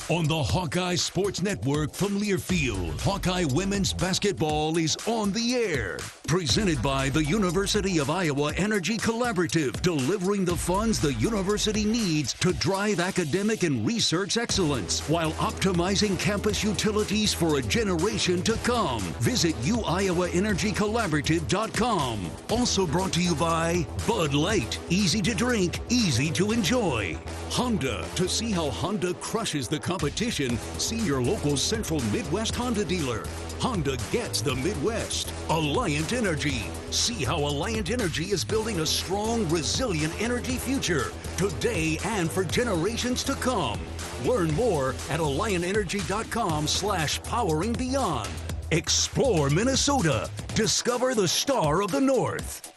On the Hawkeye Sports Network from Learfield, Hawkeye Women's Basketball is on the air. Presented by the University of Iowa Energy Collaborative, delivering the funds the university needs to drive academic and research excellence while optimizing campus utilities for a generation to come. Visit uiowaenergycollaborative.com. Also brought to you by Bud Light. Easy to drink, easy to enjoy. Honda. To see how Honda crushes the competition, see your local Central Midwest Honda dealer. Honda gets the Midwest. Alliant Energy. See how Alliant Energy is building a strong, resilient energy future today and for generations to come. Learn more at alliantenergy.com/poweringbeyond. Explore Minnesota. Discover the star of the North.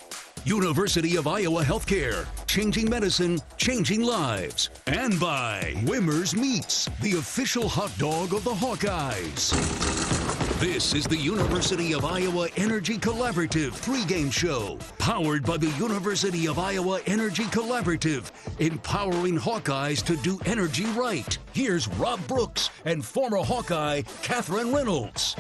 University of Iowa Healthcare, changing medicine, changing lives. And by Wimmer's Meats, the official hot dog of the Hawkeyes. This is the University of Iowa Energy Collaborative pregame show, powered by the University of Iowa Energy Collaborative, empowering Hawkeyes to do energy right. Here's Rob Brooks and former Hawkeye Catherine Reynolds.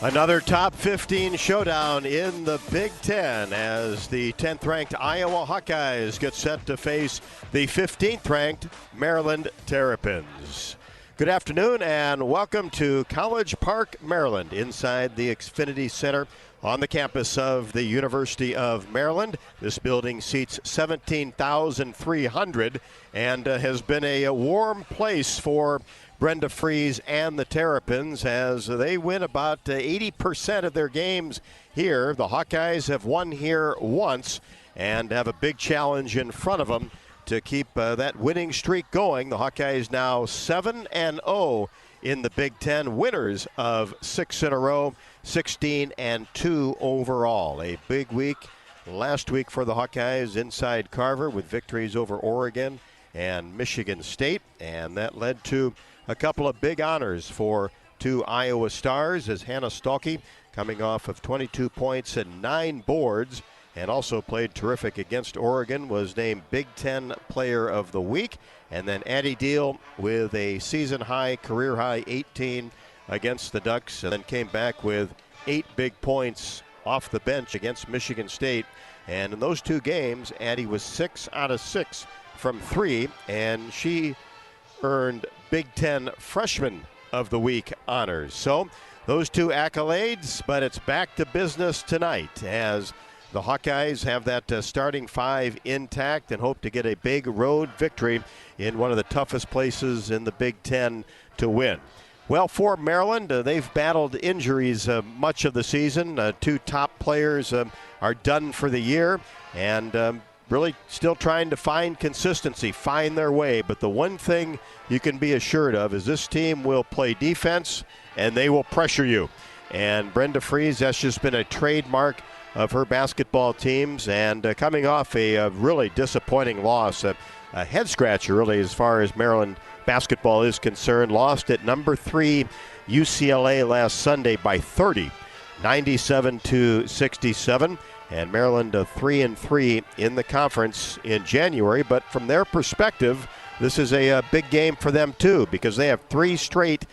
Another top 15 showdown in the Big Ten as the 10th-ranked Iowa Hawkeyes get set to face the 15th-ranked Maryland Terrapins. Good afternoon and welcome to College Park, Maryland, inside the Xfinity Center on the campus of the University of Maryland. This building seats 17,300 and has been a warm place for Brenda Fries and the Terrapins as they win about 80% of their games here. The Hawkeyes have won here once and have a big challenge in front of them to keep that winning streak going. The Hawkeyes now 7-0 in the Big Ten, winners of 6 in a row, 16-2 overall. A big week last week for the Hawkeyes inside Carver with victories over Oregon and Michigan State, and that led to a couple of big honors for two Iowa stars as Hannah Stalkey, coming off of 22 points and 9 boards, and also played terrific against Oregon, was named Big Ten Player of the Week. And then Addie Deal with a season-high, career-high 18 against the Ducks, and then came back with 8 big points off the bench against Michigan State. And in those two games, Addie was 6 out of 6 from 3, and she earned Big Ten Freshman of the Week honors. So those two accolades, but it's back to business tonight as the Hawkeyes have that starting 5 intact and hope to get a big road victory in one of the toughest places in the Big Ten to win. Well, for Maryland, they've battled injuries much of the season. 2 top players are done for the year, and really still trying to find consistency, find their way. But the one thing you can be assured of is this team will play defense and they will pressure you. And Brenda Fries, that's just been a trademark of her basketball teams. And coming off a really disappointing loss, a head scratcher really as far as Maryland basketball is concerned, lost at number 3 UCLA last Sunday by 30, 97-67. And Maryland 3-3 in the conference in January. But from their perspective, this is a big game for them too, because they have 3 straight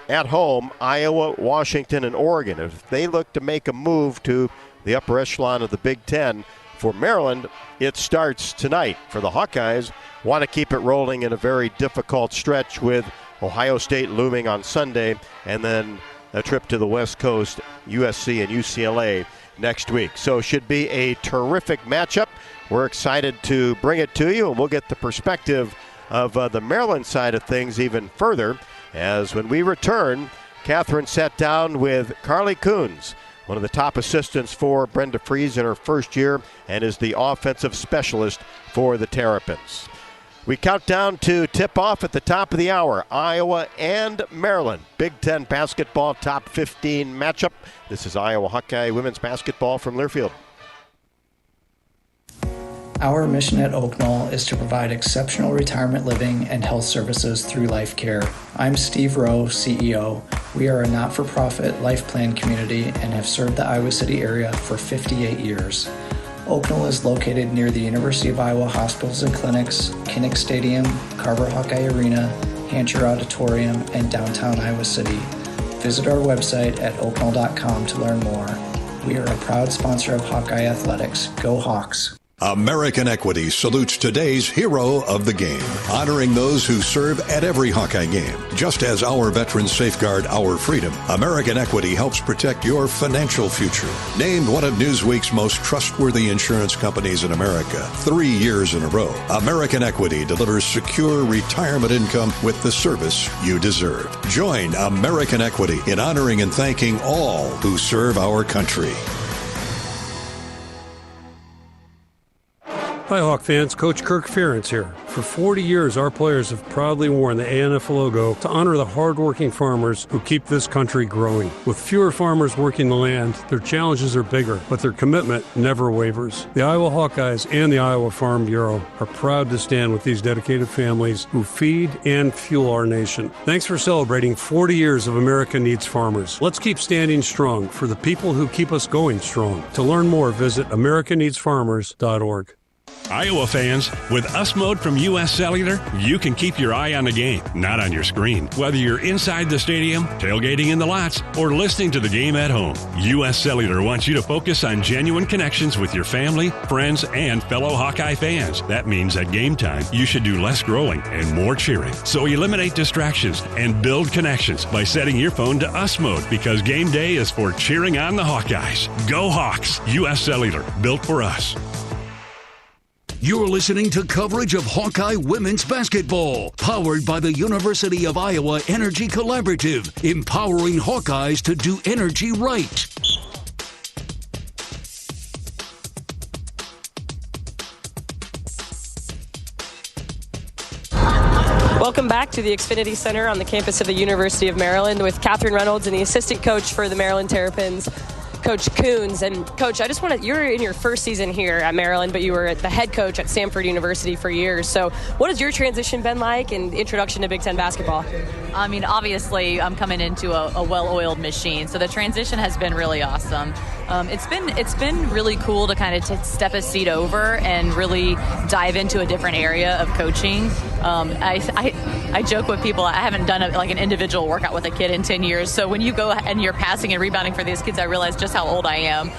at home: Iowa, Washington, and Oregon. If they look to make a move to the upper echelon of the Big Ten, for Maryland, it starts tonight. For the Hawkeyes, want to keep it rolling in a very difficult stretch with Ohio State looming on Sunday, and then a trip to the West Coast, USC and UCLA next week. So should be a terrific matchup. We're excited to bring it to you, and we'll get the perspective of the Maryland side of things even further, as when we return, Catherine sat down with Carly Coons, one of the top assistants for Brenda Fries in her first year, and is the offensive specialist for the Terrapins. We count down to tip-off at the top of the hour. Iowa and Maryland. Big Ten basketball top 15 matchup. This is Iowa Hawkeye women's basketball from Learfield. Our mission at Oak Knoll is to provide exceptional retirement living and health services through Life Care. I'm Steve Rowe, CEO. We are a not-for-profit life plan community and have served the Iowa City area for 58 years. Oaknall is located near the University of Iowa hospitals and clinics, Kinnick Stadium, Carver Hawkeye Arena, Hancher Auditorium, and downtown Iowa City. Visit our website at oaknall.com to learn more. We are a proud sponsor of Hawkeye Athletics. Go Hawks! American Equity salutes today's hero of the game, honoring those who serve at every Hawkeye game. Just as our veterans safeguard our freedom, American Equity helps protect your financial future. Named one of Newsweek's most trustworthy insurance companies in America 3 years in a row, American Equity delivers secure retirement income with the service you deserve. Join American Equity in honoring and thanking all who serve our country. Hi, Hawk fans. Coach Kirk Ferentz here. For 40 years, our players have proudly worn the ANF logo to honor the hardworking farmers who keep this country growing. With fewer farmers working the land, their challenges are bigger, but their commitment never wavers. The Iowa Hawkeyes and the Iowa Farm Bureau are proud to stand with these dedicated families who feed and fuel our nation. Thanks for celebrating 40 years of America Needs Farmers. Let's keep standing strong for the people who keep us going strong. To learn more, visit americaneedsfarmers.org. Iowa fans, with US Mode from US Cellular, you can keep your eye on the game, not on your screen. Whether you're inside the stadium, tailgating in the lots, or listening to the game at home, US Cellular wants you to focus on genuine connections with your family, friends, and fellow Hawkeye fans. That means at game time, you should do less growling and more cheering. So eliminate distractions and build connections by setting your phone to US Mode, because game day is for cheering on the Hawkeyes. Go Hawks! US Cellular, built for us. You're listening to coverage of Hawkeye women's basketball, powered by the University of Iowa Energy Collaborative, empowering Hawkeyes to do energy right. Welcome back to the Xfinity Center on the campus of the University of Maryland with Catherine Reynolds and the assistant coach for the Maryland Terrapins, Coach Coons. And Coach, I just want to, you're in your first season here at Maryland, but you were the head coach at Stanford University for years. So what has your transition been like and introduction to Big Ten basketball? I mean, obviously I'm coming into a well-oiled machine, so the transition has been really awesome. It's been really cool to kind of step a seat over and really dive into a different area of coaching. I joke with people, I haven't done an individual workout with a kid in 10 years. So when you go and you're passing and rebounding for these kids, I realize just how old I am.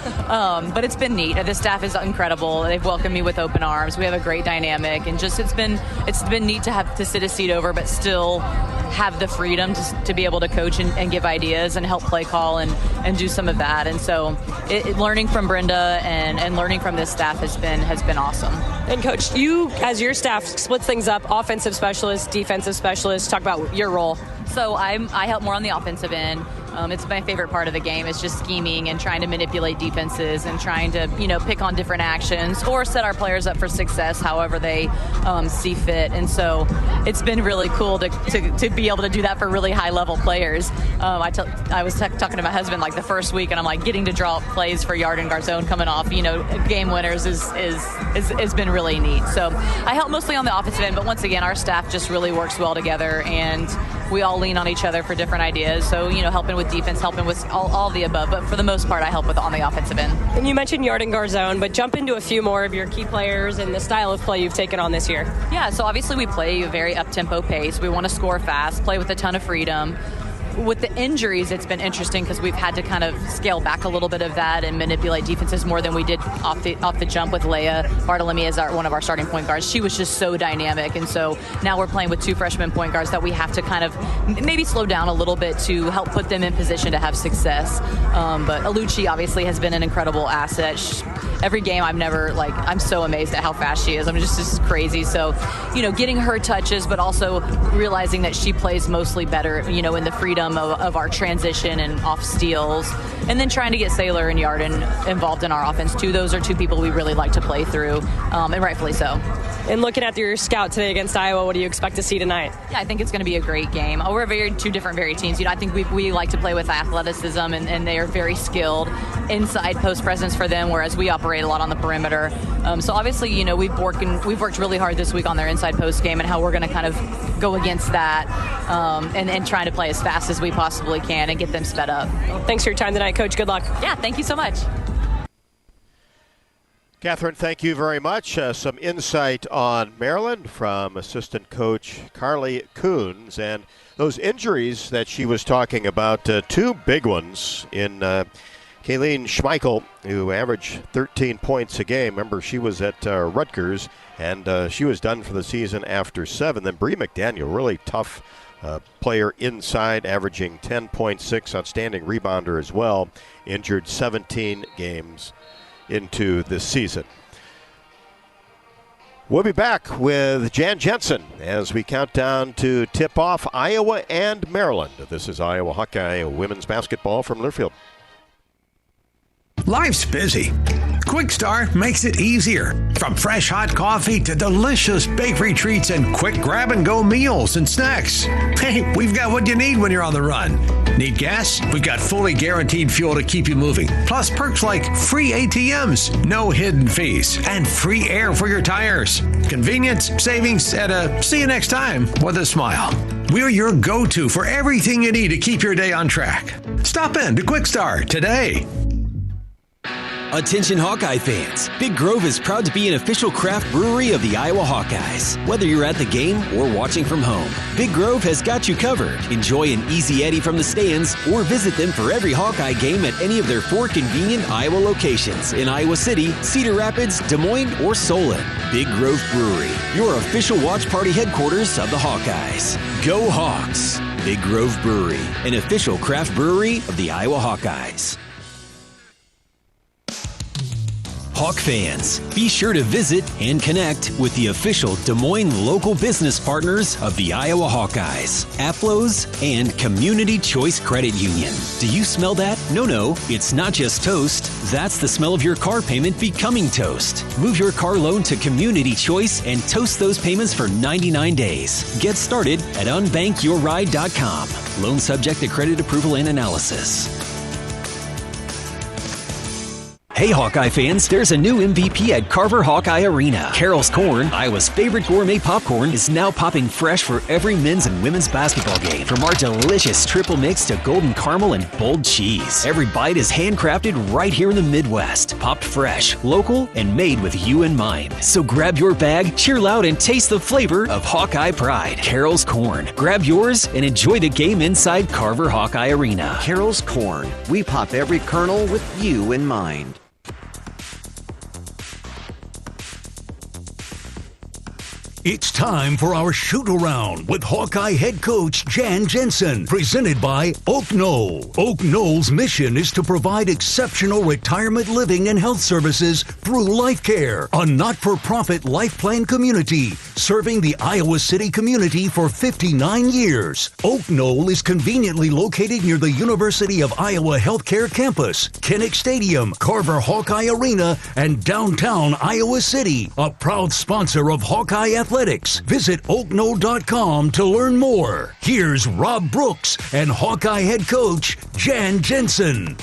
But it's been neat. The staff is incredible. They've welcomed me with open arms. We have a great dynamic, and just it's been neat to have to sit a seat over, but still have the freedom to be able to coach and give ideas and help play call and do some of that. And so learning from Brenda and learning from this staff has been awesome. And Coach, you, as your staff splits things up, offensive specialist, defensive specialist, talk about your role. So I help more on the offensive end. It's my favorite part of the game. It's just scheming and trying to manipulate defenses and trying to, pick on different actions or set our players up for success however they see fit. And so it's been really cool to be able to do that for really high-level players. I was talking to my husband the first week, and I'm like, getting to draw up plays for Yarden Garzone coming off, game winners has been really neat. So I help mostly on the offensive end, but once again, our staff just really works well together, and we all lean on each other for different ideas. So, helping with defense, helping with all the above. But for the most part, I help on the offensive end. And you mentioned Yarden Garzone, but jump into a few more of your key players and the style of play you've taken on this year. Yeah, so obviously we play a very up-tempo pace. We want to score fast, play with a ton of freedom. With the injuries, it's been interesting because we've had to kind of scale back a little bit of that and manipulate defenses more than we did off the jump with Leia Bartolome as one of our starting point guards. She was just so dynamic, and so now we're playing with two freshman point guards that we have to kind of maybe slow down a little bit to help put them in position to have success. But Alucci obviously has been an incredible asset. Every game I'm so amazed at how fast she is. I'm just crazy. So, getting her touches, but also realizing that she plays mostly better, in the freedom of our transition and off steals, and then trying to get Saylor and Yarden involved in our offense too. Those are two people we really like to play through, and rightfully so. And looking at your scout today against Iowa, what do you expect to see tonight? Yeah, I think it's going to be a great game. We're two different teams. I think we like to play with athleticism, and they are very skilled. Inside post presence for them, whereas we operate a lot on the perimeter. So obviously, we've worked really hard this week on their inside post game and how we're going to kind of go against that, and trying to play as fast as we possibly can and get them sped up. Thanks for your time tonight, Coach. Good luck. Yeah, thank you so much. Catherine, thank you very much. Some insight on Maryland from assistant coach Carly Coons, and those injuries that she was talking about, two big ones in Kayleen Schmeichel, who averaged 13 points a game. Remember, she was at Rutgers, and she was done for the season after 7. Then Bree McDaniel, really tough player inside, averaging 10.6, outstanding rebounder as well, injured 17 games into this season. We'll be back with Jan Jensen as we count down to tip off Iowa and Maryland. This is Iowa Hawkeye women's basketball from Learfield. Life's busy. Quick Start makes it easier. From fresh hot coffee to delicious bakery treats and quick grab-and-go meals and snacks. Hey, we've got what you need when you're on the run. Need gas? We've got fully guaranteed fuel to keep you moving. Plus perks like free ATMs, no hidden fees, and free air for your tires. Convenience, savings, and a see you next time with a smile. We're your go-to for everything you need to keep your day on track. Stop in to Quick Start today. Attention Hawkeye fans, Big Grove is proud to be an official craft brewery of the Iowa Hawkeyes. Whether you're at the game or watching from home, Big Grove has got you covered. Enjoy an easy Eddie from the stands or visit them for every Hawkeye game at any of their 4 convenient Iowa locations in Iowa City, Cedar Rapids, Des Moines, or Solon. Big Grove Brewery, your official watch party headquarters of the Hawkeyes. Go Hawks! Big Grove Brewery, an official craft brewery of the Iowa Hawkeyes. Hawk fans, be sure to visit and connect with the official Des Moines local business partners of the Iowa Hawkeyes, Aplos, and Community Choice Credit Union. Do you smell that? No, it's not just toast. That's the smell of your car payment becoming toast. Move your car loan to Community Choice and toast those payments for 99 days. Get started at unbankyourride.com. Loan subject to credit approval and analysis. Hey Hawkeye fans, there's a new MVP at Carver Hawkeye Arena. Carol's Corn, Iowa's favorite gourmet popcorn, is now popping fresh for every men's and women's basketball game. From our delicious triple mix to golden caramel and bold cheese. Every bite is handcrafted right here in the Midwest. Popped fresh, local, and made with you in mind. So grab your bag, cheer loud, and taste the flavor of Hawkeye pride. Carol's Corn. Grab yours and enjoy the game inside Carver Hawkeye Arena. Carol's Corn. We pop every kernel with you in mind. It's time for our shoot-around with Hawkeye head coach Jan Jensen, presented by Oak Knoll. Oak Knoll's mission is to provide exceptional retirement living and health services through Life Care, a not-for-profit life plan community serving the Iowa City community for 59 years. Oak Knoll is conveniently located near the University of Iowa Healthcare Campus, Kinnick Stadium, Carver Hawkeye Arena, and downtown Iowa City, a proud sponsor of Hawkeye Athletics. Visit oakknoll.com to learn more. Here's Rob Brooks and Hawkeye head coach Jan Jensen.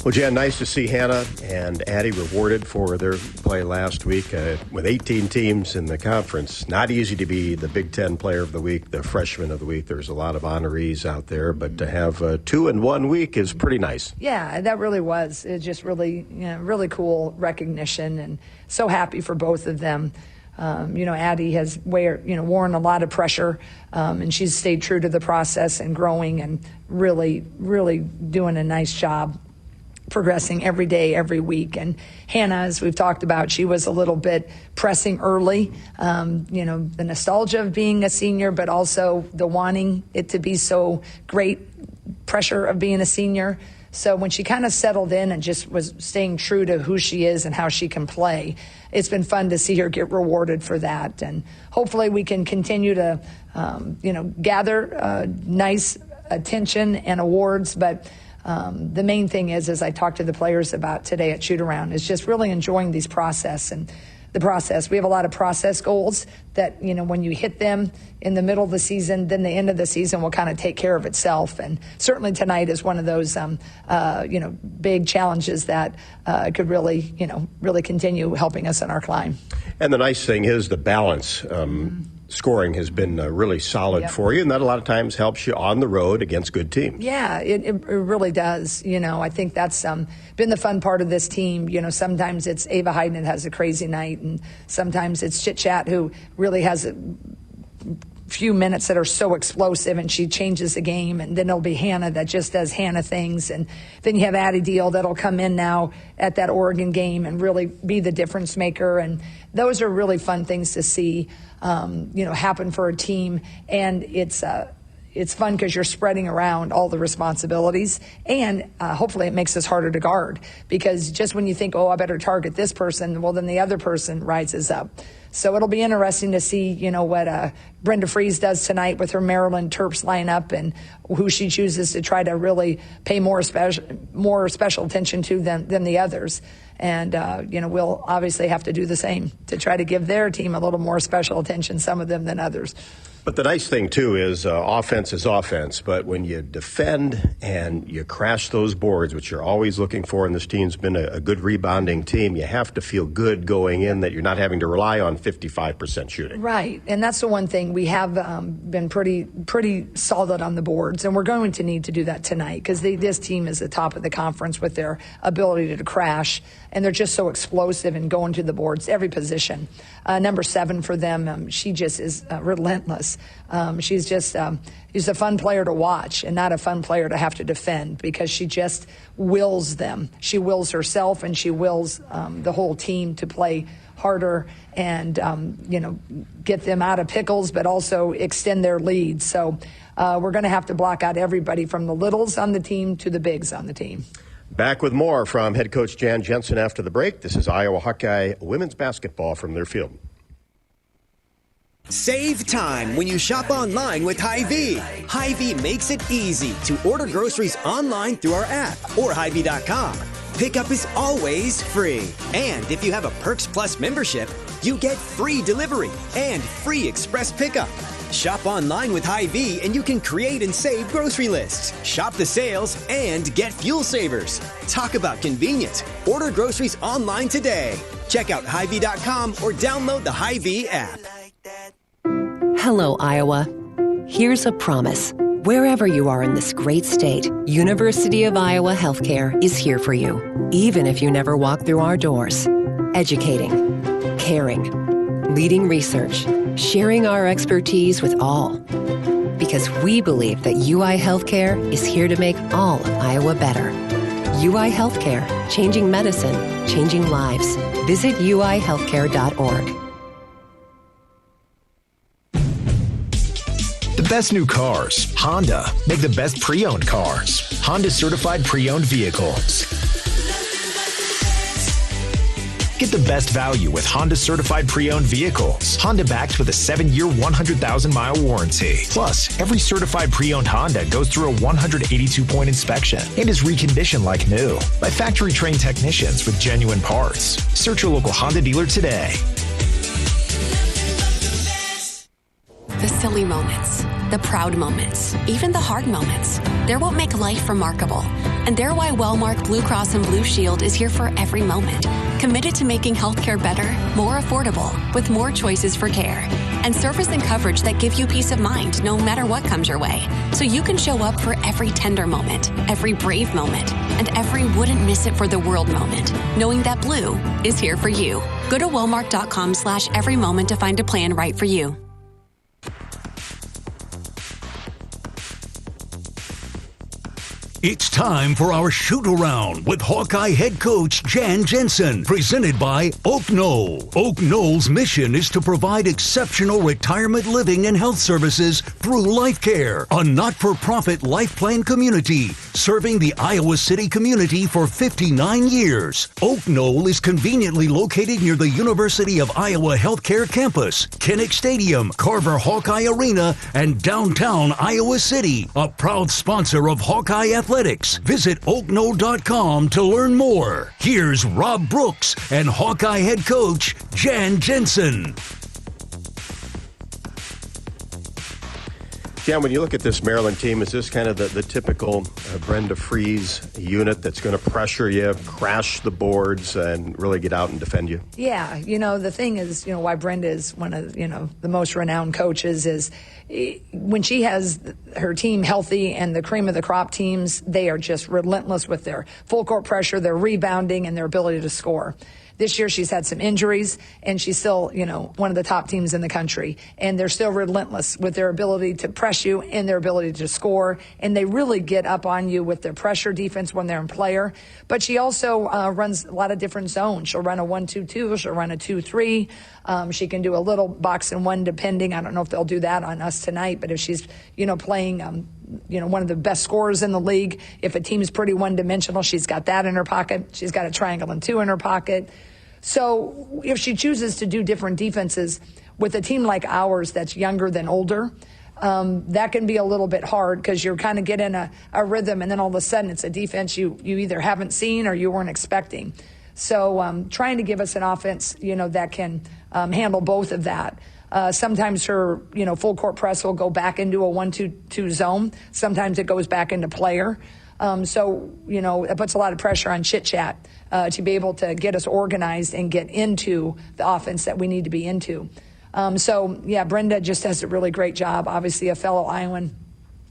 Well, Jan, nice to see Hannah and Addie rewarded for their play last week. With 18 teams in the conference, not easy to be the Big Ten Player of the Week, the Freshman of the Week. There's a lot of honorees out there, but to have 2 in 1 week is pretty nice. Yeah, that really was. It just really, really cool recognition, and so happy for both of them. Addie has worn a lot of pressure, and she's stayed true to the process and growing and really, really doing a nice job progressing every day, every week. And Hannah, as we've talked about, she was a little bit pressing early, the nostalgia of being a senior, but also the wanting it to be so great, pressure of being a senior. So when she kind of settled in and just was staying true to who she is and how she can play, it's been fun to see her get rewarded for that. And hopefully we can continue to, gather nice attention and awards, but the main thing is, as I talked to the players about today at shoot around, is just really enjoying these process and the process. We have a lot of process goals that, when you hit them in the middle of the season, then the end of the season will kind of take care of itself. And certainly tonight is one of those, big challenges that could really continue helping us in our climb. And the nice thing is the balance. scoring has been really solid for you, and that a lot of times helps you on the road against good teams. Yeah, it really does. I think that's been the fun part of this team. Sometimes it's Ava Hayden that has a crazy night, and sometimes it's Chit Chat who really has a few minutes that are so explosive and she changes the game, and then it'll be Hannah that just does Hannah things, and then you have Addie Deal that'll come in now at that Oregon game and really be the difference maker, and those are really fun things to see happen for a team. And it's fun because you're spreading around all the responsibilities, and hopefully it makes us harder to guard, because just when you think, I better target this person, well, then the other person rises up. So it'll be interesting to see, what Brenda Fries does tonight with her Maryland Terps lineup, and who she chooses to try to really pay more special attention to than the others. And, we'll obviously have to do the same to try to give their team a little more special attention, some of them than others. But the nice thing, too, is offense is offense. But when you defend and you crash those boards, which you're always looking for, and this team's been a good rebounding team, you have to feel good going in that you're not having to rely on 55% shooting. Right. And that's the one thing. We have been pretty solid on the boards, and we're going to need to do that tonight, because this team is the top of the conference with their ability to crash, and they're just so explosive and going to the boards every position. Number 7 for them, she just is relentless. She's a fun player to watch, and not a fun player to have to defend, because she just wills them. She wills herself, and she wills the whole team to play harder and get them out of pickles, but also extend their lead. So we're going to have to block out everybody from the littles on the team to the bigs on the team. Back with more from head coach Jan Jensen after the break. This is Iowa Hawkeye women's basketball from their field. Save time when you shop online with Hy-Vee. Hy-Vee makes it easy to order groceries online through our app or Hy-Vee.com. Pickup is always free. And if you have a Perks Plus membership, you get free delivery and free express pickup. Shop online with Hy-Vee and you can create and save grocery lists. Shop the sales and get fuel savers. Talk about convenient. Order groceries online today. Check out Hy-Vee.com or download the Hy-Vee app. Hello, Iowa. Here's a promise. Wherever you are in this great state, University of Iowa Healthcare is here for you, even if you never walk through our doors. Educating, caring, leading research, sharing our expertise with all. Because we believe that UI Healthcare is here to make all of Iowa better. UI Healthcare, changing medicine, changing lives. Visit uihealthcare.org. The best new cars, Honda, make the best pre-owned cars. Honda certified pre-owned vehicles. Get the best value with Honda certified pre-owned vehicles. Honda backed with a 7-year, 100,000-mile warranty. Plus, every certified pre-owned Honda goes through a 182-point inspection and is reconditioned like new by factory-trained technicians with genuine parts. Search your local Honda dealer today. The silly moments, the proud moments, even the hard moments. They're what make life remarkable. And they're why Wellmark Blue Cross and Blue Shield is here for every moment. Committed to making healthcare better, more affordable, with more choices for care. And service and coverage that give you peace of mind no matter what comes your way. So you can show up for every tender moment, every brave moment, and every wouldn't miss it for the world moment, knowing that Blue is here for you. Go to Wellmark.com/every moment to find a plan right for you. It's time for our shoot-around with Hawkeye head coach Jan Jensen, presented by Oak Knoll. Oak Knoll's mission is to provide exceptional retirement living and health services through Life Care, a not-for-profit life plan community serving the Iowa City community for 59 years. Oak Knoll is conveniently located near the University of Iowa Healthcare Campus, Kinnick Stadium, Carver Hawkeye Arena, and downtown Iowa City, a proud sponsor of Hawkeye Athletics. Visit oakknoll.com to learn more. Here's Rob Brooks and Hawkeye head coach Jan Jensen. Jan, when you look at this Maryland team, is this kind of the typical Brenda Fries unit that's going to pressure you, crash the boards, and really get out and defend you? Yeah, the thing is, why Brenda is one of, the most renowned coaches is when she has her team healthy and the cream of the crop teams, they are just relentless with their full court pressure, their rebounding, and their ability to score. This year she's had some injuries, and she's still, one of the top teams in the country. And they're still relentless with their ability to press you and their ability to score. And they really get up on you with their pressure defense when they're in player. But she also runs a lot of different zones. She'll run a 1-2-2. She'll run a 2-3. She can do a little box and one depending. I don't know if they'll do that on us tonight, but if she's, playing one of the best scorers in the league. If a team is pretty one-dimensional, she's got that in her pocket. She's got a triangle and 2 in her pocket. So if she chooses to do different defenses with a team like ours that's younger than older, that can be a little bit hard because you're kind of getting a rhythm, and then all of a sudden it's a defense you either haven't seen or you weren't expecting. So trying to give us an offense, that can handle both of that. Sometimes her, full court press will go back into a 1-2-2 zone. Sometimes it goes back into player. So, it puts a lot of pressure on Chit Chat to be able to get us organized and get into the offense that we need to be into. Brenda just does a really great job. Obviously, a fellow Iowan,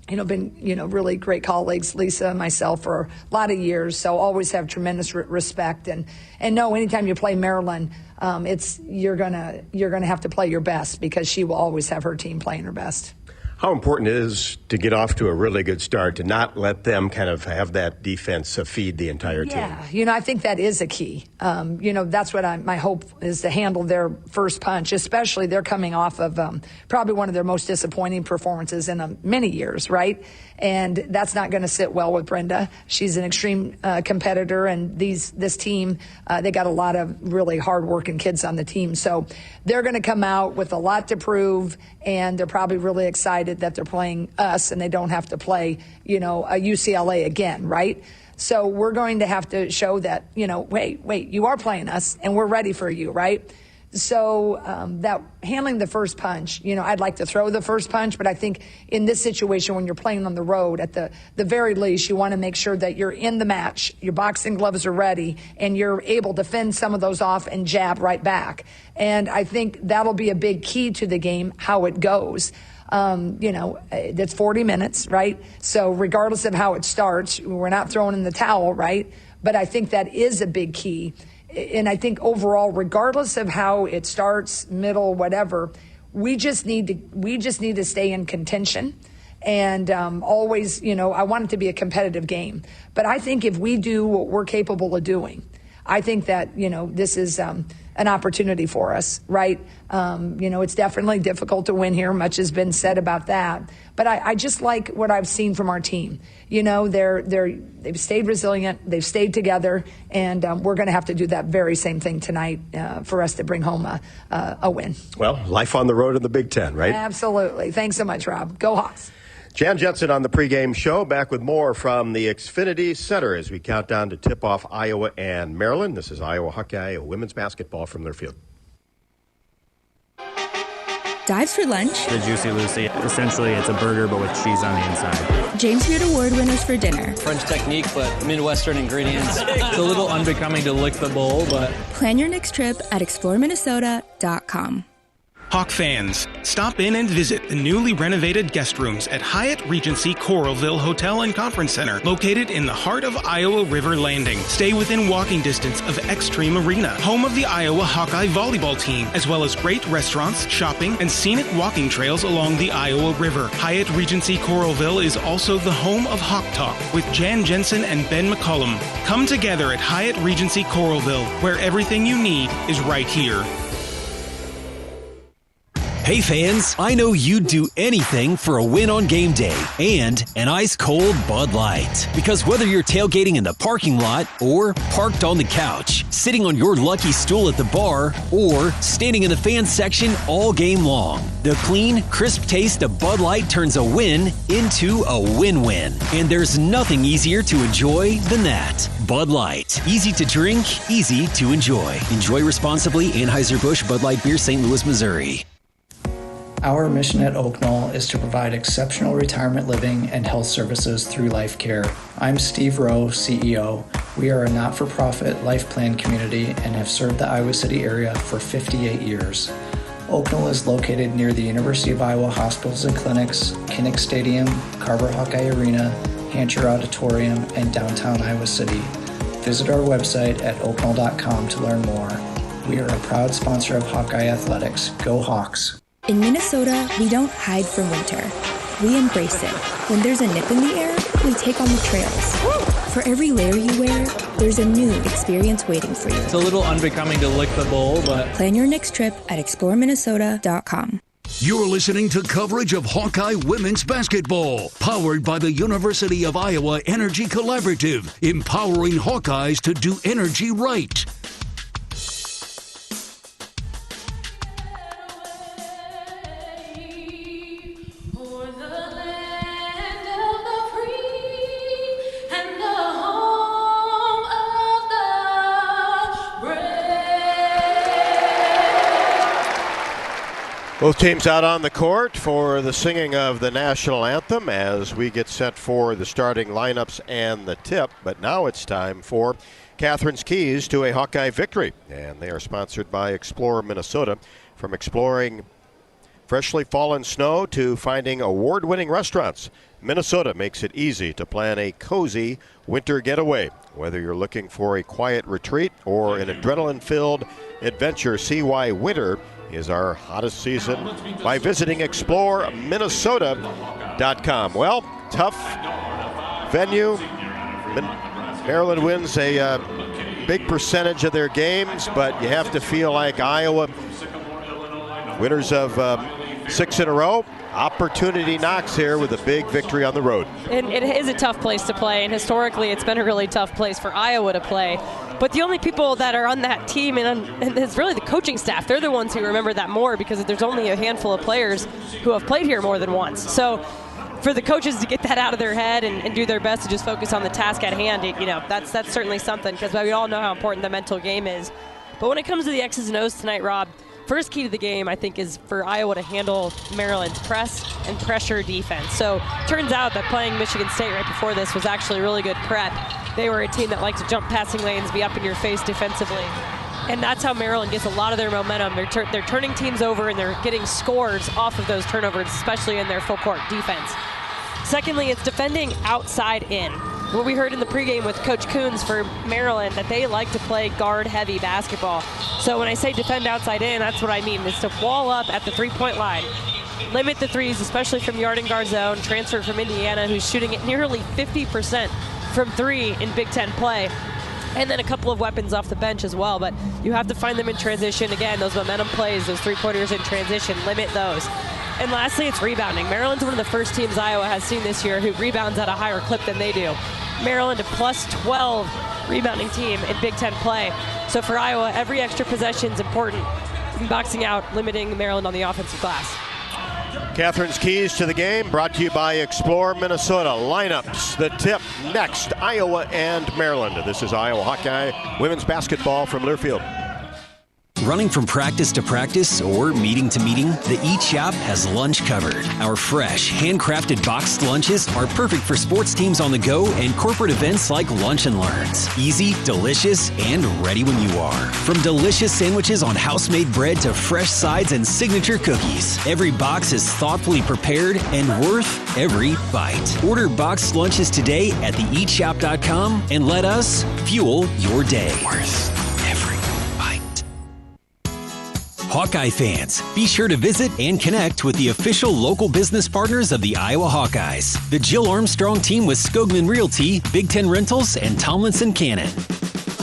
been, really great colleagues, Lisa and myself, for a lot of years. So always have tremendous respect and know anytime you play Maryland, you're gonna have to play your best because she will always have her team playing her best. How important it is to get off to a really good start, to not let them kind of have that defense feed the entire team? Yeah, I think that is a key. That's what my hope is, to handle their first punch, especially they're coming off of probably one of their most disappointing performances in many years, right? And that's not going to sit well with Brenda. She's an extreme competitor, and this team, they got a lot of really hard-working kids on the team. So they're going to come out with a lot to prove, and they're probably really excited that they're playing us and they don't have to play, a UCLA again, right? So we're going to have to show that, wait, you are playing us and we're ready for you, right? So that handling the first punch, I'd like to throw the first punch, but I think in this situation when you're playing on the road, at the very least, you want to make sure that you're in the match, your boxing gloves are ready, and you're able to fend some of those off and jab right back. And I think that'll be a big key to the game, how it goes. That's 40 minutes, right? So regardless of how it starts, we're not throwing in the towel, right? But I think that is a big key. And I think overall, regardless of how it starts, middle, whatever, we just need to stay in contention. And always, I want it to be a competitive game. But I think if we do what we're capable of doing, I think that, this is an opportunity for us, right? It's definitely difficult to win here. Much has been said about that. But I just like what I've seen from our team. They've stayed resilient, they've stayed together, and we're going to have to do that very same thing tonight for us to bring home a win. Well, life on the road in the Big Ten, right? Absolutely. Thanks so much, Rob. Go Hawks. Jan Jensen on the pregame show, back with more from the Xfinity Center as we count down to tip-off Iowa and Maryland. This is Iowa Hawkeye women's basketball from their field. Dives for lunch. The Juicy Lucy. Essentially, it's a burger, but with cheese on the inside. James Beard Award winners for dinner. French technique, but Midwestern ingredients. It's a little unbecoming to lick the bowl, but... Plan your next trip at exploreminnesota.com. Hawk fans, stop in and visit the newly renovated guest rooms at Hyatt Regency Coralville Hotel and Conference Center, located in the heart of Iowa River Landing. Stay within walking distance of Extreme Arena, home of the Iowa Hawkeye volleyball team, as well as great restaurants, shopping, and scenic walking trails along the Iowa River. Hyatt Regency Coralville is also the home of Hawk Talk with Jan Jensen and Ben McCullum. Come together at Hyatt Regency Coralville, where everything you need is right here. Hey fans, I know you'd do anything for a win on game day and an ice-cold Bud Light. Because whether you're tailgating in the parking lot or parked on the couch, sitting on your lucky stool at the bar, or standing in the fan section all game long, the clean, crisp taste of Bud Light turns a win into a win-win. And there's nothing easier to enjoy than that. Bud Light. Easy to drink, easy to enjoy. Enjoy responsibly. Anheuser-Busch Bud Light Beer, St. Louis, Missouri. Our mission at Oak Knoll is to provide exceptional retirement living and health services through life care. I'm Steve Rowe, CEO. We are a not-for-profit life plan community and have served the Iowa City area for 58 years. Oak Knoll is located near the University of Iowa hospitals and clinics, Kinnick Stadium, Carver Hawkeye Arena, Hancher Auditorium, and downtown Iowa City. Visit our website at oakknoll.com to learn more. We are a proud sponsor of Hawkeye Athletics. Go Hawks! In Minnesota, we don't hide from winter. We embrace it. When there's a nip in the air, we take on the trails. For every layer you wear, there's a new experience waiting for you. It's a little unbecoming to lick the bowl, but... Plan your next trip at exploreminnesota.com. You're listening to coverage of Hawkeye women's basketball, powered by the University of Iowa Energy Collaborative, empowering Hawkeyes to do energy right. Both teams out on the court for the singing of the national anthem as we get set for the starting lineups and the tip. But now it's time for Catherine's Keys to a Hawkeye victory. And they are sponsored by Explore Minnesota. From exploring freshly fallen snow to finding award-winning restaurants, Minnesota makes it easy to plan a cozy winter getaway. Whether you're looking for a quiet retreat or an adrenaline-filled adventure, see why winter is our hottest season by visiting exploreminnesota.com. Well, tough venue. Maryland wins a big percentage of their games, but you have to feel like Iowa, winners of 6 in a row. Opportunity knocks here with a big victory on the road. And it is a tough place to play, and historically it's been a really tough place for Iowa to play. But the only people that are on that team, and it's really the coaching staff, they're the ones who remember that more because there's only a handful of players who have played here more than once. So for the coaches to get that out of their head and do their best to just focus on the task at hand, that's certainly something, because we all know how important the mental game is. But when it comes to the X's and O's tonight, Rob, first key to the game, I think, is for Iowa to handle Maryland's press and pressure defense. So turns out that playing Michigan State right before this was actually really good prep. They were a team that liked to jump passing lanes, be up in your face defensively. And that's how Maryland gets a lot of their momentum. They're turning teams over and they're getting scores off of those turnovers, especially in their full court defense. Secondly, it's defending outside in. What we heard in the pregame with Coach Coons for Maryland, that they like to play guard-heavy basketball. So when I say defend outside in, that's what I mean, is to wall up at the three-point line. Limit the threes, especially from yard and guard zone. Transfer from Indiana, who's shooting at nearly 50% from three in Big Ten play. And then a couple of weapons off the bench as well. But you have to find them in transition. Again, those momentum plays, those three-pointers in transition, limit those. And lastly, it's rebounding. Maryland's one of the first teams Iowa has seen this year who rebounds at a higher clip than they do. Maryland, a plus 12 rebounding team in Big Ten play. So for Iowa, every extra possession is important. Boxing out, limiting Maryland on the offensive glass. Catherine's Keys to the game brought to you by Explore Minnesota. Lineups, the tip next, Iowa and Maryland. This is Iowa Hawkeye women's basketball from Learfield. Running from practice to practice or meeting to meeting, the Eat Shop has lunch covered. Our fresh, handcrafted boxed lunches are perfect for sports teams on the go and corporate events like Lunch and Learns. Easy, delicious, and ready when you are. From delicious sandwiches on house-made bread to fresh sides and signature cookies, every box is thoughtfully prepared and worth every bite. Order boxed lunches today at theeatshop.com and let us fuel your day. Worth every bite. Hawkeye fans, be sure to visit and connect with the official local business partners of the Iowa Hawkeyes. The Jill Armstrong team with Skogman Realty, Big Ten Rentals, and Tomlinson Cannon.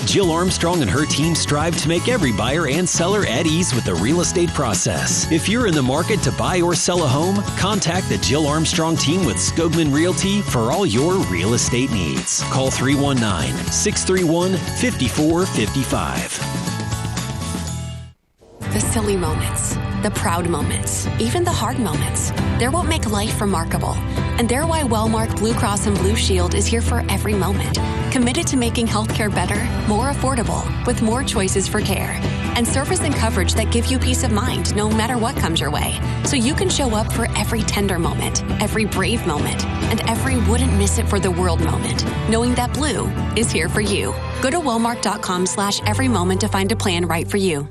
Jill Armstrong and her team strive to make every buyer and seller at ease with the real estate process. If you're in the market to buy or sell a home, contact the Jill Armstrong team with Skogman Realty for all your real estate needs. Call 319-631-5455. The silly moments, the proud moments, even the hard moments. They're what make life remarkable. And they're why Wellmark Blue Cross and Blue Shield is here for every moment. Committed to making healthcare better, more affordable, with more choices for care. and service and coverage that give you peace of mind no matter what comes your way. So you can show up for every tender moment, every brave moment, and every wouldn't miss it for the world moment, knowing that Blue is here for you. Go to Walmart.com/every moment to find a plan right for you.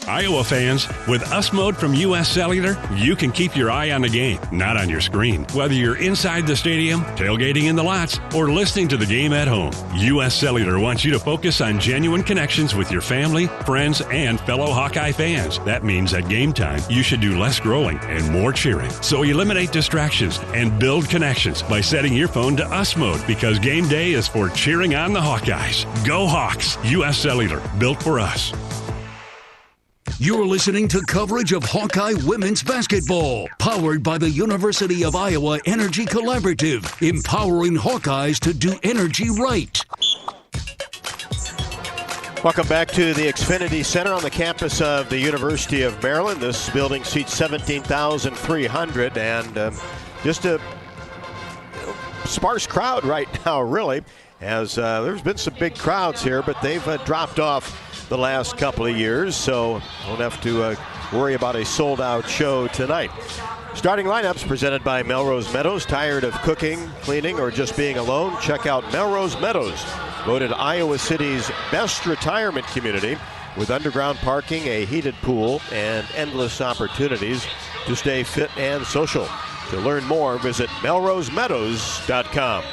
Iowa fans, with US Mode from US Cellular, you can keep your eye on the game, not on your screen. Whether you're inside the stadium, tailgating in the lots, or listening to the game at home, US Cellular wants you to focus on genuine connections with your family, friends, and fellow Hawkeye fans. That means at game time, you should do less growing and more cheering. So eliminate distractions and build connections by setting your phone to US Mode, because game day is for cheering on the Hawkeyes. Go Hawks! US Cellular, built for us. You're listening to coverage of Hawkeye women's basketball, powered by the University of Iowa Energy Collaborative, empowering Hawkeyes to do energy right. Welcome back to the Xfinity Center on the campus of the University of Maryland. This building seats 17,300, and just a sparse crowd right now, really, as there's been some big crowds here, but they've dropped off the last couple of years, so don't have to worry about a sold-out show tonight. Starting lineups presented by Melrose Meadows. Tired of cooking, cleaning, or just being alone? Check out Melrose Meadows, voted Iowa City's best retirement community, with underground parking, a heated pool, and endless opportunities to stay fit and social. To learn more, visit melrosemeadows.com.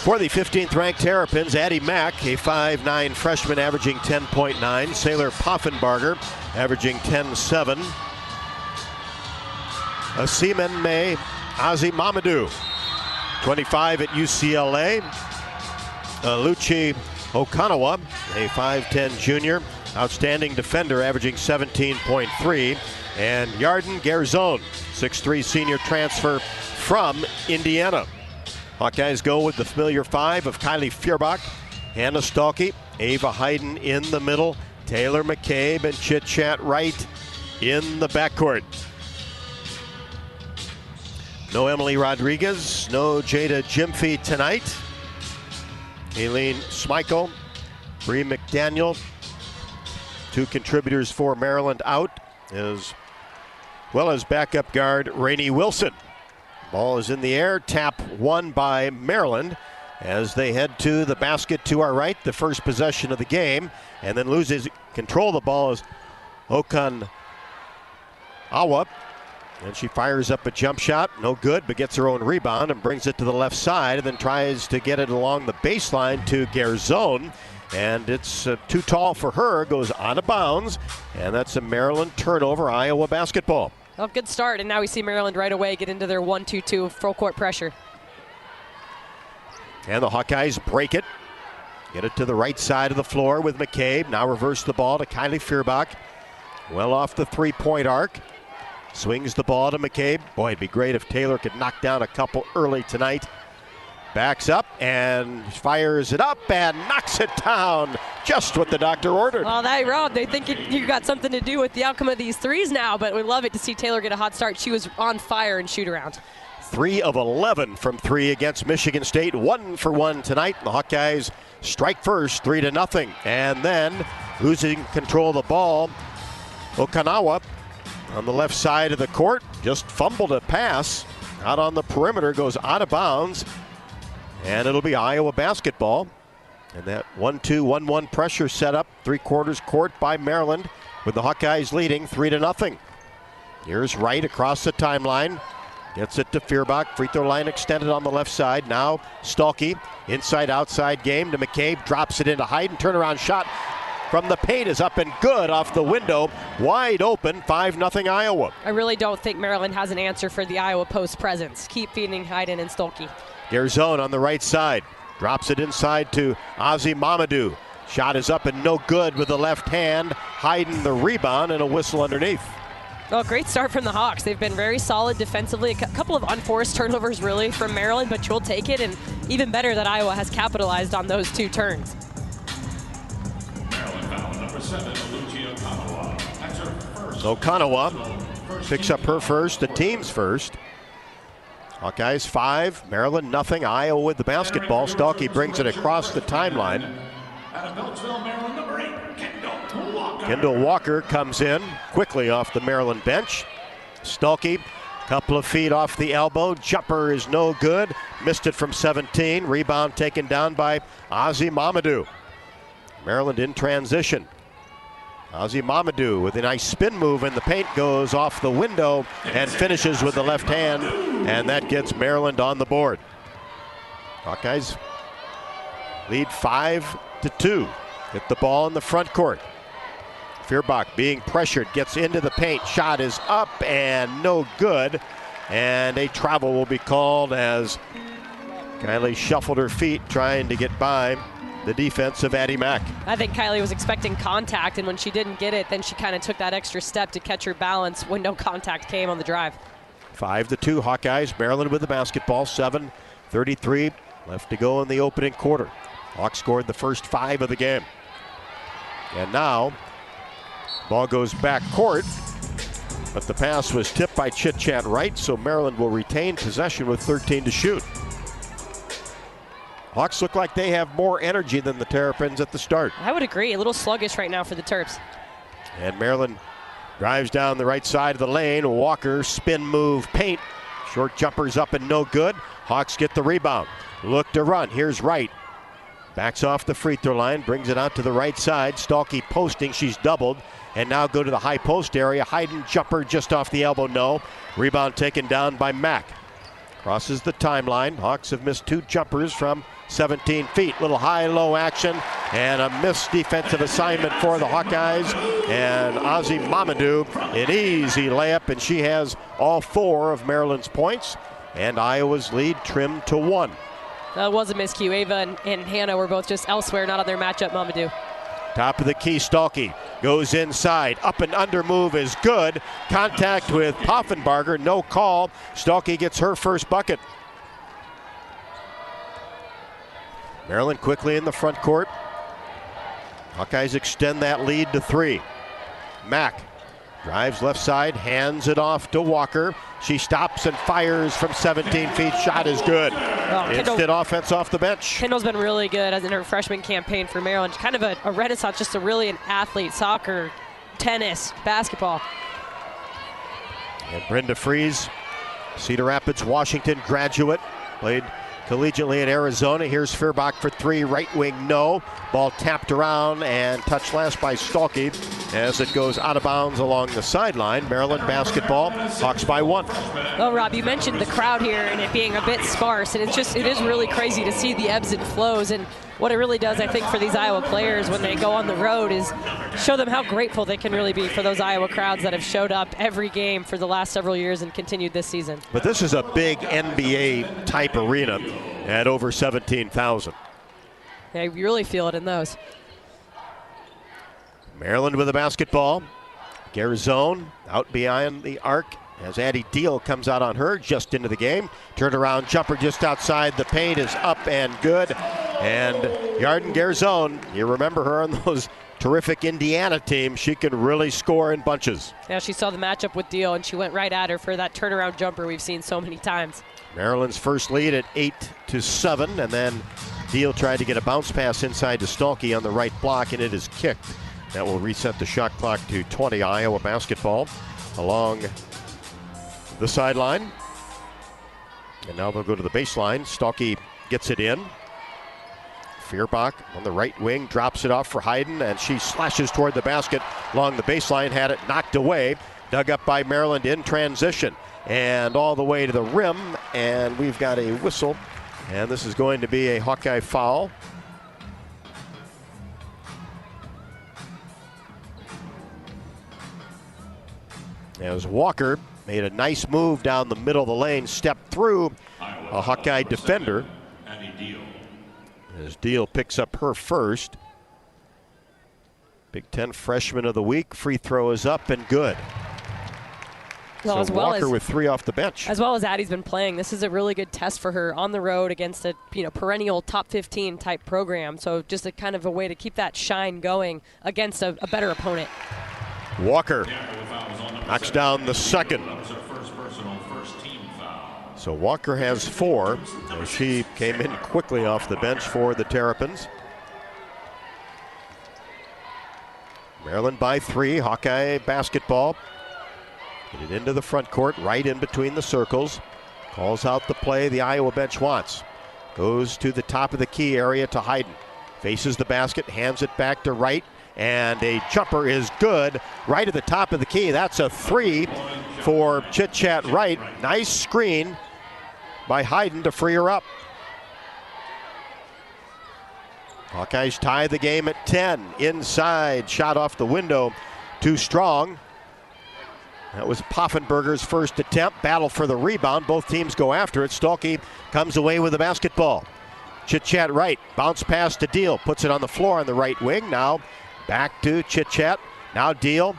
For the 15th ranked Terrapins, Addie Mack, a 5'9" freshman averaging 10.9. Saylor Poffenbarger averaging 10.7. Asimen May Azi Mamadou, 25 at UCLA. Luchi Okanawa, a 5'10" junior, outstanding defender averaging 17.3. And Yarden Garzone, 6'3" senior transfer from Indiana. Hawkeyes go with the familiar five of Kylie Feuerbach, Hannah Stalkey, Ava Hayden in the middle, Taylor McCabe and Chit Chat Wright in the backcourt. No Emily Rodriguez, no Jada Jimfy tonight. Aileen Schmeichel, Bree McDaniel, two contributors for Maryland out, as well as backup guard Rainey Wilson. Ball is in the air, tap won by Maryland as they head to the basket to our right, the first possession of the game, and then loses control of the ball is Okanawa. And she fires up a jump shot, no good, but gets her own rebound and brings it to the left side, and then tries to get it along the baseline to Garzone, and it's too tall for her, goes out of bounds, and that's a Maryland turnover, Iowa basketball. Well, good start, and now we see Maryland right away get into their 1-2-2 full court pressure. And the Hawkeyes break it. Get it to the right side of the floor with McCabe. Now reverse the ball to Kylie Feuerbach. Well off the three-point arc. Swings the ball to McCabe. Boy, it'd be great if Taylor could knock down a couple early tonight. Backs up and fires it up and knocks it down. Just what the doctor ordered. Well, Rob, they think you got something to do with the outcome of these threes now, but we love it to see Taylor get a hot start. She was on fire in shoot-around. 3 of 11 from 3 against Michigan State. 1 for 1 tonight. The Hawkeyes strike first, 3-0. And then losing control of the ball, Okanawa on the left side of the court just fumbled a pass out on the perimeter, goes out of bounds. And it'll be Iowa basketball. And that 1-2-1-1 pressure set up, three-quarters court by Maryland, with the Hawkeyes leading 3-0. Here's Wright across the timeline. Gets it to Feuerbach. Free throw line extended on the left side. Now Stalkey, inside-outside game to McCabe. Drops it into Hayden. Turnaround shot from the paint is up and good off the window. Wide open, 5-0 Iowa. I really don't think Maryland has an answer for the Iowa post presence. Keep feeding Hayden and Stalkey. Garzone on the right side. Drops it inside to Azi Mamadou. Shot is up and no good with the left hand. Hayden the rebound and a whistle underneath. Well, great start from the Hawks. They've been very solid defensively. A couple of unforced turnovers really from Maryland, but you'll take it. And even better that Iowa has capitalized on those two turns. Maryland foul number 7, Luchi Okanawa. That's her first. Okanawa picks up her first, the team's first. Hawkeyes 5, Maryland nothing. Iowa with the basketball. Stalkey brings it across the timeline. Out of Beltsville, Maryland, number 8, Kendall Walker. Kendall Walker comes in quickly off the Maryland bench. Stuelke, couple of feet off the elbow. Jumper is no good. Missed it from 17. Rebound taken down by Ozzy Mamadou. Maryland in transition. Ozzy Mamadou with a nice spin move, and the paint goes off the window and finishes with the left hand, and that gets Maryland on the board. Hawkeyes lead 5-2. Hit the ball in the front court. Feuerbach being pressured, gets into the paint. Shot is up and no good. And a travel will be called as Kylie shuffled her feet trying to get by the defense of Addie Mack. I think Kylie was expecting contact, and when she didn't get it, then she kind of took that extra step to catch her balance when no contact came on the drive. 5-2 Hawkeyes. Maryland with the basketball. 7:33 left to go in the opening quarter. Hawks scored the first 5 of the game. And now, ball goes back court, but the pass was tipped by Chit Chat Wright, so Maryland will retain possession with 13 to shoot. Hawks look like they have more energy than the Terrapins at the start. I would agree. A little sluggish right now for the Terps. And Maryland drives down the right side of the lane. Walker, spin move, paint. Short jumpers up and no good. Hawks get the rebound. Look to run. Here's Wright. Backs off the free throw line, brings it out to the right side. Stuelke posting, she's doubled. And now go to the high post area. Hayden jumper just off the elbow, no. Rebound taken down by Mack. Crosses the timeline. Hawks have missed 2 jumpers from 17 feet. Little high-low action and a missed defensive assignment for the Hawkeyes. And Ozzy Mamadou, an easy layup, and she has all 4 of Maryland's points. And Iowa's lead trimmed to 1. That was a miscue. Ava and Hannah were both just elsewhere, not on their matchup, Mamadou. Top of the key, Stuelke goes inside. Up and under move is good. Contact with Poffenbarger, no call. Stuelke gets her first bucket. Maryland quickly in the front court. Hawkeyes extend that lead to 3. Mack drives left side, hands it off to Walker. She stops and fires from 17 feet. Shot is good. Instant offense off the bench. Kendall's been really good as in her freshman campaign for Maryland. Kind of a renaissance, just a really an athlete, soccer, tennis, basketball. And Brenda Fries, Cedar Rapids, Washington graduate, played collegiately in Arizona. Here's Feuerbach for 3, right wing, no. Ball tapped around and touched last by Stuelke as it goes out of bounds along the sideline. Maryland basketball, Hawks by 1. Well, Rob, you mentioned the crowd here and it being a bit sparse, and it is really crazy to see the ebbs and flows. And what it really does, I think, for these Iowa players when they go on the road is show them how grateful they can really be for those Iowa crowds that have showed up every game for the last several years and continued this season. But this is a big NBA type arena at over 17,000. Yeah, you really feel it in those. Maryland with the basketball. Garzone out behind the arc as Addie Deal comes out on her just into the game. Turnaround jumper just outside the paint is up and good. And Yarden Garzone, you remember her on those terrific Indiana teams. She can really score in bunches. Yeah, she saw the matchup with Deal and she went right at her for that turnaround jumper we've seen so many times. Maryland's first lead at 8-7, and then Deal tried to get a bounce pass inside to Stuelke on the right block, and it is kicked. That will reset the shot clock to 20. Iowa basketball along the sideline. And now they'll go to the baseline. Stuelke gets it in. Feuerbach on the right wing drops it off for Hayden, and she slashes toward the basket along the baseline, had it knocked away. Dug up by Maryland in transition and all the way to the rim, and we've got a whistle, and this is going to be a Hawkeye foul. As Walker made a nice move down the middle of the lane, stepped through a Hawkeye defender. As Deal picks up her first. Big Ten Freshman of the Week. Free throw is up and good. Well, so Walker with 3 off the bench. As well as Addie's been playing, this is a really good test for her on the road against a perennial top 15 type program. So just a kind of a way to keep that shine going against a better opponent. Walker knocks down the second. So Walker has 4. She came in quickly off the bench for the Terrapins. Maryland by 3. Hawkeye basketball. Get it into the front court, right in between the circles. Calls out the play the Iowa bench wants. Goes to the top of the key area to Hayden. Faces the basket, hands it back to Wright, and a jumper is good right at the top of the key. That's a 3 for Chit Chat Wright. Nice screen by Hayden to free her up. Hawkeyes tie the game at 10. Inside, shot off the window, too strong. That was Poffenberger's first attempt. Battle for the rebound. Both teams go after it. Stolke comes away with the basketball. Chit Chat Wright, bounce pass to Deal, puts it on the floor on the right wing. Now back to Chit Chat. Now Deal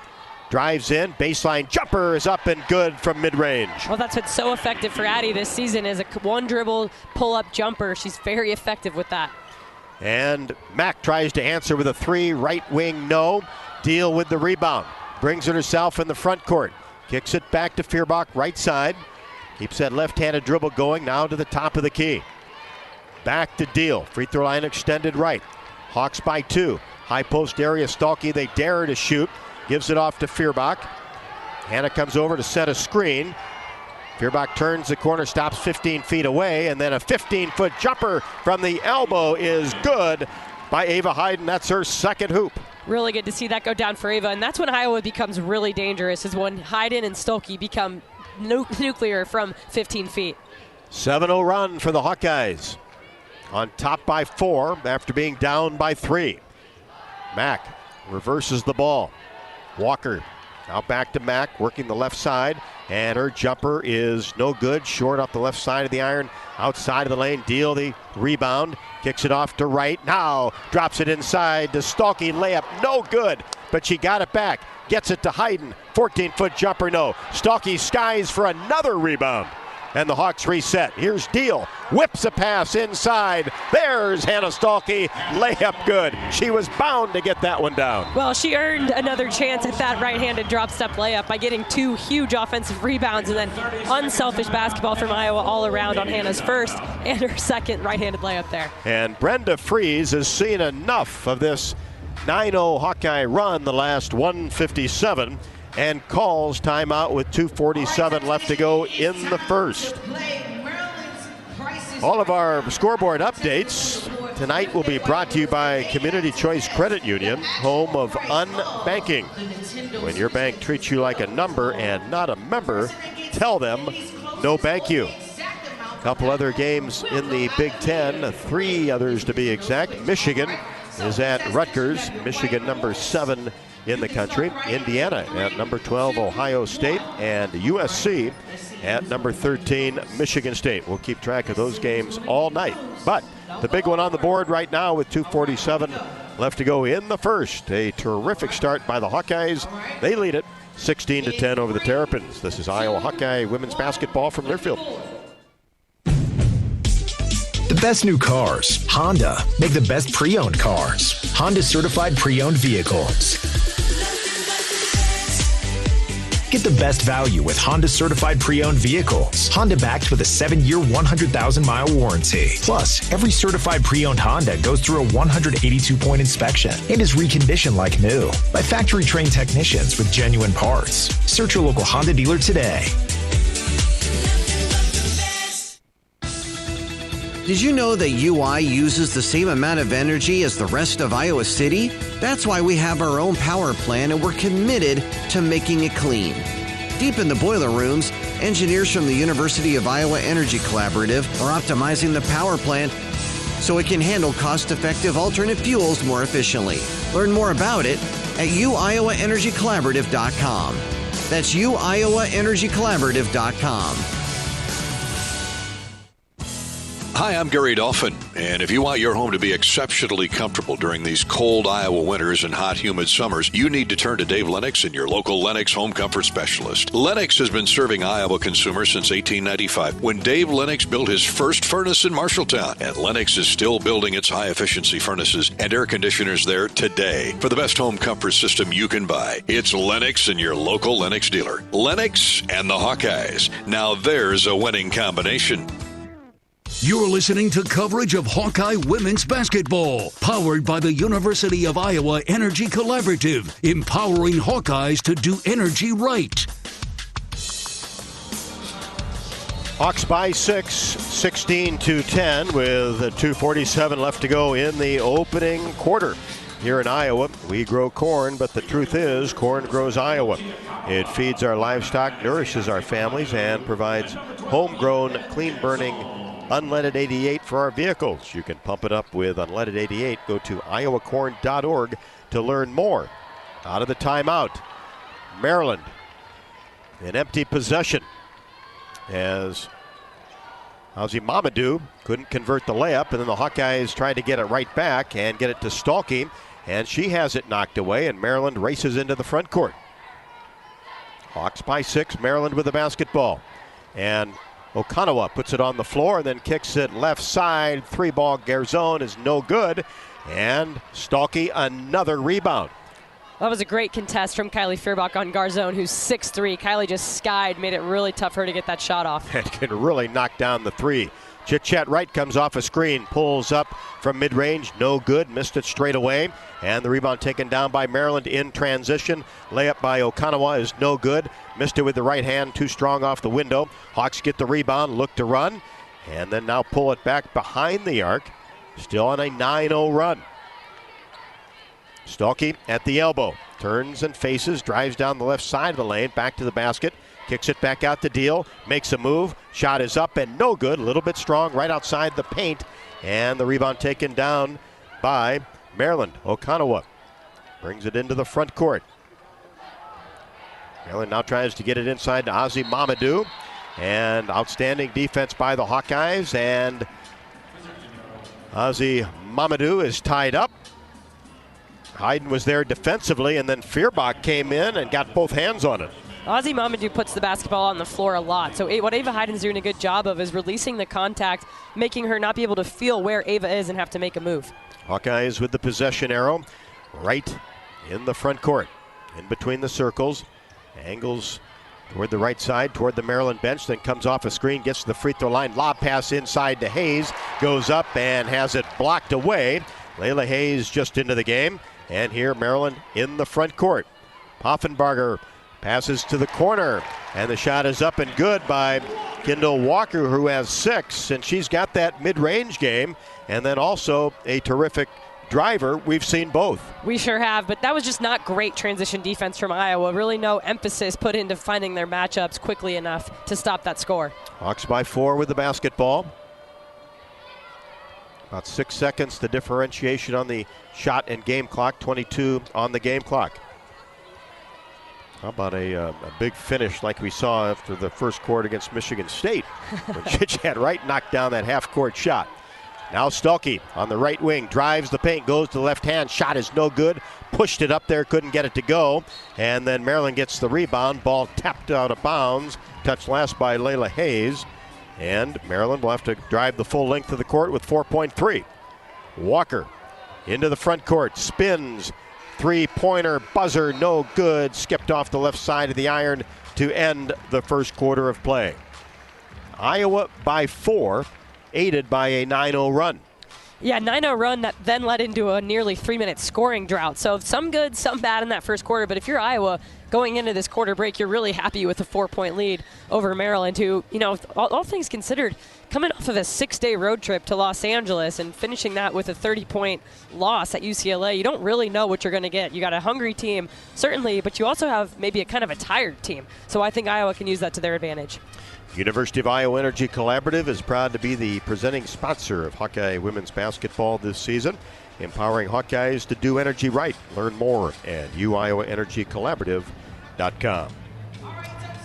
drives in, baseline jumper is up and good from mid-range. Well, that's what's so effective for Addie this season is a one dribble pull-up jumper. She's very effective with that. And Mack tries to answer with a 3, right wing no. Deal with the rebound, brings it herself in the front court. Kicks it back to Feuerbach, right side. Keeps that left-handed dribble going, now to the top of the key. Back to Deal, free throw line extended right. Hawks by 2. High post area, Stolke, they dare to shoot. Gives it off to Feuerbach. Hannah comes over to set a screen. Feuerbach turns the corner, stops 15 feet away, and then a 15-foot jumper from the elbow is good by Ava Hayden. That's her second hoop. Really good to see that go down for Ava, and that's when Iowa becomes really dangerous, is when Hayden and Stolke become nuclear from 15 feet. 7-0 run for the Hawkeyes. On top by 4 after being down by 3. Mack reverses the ball. Walker now back to Mack, working the left side, and her jumper is no good. Short off the left side of the iron, outside of the lane. Deal the rebound, kicks it off to Wright. Now drops it inside to Stolke, layup no good, but she got it back. Gets it to Hayden, 14-foot jumper no. Stolke skies for another rebound. And the Hawks reset. Here's Deal. Whips a pass inside. There's Hannah Stolke. Layup good. She was bound to get that one down. Well, she earned another chance at that right-handed drop-step layup by getting 2 huge offensive rebounds and then unselfish basketball from Iowa all around on Hannah's first and her second right-handed layup there. And Brenda Fries has seen enough of this 9-0 Hawkeye run the last 157. And calls timeout with 2:47 left to go in the first. All of our scoreboard updates tonight will be brought to you by Community Choice Credit Union, home of unbanking. When your bank treats you like a number and not a member, tell them no bank you. A couple other games in the Big Ten, 3 others to be exact. Michigan is at Rutgers, Michigan number 7 in the country. Indiana at number 12, Ohio State, and USC at number 13, Michigan State. We'll keep track of those games all night. But the big one on the board right now with 2:47 left to go in the first. A terrific start by the Hawkeyes. They lead it 16-10 over the Terrapins. This is Iowa Hawkeye women's basketball from Learfield. The best new cars, Honda, make the best pre-owned cars. Honda certified pre-owned vehicles. Get the best value with Honda certified pre-owned vehicles. Honda backed with a 7-year, 100,000-mile warranty. Plus, every certified pre-owned Honda goes through a 182-point inspection and is reconditioned like new by factory-trained technicians with genuine parts. Search your local Honda dealer today. Did you know that UI uses the same amount of energy as the rest of Iowa City? That's why we have our own power plant and we're committed to making it clean. Deep in the boiler rooms, engineers from the University of Iowa Energy Collaborative are optimizing the power plant so it can handle cost-effective alternate fuels more efficiently. Learn more about it at uiowaenergycollaborative.com. That's uiowaenergycollaborative.com. Hi, I'm Gary Dolphin, and if you want your home to be exceptionally comfortable during these cold Iowa winters and hot, humid summers, you need to turn to Dave Lennox and your local Lennox home comfort specialist. Lennox has been serving Iowa consumers since 1895, when Dave Lennox built his first furnace in Marshalltown, and Lennox is still building its high-efficiency furnaces and air conditioners there today. For the best home comfort system you can buy, it's Lennox and your local Lennox dealer. Lennox and the Hawkeyes. Now there's a winning combination. You're listening to coverage of Hawkeye women's basketball, powered by the University of Iowa Energy Collaborative, empowering Hawkeyes to do energy right. Hawks by 6, 16-10 with 2:47 left to go in the opening quarter. Here in Iowa, we grow corn, but the truth is, corn grows Iowa. It feeds our livestock, nourishes our families, and provides homegrown, clean-burning, unleaded 88 for our vehicles. You can pump it up with unleaded 88. Go to iowacorn.org to learn more. Out of the timeout, Maryland in empty possession as Ozzy Mamadou couldn't convert the layup, and then the Hawkeyes tried to get it right back and get it to Stalkey, and she has it knocked away, and Maryland races into the front court. Hawks by 6, Maryland with the basketball. And Okanawa puts it on the floor and then kicks it left side. 3-ball Garzone is no good. And Stalkey, another rebound. That was a great contest from Kylie Feuerbach on Garzone, who's 6'3". Kylie just skied, made it really tough for her to get that shot off. And can really knock down the three. Chit-Chat Wright comes off a screen, pulls up from mid-range, no good, missed it straight away. And the rebound taken down by Maryland in transition. Layup by Okanawa is no good. Missed it with the right hand, too strong off the window. Hawks get the rebound, look to run, and then now pull it back behind the arc. Still on a 9-0 run. Stalkey at the elbow, turns and faces, drives down the left side of the lane, back to the basket, kicks it back out to Deal, makes a move, shot is up and no good, a little bit strong right outside the paint, and the rebound taken down by Maryland. Okanawa brings it into the front court. Maryland now tries to get it inside to Ozzy Mamadou, and outstanding defense by the Hawkeyes, and Ozzy Mamadou is tied up. Hayden was there defensively, and then Feuerbach came in and got both hands on it. Ozzy Mamadou puts the basketball on the floor a lot. So what Ava Hayden's doing a good job of is releasing the contact, making her not be able to feel where Ava is and have to make a move. Hawkeyes with the possession arrow right in the front court. In between the circles. Angles toward the right side, toward the Maryland bench, then comes off a screen, gets to the free throw line. Lob pass inside to Hayes. Goes up and has it blocked away. Layla Hayes just into the game. And here Maryland in the front court. Poffenbarger passes to the corner, and the shot is up and good by Kendall Walker, who has 6, and she's got that mid-range game, and then also a terrific driver. We've seen both. We sure have, but that was just not great transition defense from Iowa. Really no emphasis put into finding their matchups quickly enough to stop that score. Hawks by 4 with the basketball. About 6 seconds to differentiation on the shot and game clock, 22 on the game clock. How about a big finish like we saw after the first quarter against Michigan State when Chit-Chat Wright knocked down that half-court shot. Now Stalkey on the right wing, drives the paint, goes to the left hand, shot is no good, pushed it up there, couldn't get it to go, and then Maryland gets the rebound, ball tapped out of bounds, touched last by Layla Hayes. And Maryland will have to drive the full length of the court with 4.3. Walker into the front court, spins, three-pointer, buzzer, no good, skipped off the left side of the iron to end the first quarter of play. Iowa by 4, aided by a 9-0 run. Yeah, 9-0 run that then led into a nearly 3-minute scoring drought. So some good, some bad in that first quarter. But if you're Iowa going into this quarter break, you're really happy with a 4-point lead over Maryland, who, you know, all things considered, coming off of a 6-day road trip to Los Angeles and finishing that with a 30-point loss at UCLA, you don't really know what you're going to get. You got a hungry team, certainly, but you also have maybe a kind of a tired team. So I think Iowa can use that to their advantage. University of Iowa Energy Collaborative is proud to be the presenting sponsor of Hawkeye women's basketball this season, empowering Hawkeyes to do energy right. Learn more at uiowaenergycollaborative.com.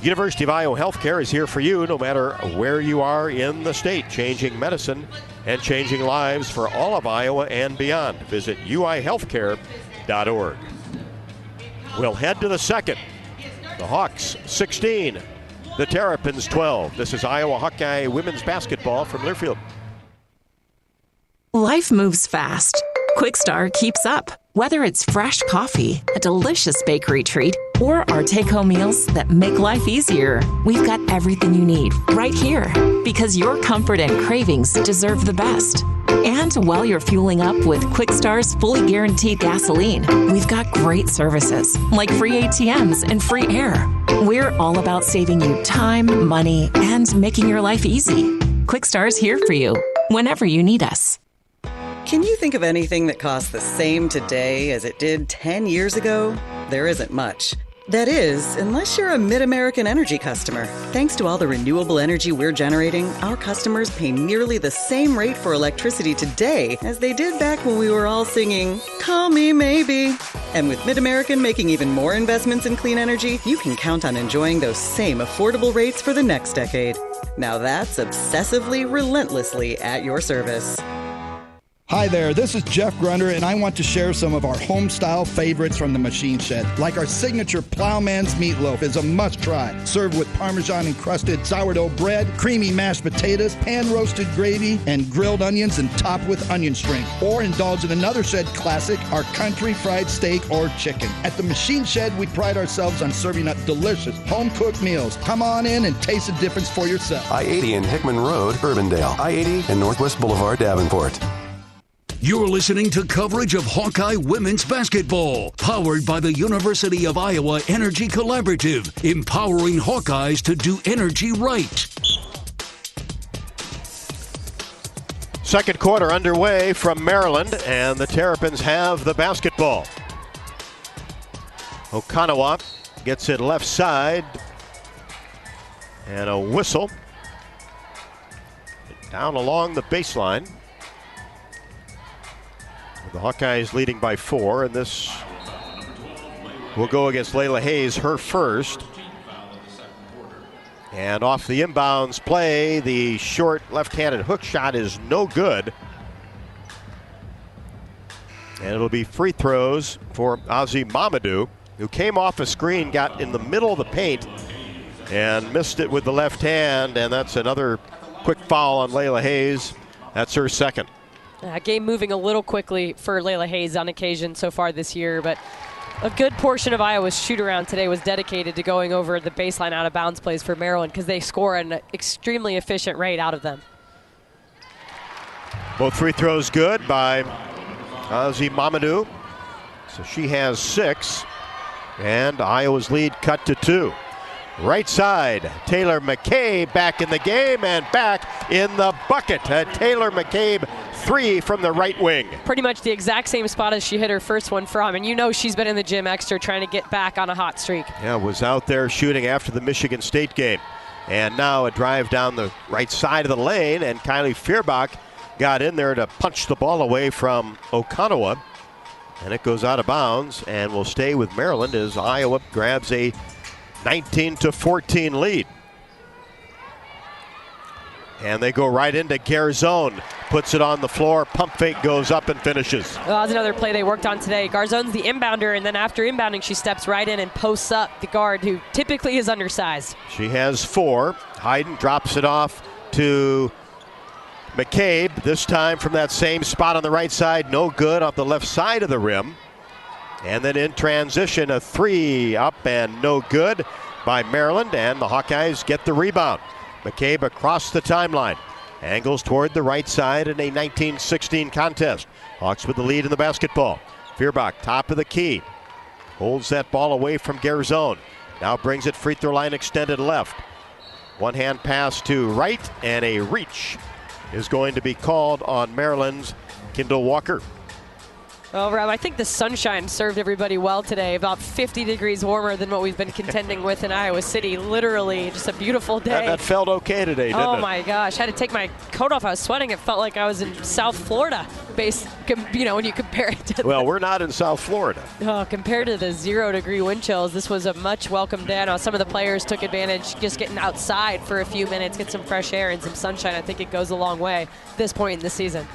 University of Iowa Healthcare is here for you no matter where you are in the state, changing medicine and changing lives for all of Iowa and beyond. Visit uihealthcare.org. We'll head to the second. The Hawks 16. The Terrapins 12. This is Iowa Hawkeye women's basketball from Learfield. Life moves fast. Quickstar keeps up. Whether it's fresh coffee, a delicious bakery treat, or our take-home meals that make life easier, we've got everything you need right here, because your comfort and cravings deserve the best. And while you're fueling up with Quickstar's fully guaranteed gasoline, we've got great services like free ATMs and free air. We're all about saving you time, money, and making your life easy. Quickstar's here for you whenever you need us. Can you think of anything that costs the same today as it did 10 years ago? There isn't much. That is, unless you're a Mid-American Energy customer. Thanks to all the renewable energy we're generating, our customers pay nearly the same rate for electricity today as they did back when we were all singing, "Call Me Maybe." And with Mid-American making even more investments in clean energy, you can count on enjoying those same affordable rates for the next decade. Now that's obsessively, relentlessly at your service. Hi there, this is Jeff Grunder, and I want to share some of our home-style favorites from the Machine Shed. Like our signature Plowman's Meatloaf is a must-try. Served with Parmesan-encrusted sourdough bread, creamy mashed potatoes, pan-roasted gravy, and grilled onions, and topped with onion string. Or indulge in another Shed classic, our country fried steak or chicken. At the Machine Shed, we pride ourselves on serving up delicious, home-cooked meals. Come on in and taste the difference for yourself. I-80 and Hickman Road, Urbandale. I-80 and Northwest Boulevard, Davenport. You're listening to coverage of Hawkeye women's basketball, powered by the University of Iowa Energy Collaborative, empowering Hawkeyes to do energy right. Second quarter underway from Maryland, and the Terrapins have the basketball. Okonawa gets it left side, and a whistle down along the baseline. The Hawkeyes leading by 4, and this will go against Layla Hayes, her first. And off the inbounds play, the short left-handed hook shot is no good. And it'll be free throws for Ozzy Mamadou, who came off a screen, got in the middle of the paint, and missed it with the left hand, and that's another quick foul on Layla Hayes. That's her second. Game moving a little quickly for Layla Hayes on occasion so far this year, but a good portion of Iowa's shoot-around today was dedicated to going over the baseline out-of-bounds plays for Maryland because they score an extremely efficient rate out of them. Both free throws good by Ozzy Mamadou. So she has 6, and Iowa's lead cut to 2. Right side, Taylor McCabe back in the game and back in the bucket. Taylor McCabe, 3 from the right wing. Pretty much the exact same spot as she hit her first one from, and you know she's been in the gym extra trying to get back on a hot streak. Yeah, was out there shooting after the Michigan State game. And now a drive down the right side of the lane, and Kylie Fierbach got in there to punch the ball away from Okonawa. And it goes out of bounds and will stay with Maryland as Iowa grabs a 19-14 lead. And they go right into Garzone. Puts it on the floor. Pump fake goes up and finishes. Well, that's another play they worked on today. Garzone's the inbounder, and then after inbounding, she steps right in and posts up the guard, who typically is undersized. She has 4. Hayden drops it off to McCabe, this time from that same spot on the right side. No good off the left side of the rim. And then in transition, a 3 up and no good by Maryland, and the Hawkeyes get the rebound. McCabe across the timeline, angles toward the right side in a 19-16 contest. Hawks with the lead in the basketball. Fierbach, top of the key, holds that ball away from Garzone. Now brings it free throw line extended left. One hand pass to right, and a reach is going to be called on Maryland's Kendall Walker. Well, Rob, I think the sunshine served everybody well today. About 50 degrees warmer than what we've been contending with in Iowa City. Literally, just a beautiful day. That felt okay today, didn't it? Oh, my gosh. Had to take my coat off. I was sweating. It felt like I was in South Florida, when you compare it to Well, we're not in South Florida. Compared to the 0-degree wind chills, this was a much welcome day. I know some of the players took advantage just getting outside for a few minutes, get some fresh air and some sunshine. I think it goes a long way at this point in the season.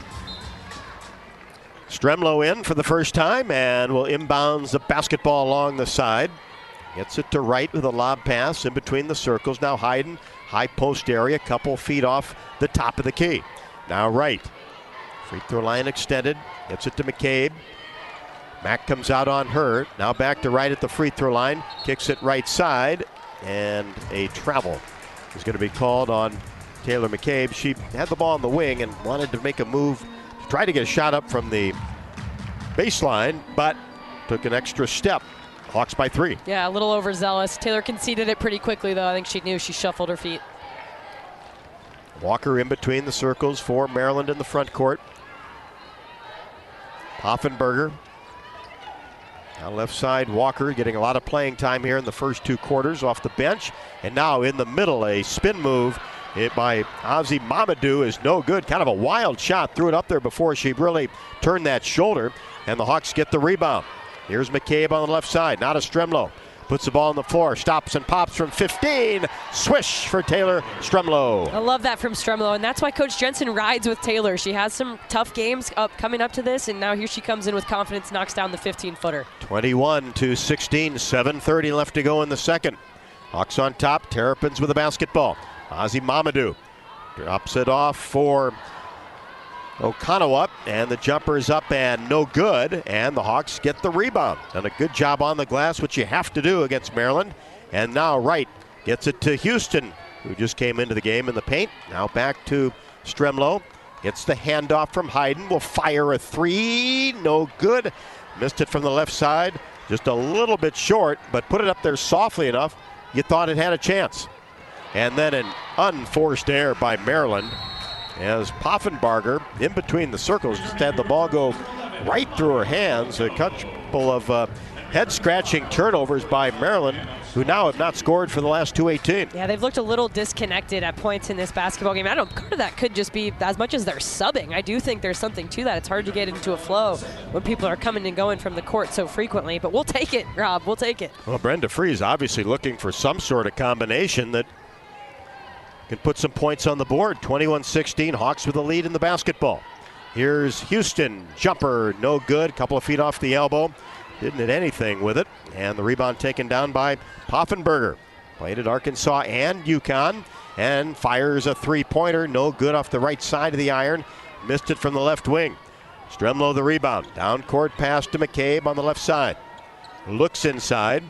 Stremlo in for the first time and will inbounds the basketball along the side. Gets it to right with a lob pass in between the circles. Now Hayden, high post area, couple feet off the top of the key. Now right. Free throw line extended. Gets it to McCabe. Mack comes out on her. Now back to right at the free throw line. Kicks it right side. And a travel is going to be called on Taylor McCabe. She had the ball on the wing and wanted to make a move to try to get a shot up from the baseline, but took an extra step. Hawks by 3. Yeah, a little overzealous. Taylor conceded it pretty quickly, though. I think she knew. She shuffled her feet. Walker in between the circles for Maryland in the front court. Poffenberger. Now left side, Walker getting a lot of playing time here in the first 2 quarters off the bench. And now in the middle, a spin move by Ozzy Mamadou is no good. Kind of a wild shot. Threw it up there before she really turned that shoulder. And the Hawks get the rebound. Here's McCabe on the left side. Now to Stremlo. Puts the ball on the floor. Stops and pops from 15. Swish for Taylor Stremlo. I love that from Stremlo, and that's why Coach Jensen rides with Taylor. She has some tough games coming up to this, and now here she comes in with confidence, knocks down the 15-footer. 21-16, 7:30 left to go in the second. Hawks on top. Terrapins with the basketball. Ozzy Mamadou drops it off for Okanawa, and the jumper is up and no good, and the Hawks get the rebound. Done a good job on the glass, which you have to do against Maryland. And now Wright gets it to Houston, who just came into the game in the paint. Now back to Stremlo. Gets the handoff from Hayden. Will fire a 3. No good. Missed it from the left side. Just a little bit short, but put it up there softly enough. You thought it had a chance. And then an unforced error by Maryland, as Poffenbarger, in between the circles, just had the ball go right through her hands. A couple of head-scratching turnovers by Maryland, who now have not scored for the last 2:18. Yeah, they've looked a little disconnected at points in this basketball game. I don't know, part of that could just be as much as they're subbing. I do think there's something to that. It's hard to get into a flow when people are coming and going from the court so frequently, but we'll take it, Rob. We'll take it. Well, Brenda Freeze obviously looking for some sort of combination that can put some points on the board. 21-16, Hawks with the lead in the basketball. Here's Houston, jumper, no good. Couple of feet off the elbow. Didn't hit anything with it. And the rebound taken down by Poffenberger. Played at Arkansas and UConn. And fires a 3-pointer, no good off the right side of the iron. Missed it from the left wing. Stremlo the rebound. Down court pass to McCabe on the left side. Looks inside.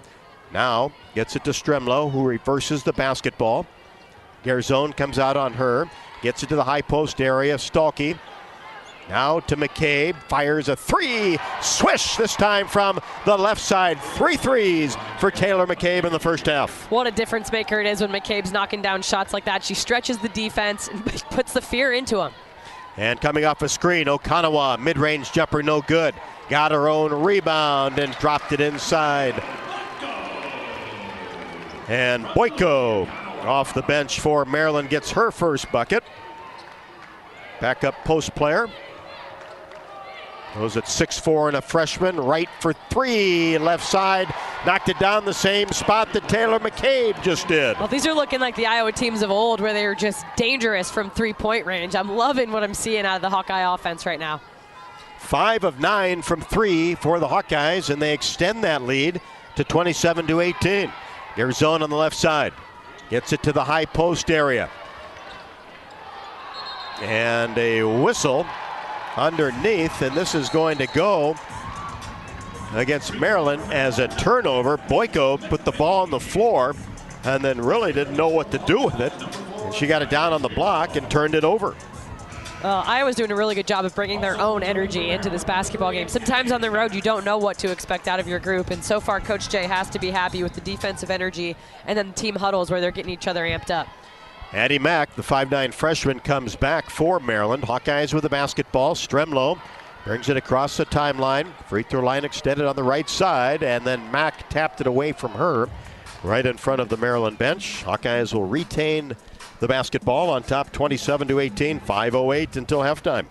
Now gets it to Stremlo, who reverses the basketball. Garzone comes out on her, gets it to the high post area. Stalky now to McCabe, fires a 3, swish this time from the left side. 3 threes for Taylor McCabe in the first half. What a difference maker it is when McCabe's knocking down shots like that. She stretches the defense and puts the fear into him. And coming off a screen, Okanawa, mid-range jumper, no good. Got her own rebound and dropped it inside. And Boyko off the bench for Maryland gets her first bucket. Backup post player. Goes at 6'4" and a freshman. Right for 3, left side. Knocked it down the same spot that Taylor McCabe just did. Well, these are looking like the Iowa teams of old, where they're just dangerous from 3-point range. I'm loving what I'm seeing out of the Hawkeye offense right now. 5 of 9 from 3 for the Hawkeyes, and they extend that lead to 27-18. Garzone on the left side. Gets it to the high post area. And a whistle underneath, and this is going to go against Maryland as a turnover. Boyko put the ball on the floor and then really didn't know what to do with it. And she got it down on the block and turned it over. Iowa's doing a really good job of bringing their own energy into this basketball game. Sometimes on the road you don't know what to expect out of your group, and so far Coach Jay has to be happy with the defensive energy and then the team huddles where they're getting each other amped up. Addie Mack, the 5'9" freshman, comes back for Maryland. Hawkeyes with the basketball. Stremlo brings it across the timeline. Free throw line extended on the right side, and then Mack tapped it away from her right in front of the Maryland bench. Hawkeyes will retain the basketball on top 27-18, 5:08 until halftime.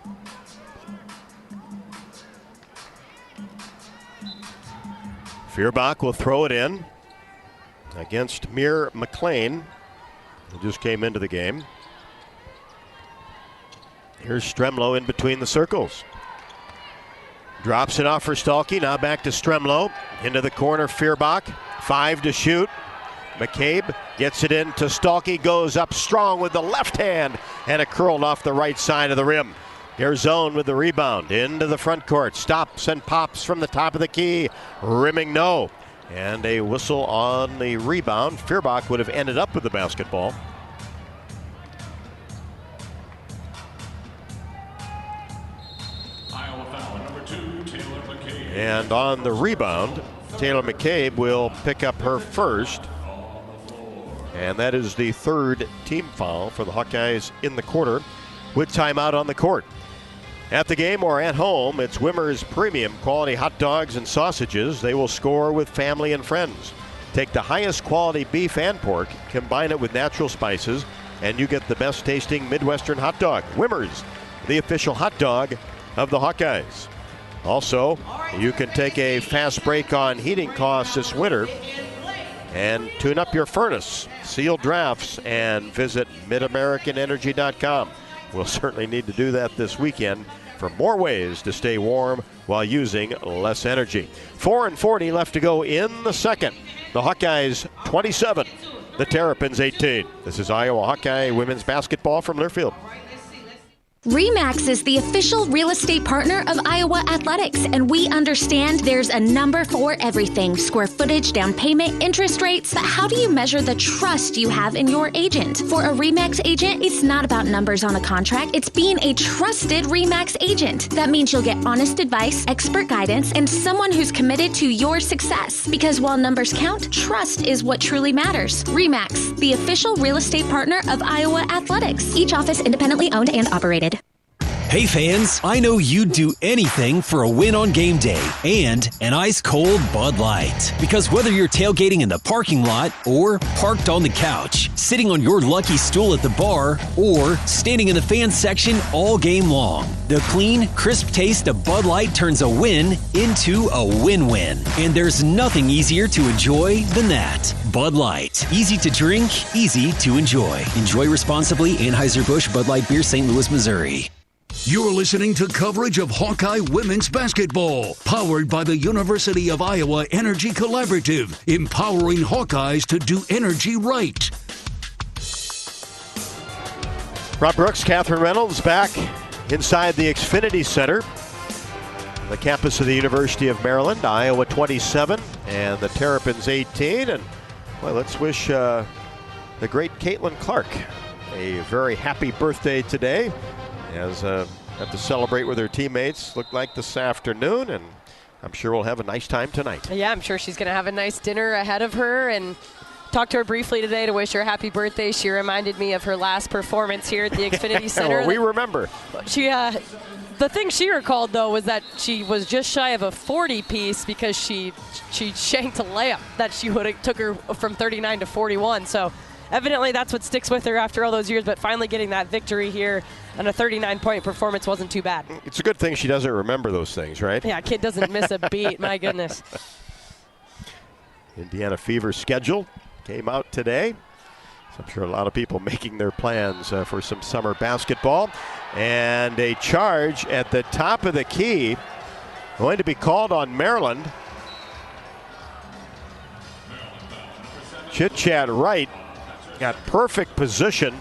Feuerbach will throw it in against Mir McLean, who just came into the game. Here's Stremlo in between the circles. Drops it off for Stalky, now back to Stremlo. Into the corner, Feuerbach, 5 to shoot. McCabe gets it in to Stalky, goes up strong with the left hand, and it curled off the right side of the rim. Garzone with the rebound into the front court. Stops and pops from the top of the key. Rimming no. And a whistle on the rebound. Feuerbach would have ended up with the basketball. Iowa foul number 2, Taylor McCabe. And on the rebound, Taylor McCabe will pick up her first. And that is the third team foul for the Hawkeyes in the quarter with timeout on the court. At the game or at home, it's Wimmer's premium quality hot dogs and sausages. They will score with family and friends. Take the highest quality beef and pork, combine it with natural spices, and you get the best tasting Midwestern hot dog. Wimmer's, the official hot dog of the Hawkeyes. Also, you can take a fast break on heating costs this winter and tune up your furnace, seal drafts, and visit midamericanenergy.com. We'll certainly need to do that this weekend for more ways to stay warm while using less energy. 4:40 left to go in the second. The Hawkeyes 27, the Terrapins 18. This is Iowa Hawkeye women's basketball from Learfield. RE/MAX is the official real estate partner of Iowa Athletics, and we understand there's a number for everything. Square footage, down payment, interest rates. But how do you measure the trust you have in your agent? For a RE/MAX agent, it's not about numbers on a contract. It's being a trusted RE/MAX agent. That means you'll get honest advice, expert guidance, and someone who's committed to your success. Because while numbers count, trust is what truly matters. RE/MAX, the official real estate partner of Iowa Athletics. Each office independently owned and operated. Hey fans, I know you'd do anything for a win on game day and an ice-cold Bud Light. Because whether you're tailgating in the parking lot or parked on the couch, sitting on your lucky stool at the bar, or standing in the fan section all game long, the clean, crisp taste of Bud Light turns a win into a win-win. And there's nothing easier to enjoy than that. Bud Light. Easy to drink, easy to enjoy. Enjoy responsibly. Anheuser-Busch Bud Light Beer, St. Louis, Missouri. You're listening to coverage of Hawkeye women's basketball, powered by the University of Iowa Energy Collaborative, empowering Hawkeyes to do energy right. Rob Brooks, Catherine Reynolds back inside the Xfinity Center, the campus of the University of Maryland. Iowa 27 and the Terrapins 18. And well, let's wish the great Caitlin Clark a very happy birthday today. As have to celebrate with her teammates, look like this afternoon, and I'm sure we'll have a nice time tonight. Yeah, I'm sure she's going to have a nice dinner ahead of her, and talked to her briefly today to wish her a happy birthday. She reminded me of her last performance here at the Xfinity Center. Well, we remember. She, the thing she recalled, though, was that she was just shy of a 40-piece because she shanked a layup that she would have took her from 39 to 41. So evidently that's what sticks with her after all those years, but finally getting that victory here and a 39-point performance wasn't too bad. It's a good thing she doesn't remember those things, right? Yeah, kid doesn't miss a beat. My goodness. Indiana Fever schedule came out today. So I'm sure a lot of people making their plans for some summer basketball. And a charge at the top of the key going to be called on Maryland. Chit-Chat Wright got perfect position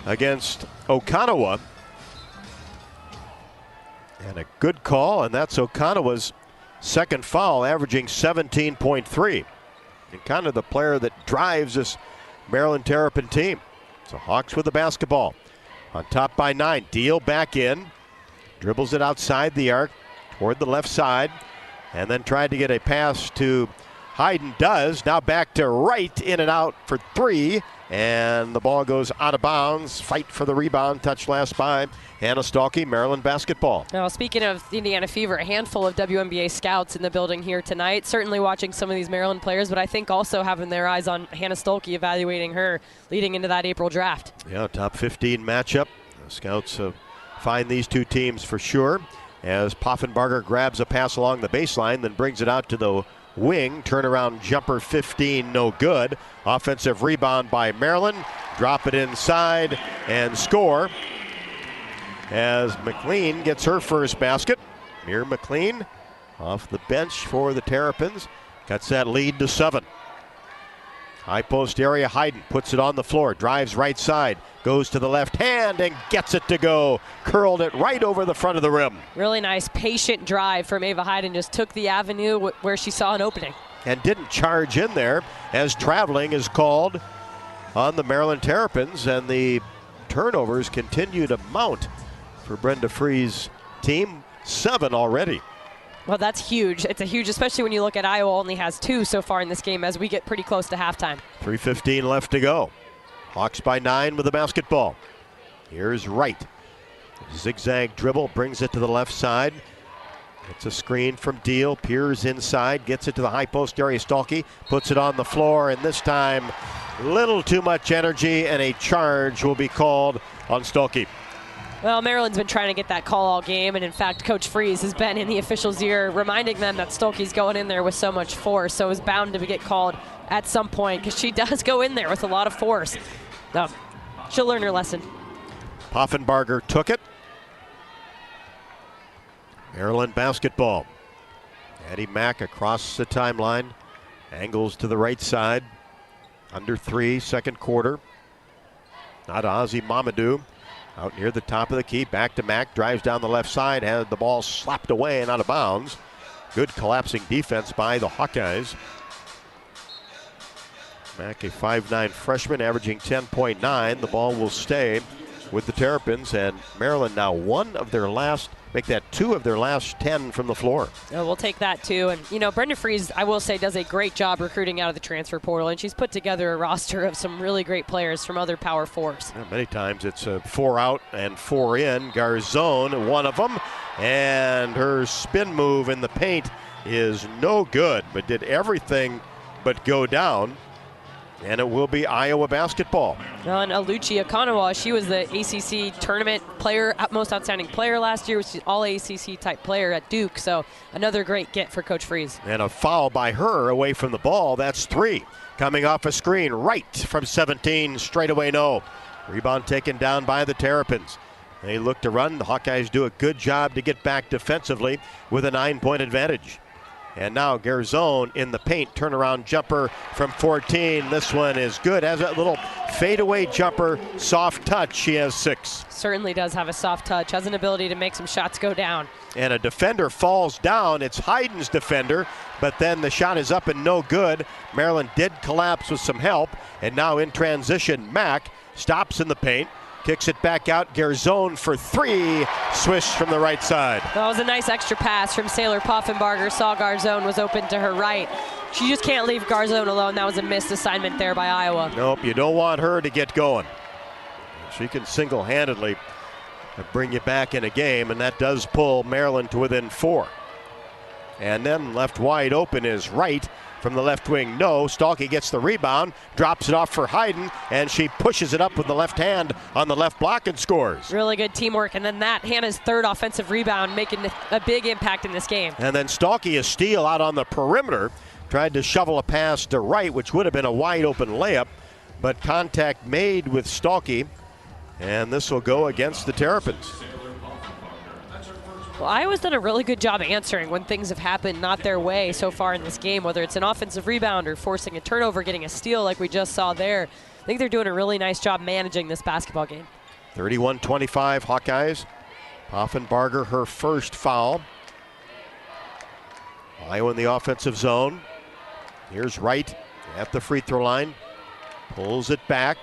against Okanawa. And a good call, and that's Okanawa's second foul, averaging 17.3. And kind of the player that drives this Maryland Terrapin team. So Hawks with the basketball. On top by 9. Deal back in. Dribbles it outside the arc toward the left side. And then tried to get a pass to Hayden. Does. Now back to Wright. In and out for 3. And the ball goes out of bounds. Fight for the rebound. Touch last by Hannah Stalkey, Maryland basketball. Now, speaking of Indiana Fever, a handful of WNBA scouts in the building here tonight. Certainly watching some of these Maryland players, but I think also having their eyes on Hannah Stalkey, evaluating her leading into that April draft. Yeah, top 15 matchup. The scouts find these two teams for sure. As Poffenbarger grabs a pass along the baseline, then brings it out to the wing. Turnaround jumper 15, no good. Offensive rebound by Maryland. Drop it inside and score. As McLean gets her first basket. Mir McLean off the bench for the Terrapins. Cuts that lead to 7. High post area, Hayden puts it on the floor, drives right side, goes to the left hand and gets it to go. Curled it right over the front of the rim. Really nice, patient drive from Ava Hayden. Just took the avenue where she saw an opening. And didn't charge in there as traveling is called on the Maryland Terrapins, and the turnovers continue to mount for Brenda Free's team. 7 already. Well, that's huge. It's a huge, especially when you look at Iowa only has 2 so far in this game as we get pretty close to halftime. 3:15 left to go. Hawks by 9 with the basketball. Here's Wright. Zigzag dribble, brings it to the left side. It's a screen from Deal. Peers inside, gets it to the high post area. Stalkey puts it on the floor, and this time, little too much energy, and a charge will be called on Stalkey. Well, Maryland's been trying to get that call all game, and in fact, Coach Freeze has been in the officials' ear reminding them that Stolke's going in there with so much force, so is bound to get called at some point because she does go in there with a lot of force. No, she'll learn her lesson. Poffenbarger took it. Maryland basketball. Addie Mack across the timeline, angles to the right side. Under 3, second quarter. Not Ozzy Mamadou. Out near the top of the key, back to Mack, drives down the left side, had the ball slapped away and out of bounds. Good collapsing defense by the Hawkeyes. Mack, a 5'9" freshman, averaging 10.9. The ball will stay with the Terrapins, and Maryland now 2 of their last 10 from the floor. We'll take that too. And, you know, Brenda Freeze, I will say, does a great job recruiting out of the transfer portal, and she's put together a roster of some really great players from other Power 4s. Yeah, many times it's a 4 out and 4 in. Garzone, one of them, and her spin move in the paint is no good, but did everything but go down. And it will be Iowa basketball. And Aluchi Akanawa, she was the ACC tournament player, most outstanding player last year, which is all ACC type player at Duke. So another great get for Coach Freeze. And a foul by her away from the ball. That's 3. Coming off a screen right from 17, straight away no. Rebound taken down by the Terrapins. They look to run. The Hawkeyes do a good job to get back defensively with a 9-point advantage. And now Garzone in the paint, turnaround jumper from 14. This one is good. Has a little fadeaway jumper, soft touch. She has 6. Certainly does have a soft touch. Has an ability to make some shots go down. And a defender falls down. It's Hayden's defender, but then the shot is up and no good. Maryland did collapse with some help. And now in transition, Mack stops in the paint. Kicks it back out. Garzone for 3. Swish from the right side. That was a nice extra pass from Sailor Poffenbarger. Saw Garzone was open to her right. She just can't leave Garzone alone. That was a missed assignment there by Iowa. Nope, you don't want her to get going. She can single-handedly bring you back in a game, and that does pull Maryland to within 4. And then left wide open is Wright. From the left wing, no. Stalkey gets the rebound, drops it off for Hayden, and she pushes it up with the left hand on the left block and scores. Really good teamwork, and then that, Hannah's 3rd offensive rebound, making a big impact in this game. And then Stalkey, a steal out on the perimeter, tried to shovel a pass to Wright, which would have been a wide open layup, but contact made with Stalkey, and this will go against the Terrapins. Well, Iowa's done a really good job answering when things have happened not their way so far in this game, whether it's an offensive rebound or forcing a turnover, getting a steal like we just saw there. I think they're doing a really nice job managing this basketball game. 31-25 Hawkeyes. Poffenbarger, her first foul. Iowa in the offensive zone. Here's Wright at the free throw line. Pulls it back.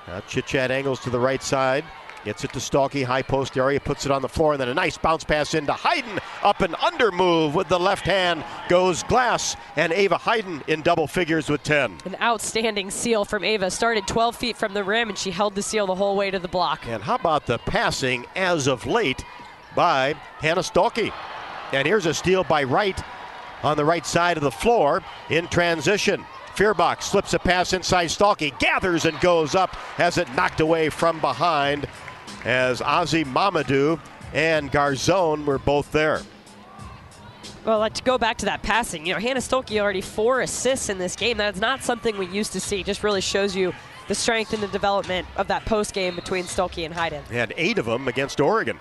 Now Chit-Chat angles to the right side. Gets it to Stalkey, high post area, puts it on the floor, and then a nice bounce pass into Hayden. Up and under move with the left hand goes Glass, and Ava Hayden in double figures with 10. An outstanding seal from Ava. Started 12 feet from the rim, and she held the seal the whole way to the block. And how about the passing as of late by Hannah Stalkey? And here's a steal by Wright on the right side of the floor in transition. Feuerbach slips a pass inside Stalkey, gathers and goes up, has it knocked away from behind as Ozzy Mamadou and Garzone were both there. Well, let's go back to that passing. You know, Hannah Stolke already 4 assists in this game. That's not something we used to see. Just really shows you the strength and the development of that post game between Stolke and Hayden. They had 8 of them against Oregon.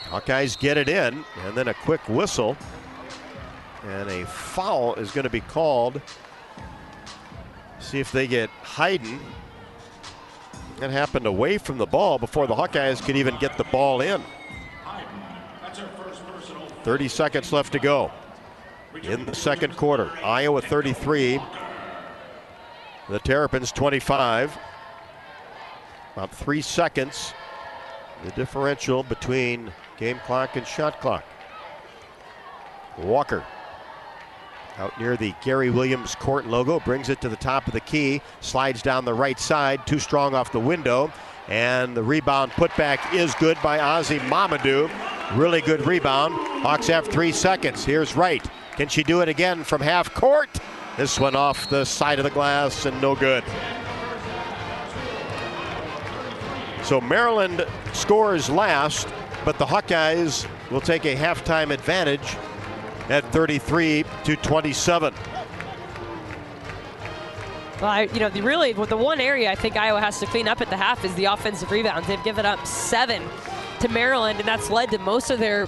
Hawkeyes get it in, and then a quick whistle. And a foul is going to be called See if they get Hayden. That happened away from the ball before the Hawkeyes could even get the ball in. 30 seconds left to go in the second quarter. Iowa 33, the Terrapins 25. About 3 seconds, the differential between game clock and shot clock. Walker out near the Gary Williams court logo, brings it to the top of the key, slides down the right side, too strong off the window, and the rebound putback is good by Ozzy Mamadou. Really good rebound. Hawks have 3 seconds. Here's Wright. Can she do it again from half court? This one off the side of the glass and no good. So Maryland scores last, but the Hawkeyes will take a halftime advantage at 33-27. Well, really, the one area I think Iowa has to clean up at the half is the offensive rebounds. They've given up 7 to Maryland, and that's led to most of their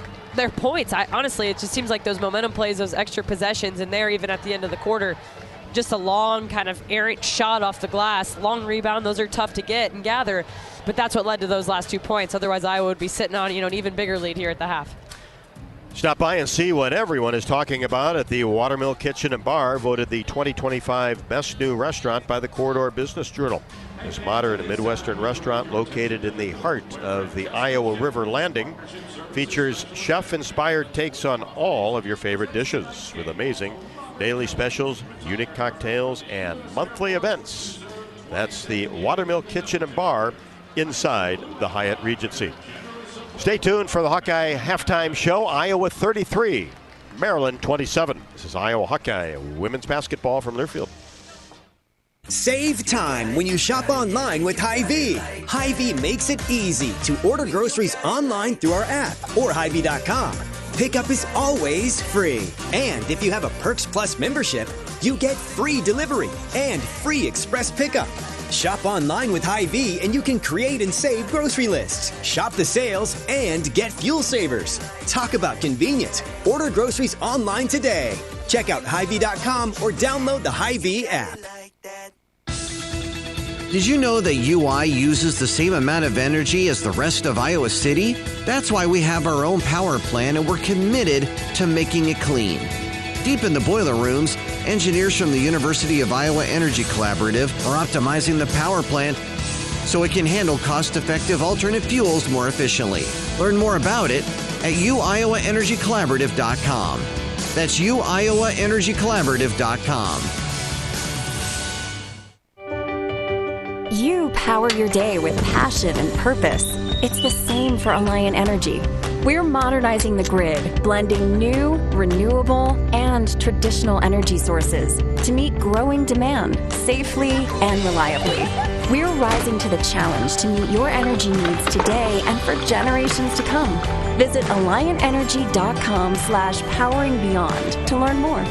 points. Honestly, it just seems like those momentum plays, those extra possessions, and there even at the end of the quarter, just a long kind of errant shot off the glass, long rebound. Those are tough to get and gather, but that's what led to those last 2 points. Otherwise, Iowa would be sitting on an even bigger lead here at the half. Stop by and see what everyone is talking about at the Watermill Kitchen and Bar, voted the 2025 Best New Restaurant by the Corridor Business Journal. This modern Midwestern restaurant, located in the heart of the Iowa River Landing, features chef-inspired takes on all of your favorite dishes with amazing daily specials, unique cocktails, and monthly events. That's the Watermill Kitchen and Bar inside the Hyatt Regency. Stay tuned for the Hawkeye halftime show. Iowa 33, Maryland 27. This is Iowa Hawkeye women's basketball from Learfield. Save time when you shop online with Hy-Vee. Hy-Vee makes it easy to order groceries online through our app or Hy-Vee.com. Pickup is always free. And if you have a Perks Plus membership, you get free delivery and free express pickup. Shop online with Hy-Vee and you can create and save grocery lists, shop the sales, and get fuel savers. Talk about convenient. Order groceries online today. Check out Hy-Vee.com or download the Hy-Vee app. Did you know that UI uses the same amount of energy as the rest of Iowa City? That's why we have our own power plant and we're committed to making it clean. Deep in the boiler rooms, engineers from the University of Iowa Energy Collaborative are optimizing the power plant so it can handle cost-effective alternate fuels more efficiently. Learn more about it at uiowaenergycollaborative.com. That's uiowaenergycollaborative.com. You power your day with passion and purpose. It's the same for Alliant Energy. We're modernizing the grid, blending new, renewable, and traditional energy sources to meet growing demand safely and reliably. We're rising to the challenge to meet your energy needs today and for generations to come. Visit AlliantEnergy.com/poweringbeyond to learn more.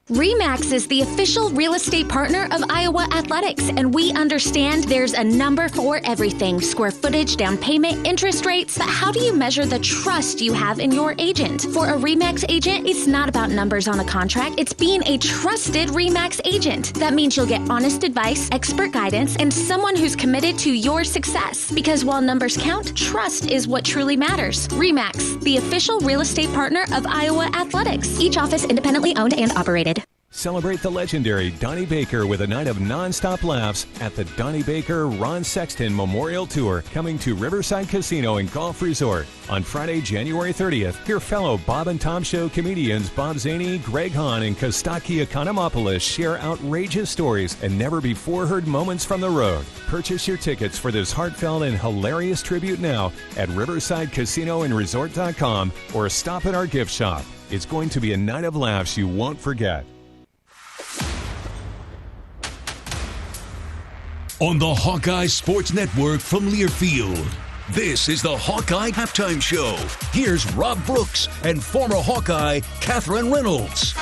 RE/MAX is the official real estate partner of Iowa Athletics, and we understand there's a number for everything: square footage, down payment, interest rates. But how do you measure the trust you have in your agent? For a RE/MAX agent, it's not about numbers on a contract. It's being a trusted RE/MAX agent. That means you'll get honest advice, expert guidance, and someone who's committed to your success. Because while numbers count, trust is what truly matters. RE/MAX, the official real estate partner of Iowa Athletics. Each office independently owned and operated. Celebrate the legendary Donnie Baker with a night of non-stop laughs at the Donnie Baker Ron Sexton Memorial Tour, coming to Riverside Casino and Golf Resort. On Friday, January 30th, hear fellow Bob and Tom Show comedians Bob Zaney, Greg Hahn, and Kostaki Economopoulos share outrageous stories and never-before-heard moments from the road. Purchase your tickets for this heartfelt and hilarious tribute now at riversidecasinoandresort.com or stop at our gift shop. It's going to be a night of laughs you won't forget. On the Hawkeye Sports Network from Learfield, this is the Hawkeye Halftime Show. Here's Rob Brooks and former Hawkeye Catherine Reynolds.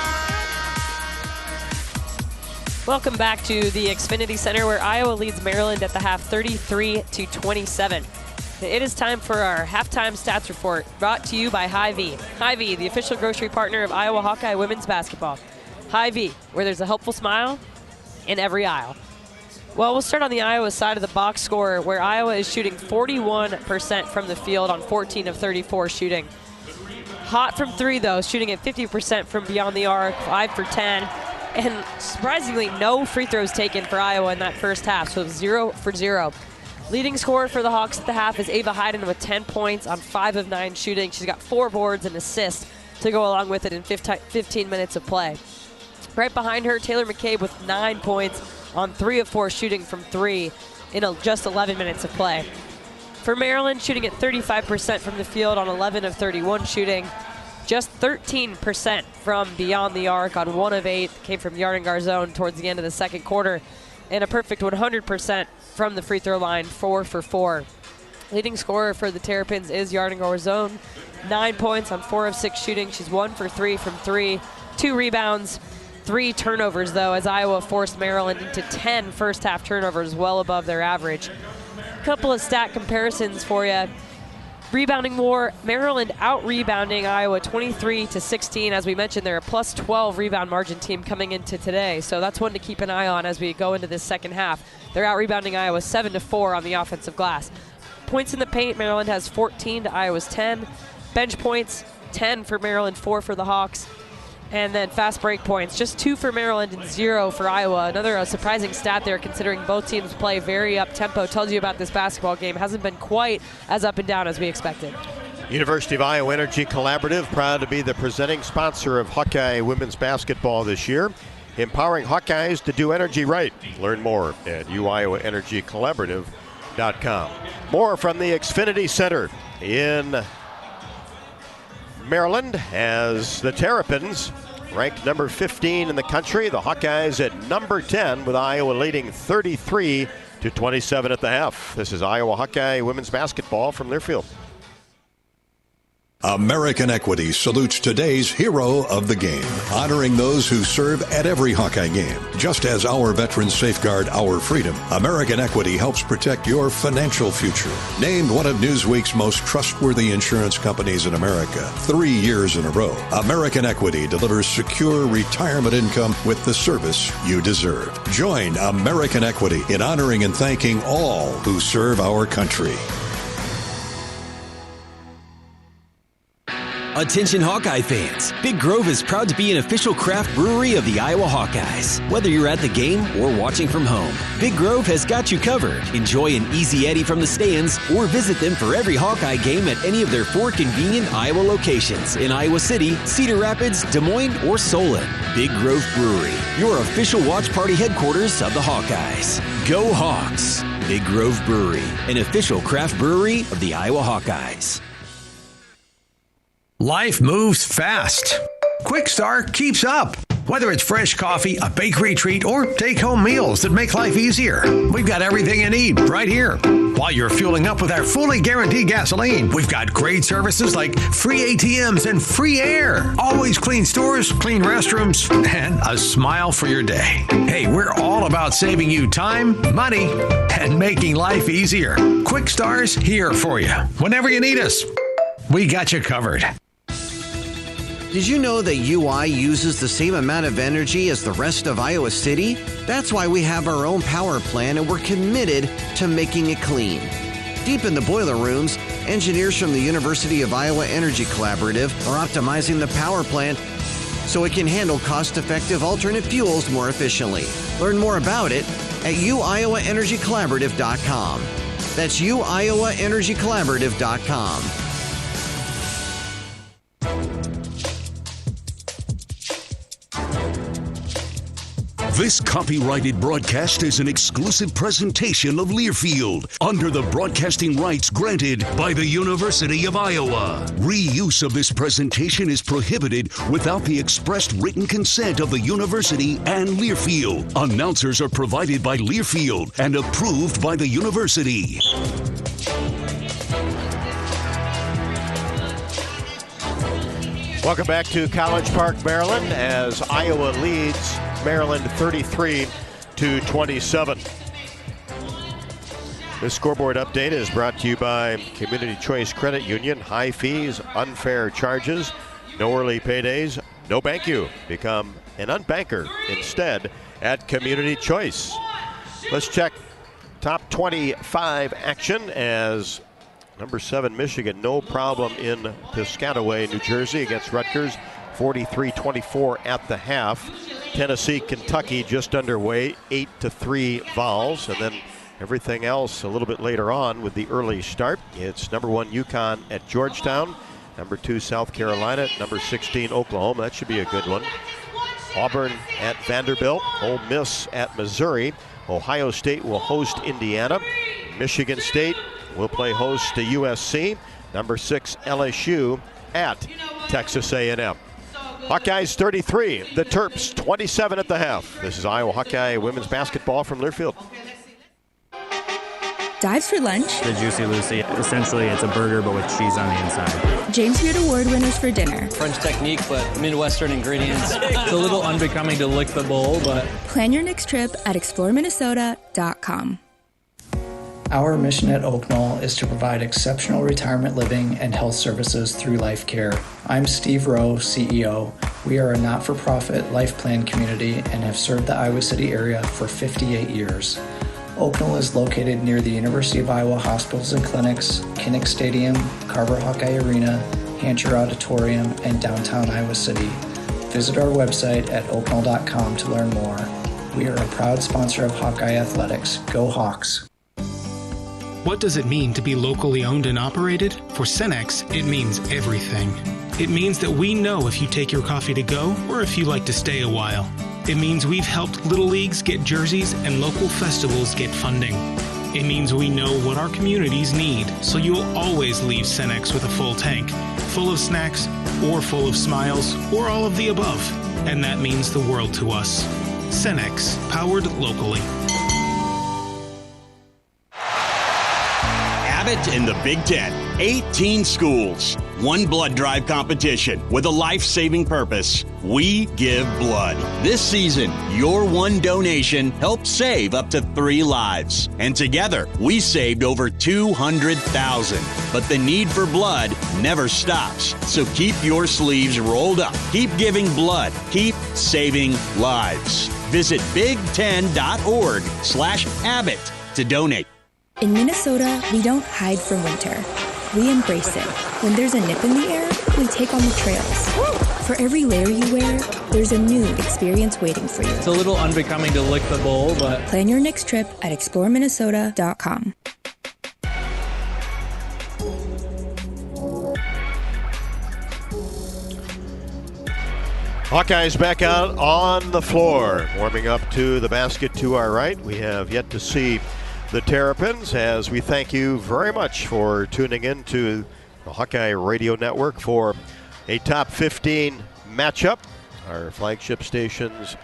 Welcome back to the Xfinity Center, where Iowa leads Maryland at the half 33-27. It is time for our halftime stats report, brought to you by Hy-Vee. Hy-Vee, the official grocery partner of Iowa Hawkeye women's basketball. Hy-Vee, where there's a helpful smile in every aisle. Well, we'll start on the Iowa side of the box score, where Iowa is shooting 41% from the field on 14 of 34 shooting. Hot from three, though, shooting at 50% from beyond the arc, 5 for 10. And surprisingly, no free throws taken for Iowa in that first half, so 0 for 0. Leading scorer for the Hawks at the half is Ava Hayden with 10 points on 5 of 9 shooting. She's got 4 boards and assists to go along with it in 15 minutes of play. Right behind her, Taylor McCabe with 9 points on 3 of 4 shooting from 3 in just 11 minutes of play. For Maryland, shooting at 35% from the field on 11 of 31 shooting. Just 13% from beyond the arc on 1 of 8. Came from Yarden Garzone towards the end of the second quarter. And a perfect 100% from the free throw line, 4 for 4. Leading scorer for the Terrapins is Yarden Garzone. 9 points on 4 of 6 shooting. She's 1 for 3 from 3. 2 rebounds, 3 turnovers, though, as Iowa forced Maryland into 10 first half turnovers, well above their average. A couple of stat comparisons for you. Rebounding war, Maryland out-rebounding Iowa 23-16. As we mentioned, they're a plus 12 rebound margin team coming into today, so that's one to keep an eye on as we go into this second half. They're out-rebounding Iowa 7-4 on the offensive glass. Points in the paint, Maryland has 14 to Iowa's 10. Bench points, 10 for Maryland, 4 for the Hawks. And then fast break points, just 2 for Maryland and 0 for Iowa. Another surprising stat there, considering both teams play very up-tempo. Tells you about this basketball game. Hasn't been quite as up and down as we expected. University of Iowa Energy Collaborative, proud to be the presenting sponsor of Hawkeye women's basketball this year. Empowering Hawkeyes to do energy right. Learn more at uiowaenergycollaborative.com. More from the Xfinity Center in Maryland, as the Terrapins ranked number 15 in the country. The Hawkeyes at number 10, with Iowa leading 33-27 at the half. This is Iowa Hawkeye women's basketball from Learfield. American Equity salutes today's hero of the game, honoring those who serve at every Hawkeye game. Just as our veterans safeguard our freedom, American Equity helps protect your financial future. Named one of Newsweek's most trustworthy insurance companies in America 3 years in a row, American Equity delivers secure retirement income with the service you deserve. Join American Equity in honoring and thanking all who serve our country. Attention Hawkeye fans, Big Grove is proud to be an official craft brewery of the Iowa Hawkeyes. Whether you're at the game or watching from home, Big Grove has got you covered. Enjoy an easy Eddie from the stands or visit them for every Hawkeye game at any of their 4 convenient Iowa locations in Iowa City, Cedar Rapids, Des Moines, or Solon. Big Grove Brewery, your official watch party headquarters of the Hawkeyes. Go Hawks! Big Grove Brewery, an official craft brewery of the Iowa Hawkeyes. Life moves fast. Quick Start keeps up. Whether it's fresh coffee, a bakery treat, or take-home meals that make life easier, we've got everything you need right here. While you're fueling up with our fully guaranteed gasoline, we've got great services like free ATMs and free air. Always clean stores, clean restrooms, and a smile for your day. Hey, we're all about saving you time, money, and making life easier. Quick Star's here for you. Whenever you need us, we got you covered. Did you know that UI uses the same amount of energy as the rest of Iowa City? That's why we have our own power plant and we're committed to making it clean. Deep in the boiler rooms, engineers from the University of Iowa Energy Collaborative are optimizing the power plant so it can handle cost-effective alternate fuels more efficiently. Learn more about it at uiowaenergycollaborative.com. That's uiowaenergycollaborative.com. This copyrighted broadcast is an exclusive presentation of Learfield under the broadcasting rights granted by the University of Iowa. Reuse of this presentation is prohibited without the expressed written consent of the university and Learfield. Announcers are provided by Learfield and approved by the university. Welcome back to College Park, Maryland, as Iowa leads Maryland 33-27. This scoreboard update is brought to you by Community Choice Credit Union. High fees, unfair charges, no early paydays, no bank you. Become an unbanker instead at Community Choice. Let's check top 25 action as number 7 Michigan, no problem in Piscataway, New Jersey against Rutgers, 43-24 at the half. Tennessee, Kentucky just underway, 8-3 Vols, and then everything else a little bit later on with the early start. It's number 1 UConn at Georgetown, number 2 South Carolina, number 16 Oklahoma. That should be a good one. Auburn at Vanderbilt, Ole Miss at Missouri. Ohio State will host Indiana. Michigan State will play host to USC. Number 6 LSU at Texas A&M. Hawkeyes 33, the Terps 27 at the half. This is Iowa Hawkeye women's basketball from Learfield. Dives for lunch. The Juicy Lucy. Essentially, it's a burger, but with cheese on the inside. James Beard Award winners for dinner. French technique, but Midwestern ingredients. It's a little unbecoming to lick the bowl, but... Plan your next trip at exploreminnesota.com. Our mission at Oak Knoll is to provide exceptional retirement living and health services through Life Care. I'm Steve Rowe, CEO. We are a not-for-profit life plan community and have served the Iowa City area for 58 years. Oak Knoll is located near the University of Iowa hospitals and clinics, Kinnick Stadium, Carver Hawkeye Arena, Hancher Auditorium, and downtown Iowa City. Visit our website at oakknoll.com to learn more. We are a proud sponsor of Hawkeye Athletics. Go Hawks! What does it mean to be locally owned and operated? For Cenex, it means everything. It means that we know if you take your coffee to go or if you like to stay a while. It means we've helped Little Leagues get jerseys and local festivals get funding. It means we know what our communities need, so you'll always leave Cenex with a full tank, full of snacks, or full of smiles, or all of the above. And that means the world to us. Cenex, powered locally. Abbott in the Big Ten. 18 schools. One blood drive competition with a life-saving purpose. We give blood. This season, your one donation helped save up to 3 lives. And together, we saved over 200,000. But the need for blood never stops. So keep your sleeves rolled up. Keep giving blood. Keep saving lives. Visit big10.org/Abbott to donate. In Minnesota, we don't hide from winter. We embrace it. When there's a nip in the air, we take on the trails. For every layer you wear, there's a new experience waiting for you. It's a little unbecoming to lick the bowl, but... Plan your next trip at exploreminnesota.com. Hawkeyes back out on the floor. Warming up to the basket to our right. We have yet to see the Terrapins, as we thank you very much for tuning in to the Hawkeye Radio Network for a top 15 matchup. Our flagship stations,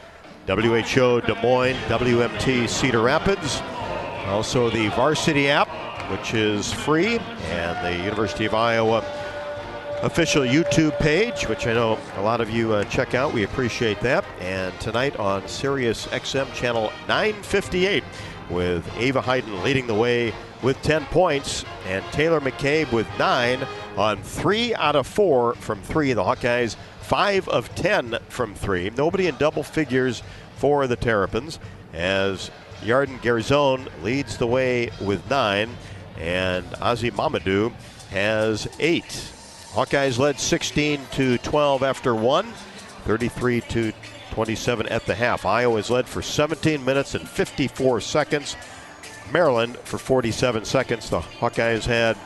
WHO Des Moines, WMT Cedar Rapids, also the Varsity app, which is free, and the University of Iowa official YouTube page, which I know a lot of you check out. We appreciate that. And tonight on Sirius XM channel 958, with Ava Hayden leading the way with 10 points and Taylor McCabe with 9 on 3 out of 4 from 3. The Hawkeyes 5 of 10 from 3. Nobody in double figures for the Terrapins, as Yarden Garzone leads the way with 9 and Ozzy Mamadou has 8. Hawkeyes led 16-12 after 1, 33-27 at the half. Iowa is led for 17 minutes and 54 seconds. Maryland for 47 seconds. The Hawkeyes had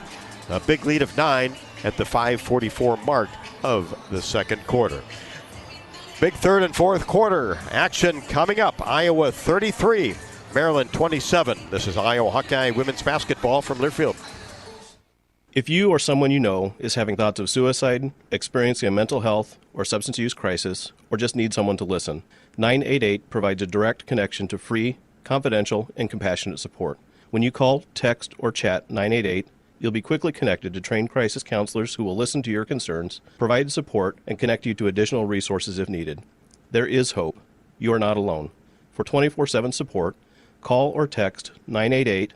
a big lead of 9 at the 5:44 mark of the second quarter. Big third and fourth quarter action coming up. Iowa 33, Maryland 27. This is Iowa Hawkeye women's basketball from Learfield. If you or someone you know is having thoughts of suicide, experiencing a mental health or substance use crisis, or just need someone to listen, 988 provides a direct connection to free, confidential, and compassionate support. When you call, text, or chat 988, you'll be quickly connected to trained crisis counselors who will listen to your concerns, provide support, and connect you to additional resources if needed. There is hope. You are not alone. For 24/7 support, call or text 988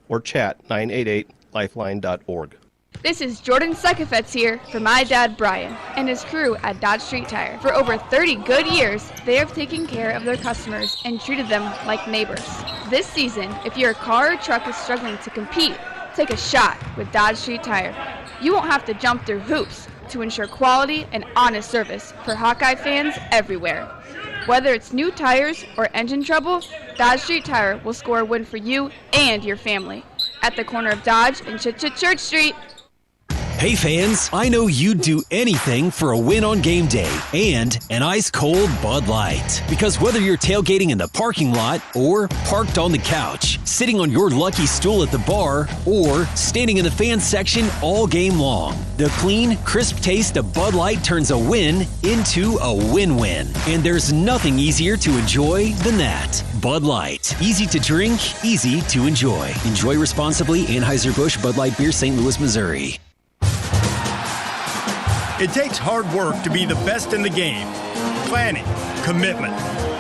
or chat 988lifeline.org. This is Jordan Sekefetz here for my dad Brian and his crew at Dodge Street Tire. For over 30 good years, they have taken care of their customers and treated them like neighbors. This season, if your car or truck is struggling to compete, take a shot with Dodge Street Tire. You won't have to jump through hoops to ensure quality and honest service for Hawkeye fans everywhere. Whether it's new tires or engine trouble, Dodge Street Tire will score a win for you and your family. At the corner of Dodge and Church Street. Hey fans, I know you'd do anything for a win on game day and an ice-cold Bud Light. Because whether you're tailgating in the parking lot or parked on the couch, sitting on your lucky stool at the bar, or standing in the fan section all game long, the clean, crisp taste of Bud Light turns a win into a win-win. And there's nothing easier to enjoy than that. Bud Light. Easy to drink, easy to enjoy. Enjoy responsibly. Anheuser-Busch Bud Light Beer, St. Louis, Missouri. It takes hard work to be the best in the game. Planning, commitment,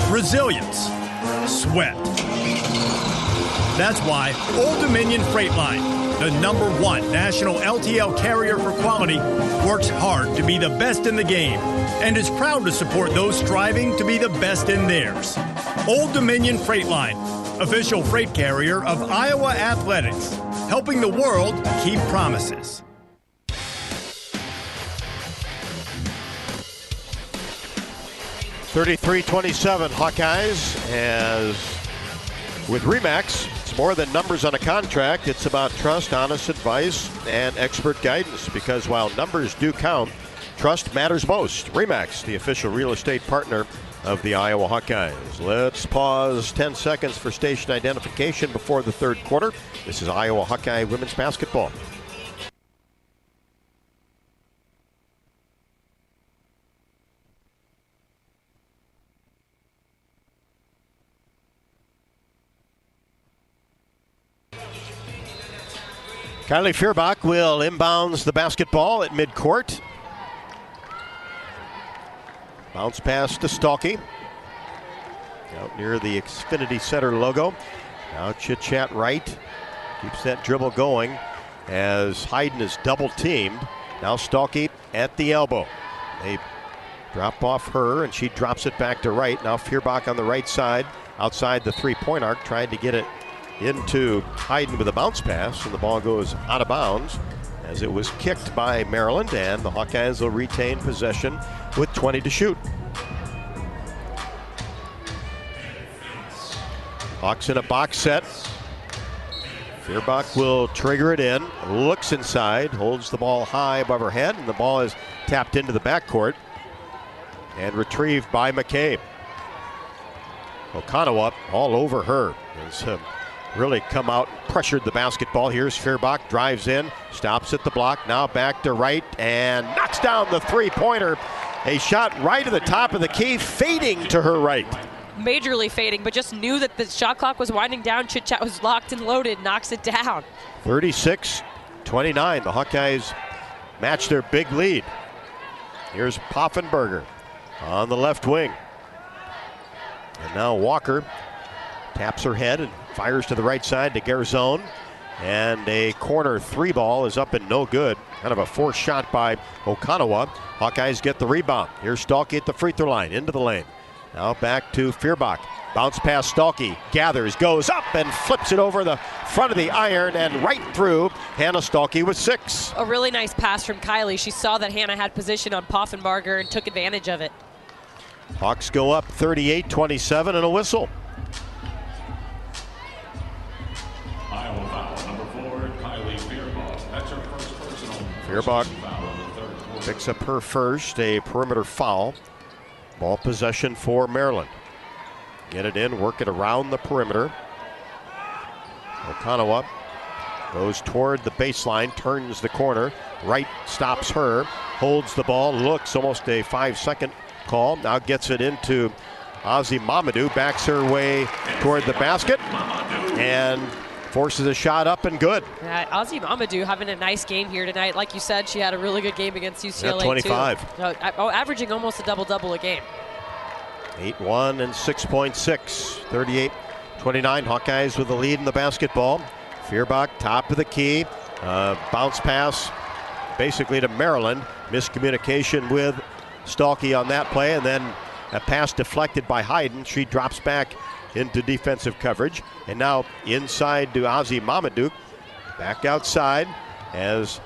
resilience, sweat. That's why Old Dominion Freight Line, the #1 national LTL carrier for quality, works hard to be the best in the game and is proud to support those striving to be the best in theirs. Old Dominion Freight Line, official freight carrier of Iowa Athletics, helping the world keep promises. 33-27 Hawkeyes, as with RE/MAX, it's more than numbers on a contract. It's about trust, honest advice, and expert guidance, because while numbers do count, trust matters most. RE/MAX, the official real estate partner of the Iowa Hawkeyes. Let's pause 10 seconds for station identification before the third quarter. This is Iowa Hawkeye women's basketball. Kylie Feuerbach will inbounds the basketball at midcourt. Bounce pass to Stalky. Out near the Xfinity Center logo. Now chit-chat right. Keeps that dribble going as Hayden is double teamed. Now Stalky at the elbow. They drop off her and she drops it back to right. Now Feuerbach on the right side outside the three-point arc, trying to get it into Hayden with a bounce pass, and the ball goes out of bounds as it was kicked by Maryland, and the Hawkeyes will retain possession with 20 to shoot. Hawks in a box set. Feuerbach will trigger it in, looks inside, holds the ball high above her head, and the ball is tapped into the backcourt and retrieved by McCabe. Okanawa all over her. It's really come out and pressured the basketball. Here's Feuerbach, drives in, stops at the block, now back to right, and knocks down the three-pointer. A shot right at the top of the key, fading to her right. Majorly fading, but just knew that the shot clock was winding down. Chit-chat was locked and loaded, knocks it down. 36-29, the Hawkeyes match their big lead. Here's Poffenberger on the left wing. And now Walker taps her head and fires to the right side to Garzone. And a corner three ball is up and no good. Kind of a forced shot by Okanawa. Hawkeyes get the rebound. Here's Stalky at the free throw line, into the lane. Now back to Feuerbach. Bounce pass Stalky, gathers, goes up and flips it over the front of the iron and right through Hannah Stalky with 6. A really nice pass from Kylie. She saw that Hannah had position on Poffenbarger and took advantage of it. Hawks go up 38-27 and a whistle. Iowa foul number 4, Kylie Feuerbach. That's her first personal. Feuerbach Foul in the third quarter. picks up her first, a perimeter foul. Ball possession for Maryland. Get it in, work it around the perimeter. Okanawa goes toward the baseline, turns the corner. Right stops her, holds the ball, looks, almost a 5-second call. Now gets it into Ozzy Mamadou, backs her way toward the basket and forces a shot up and good. Ozzy Mamadou having a nice game here tonight. Like you said, she had a really good game against UCLA. 25. Too. Averaging almost a double-double a game. 8-1 and 6.6. 38-29. Hawkeyes with the lead in the basketball. Feuerbach, top of the key. Bounce pass basically to Maryland. Miscommunication with Stalkey on that play, and then a pass deflected by Hayden. She drops back into defensive coverage. And now inside to Ozzy Mamadou. Back outside as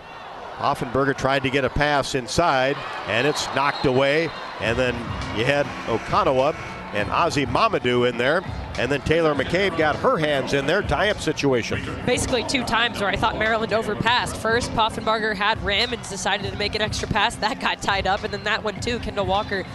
Offenberger tried to get a pass inside, and it's knocked away. And then you had Okonowa and Ozzy Mamadou in there. And then Taylor McCabe got her hands in there. Tie-up situation. Basically 2 times where I thought Maryland overpassed. First, Poffenbarger had ram and decided to make an extra pass. That got tied up. And then that one too, Kendall Walker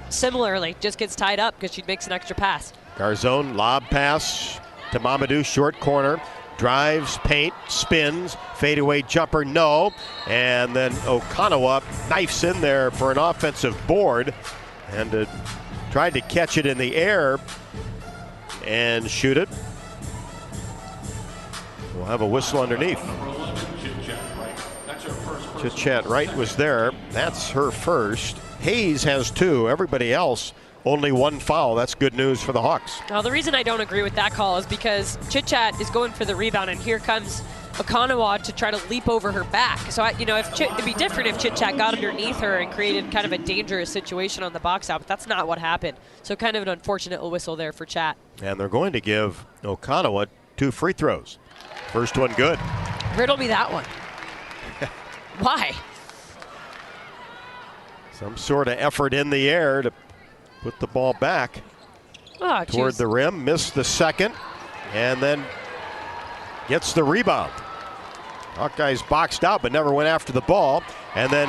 similarly just gets tied up because she makes an extra pass. Garzone, lob pass to Mamadou, short corner. Drives, paint, spins, fadeaway jumper, no. And then Okonowa knifes in there for an offensive board and tried to catch it in the air and shoot it. We'll have a whistle underneath. Chit-Chat Wright was there. That's her first. Hayes has 2. Everybody else only 1 foul. That's good news for the Hawks. Now, the reason I don't agree with that call is because Chit-Chat is going for the rebound, and here comes Okonowa to try to leap over her back. So, it'd be different if Chit-Chat got underneath her and created kind of a dangerous situation on the box out, but that's not what happened. So kind of an unfortunate whistle there for Chat. And they're going to give Okonowa 2 free throws. First one good. Riddle me that one. Why? Some sort of effort in the air to put the ball back toward the rim. Missed the second, and then gets the rebound. Hawkeyes boxed out, but never went after the ball. And then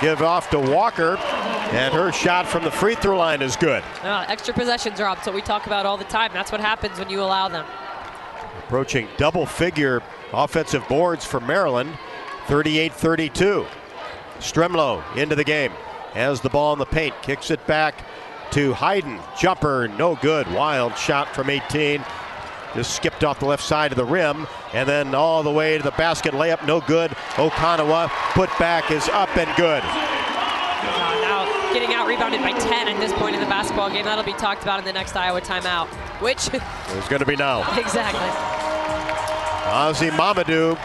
give off to Walker, and her shot from the free throw line is good. Extra possessions, Rob. That's what we talk about all the time. That's what happens when you allow them. Approaching double-figure offensive boards for Maryland, 38-32. Stremlow into the game. Has the ball in the paint, kicks it back to Hayden. Jumper, no good. Wild shot from 18. Just skipped off the left side of the rim, and then all the way to the basket. Layup, no good. Okonowa, put back is up and good. Now getting out-rebounded by 10 at this point in the basketball game. That'll be talked about in the next Iowa timeout, which it's going to be now. Exactly. Ozzy Mamadou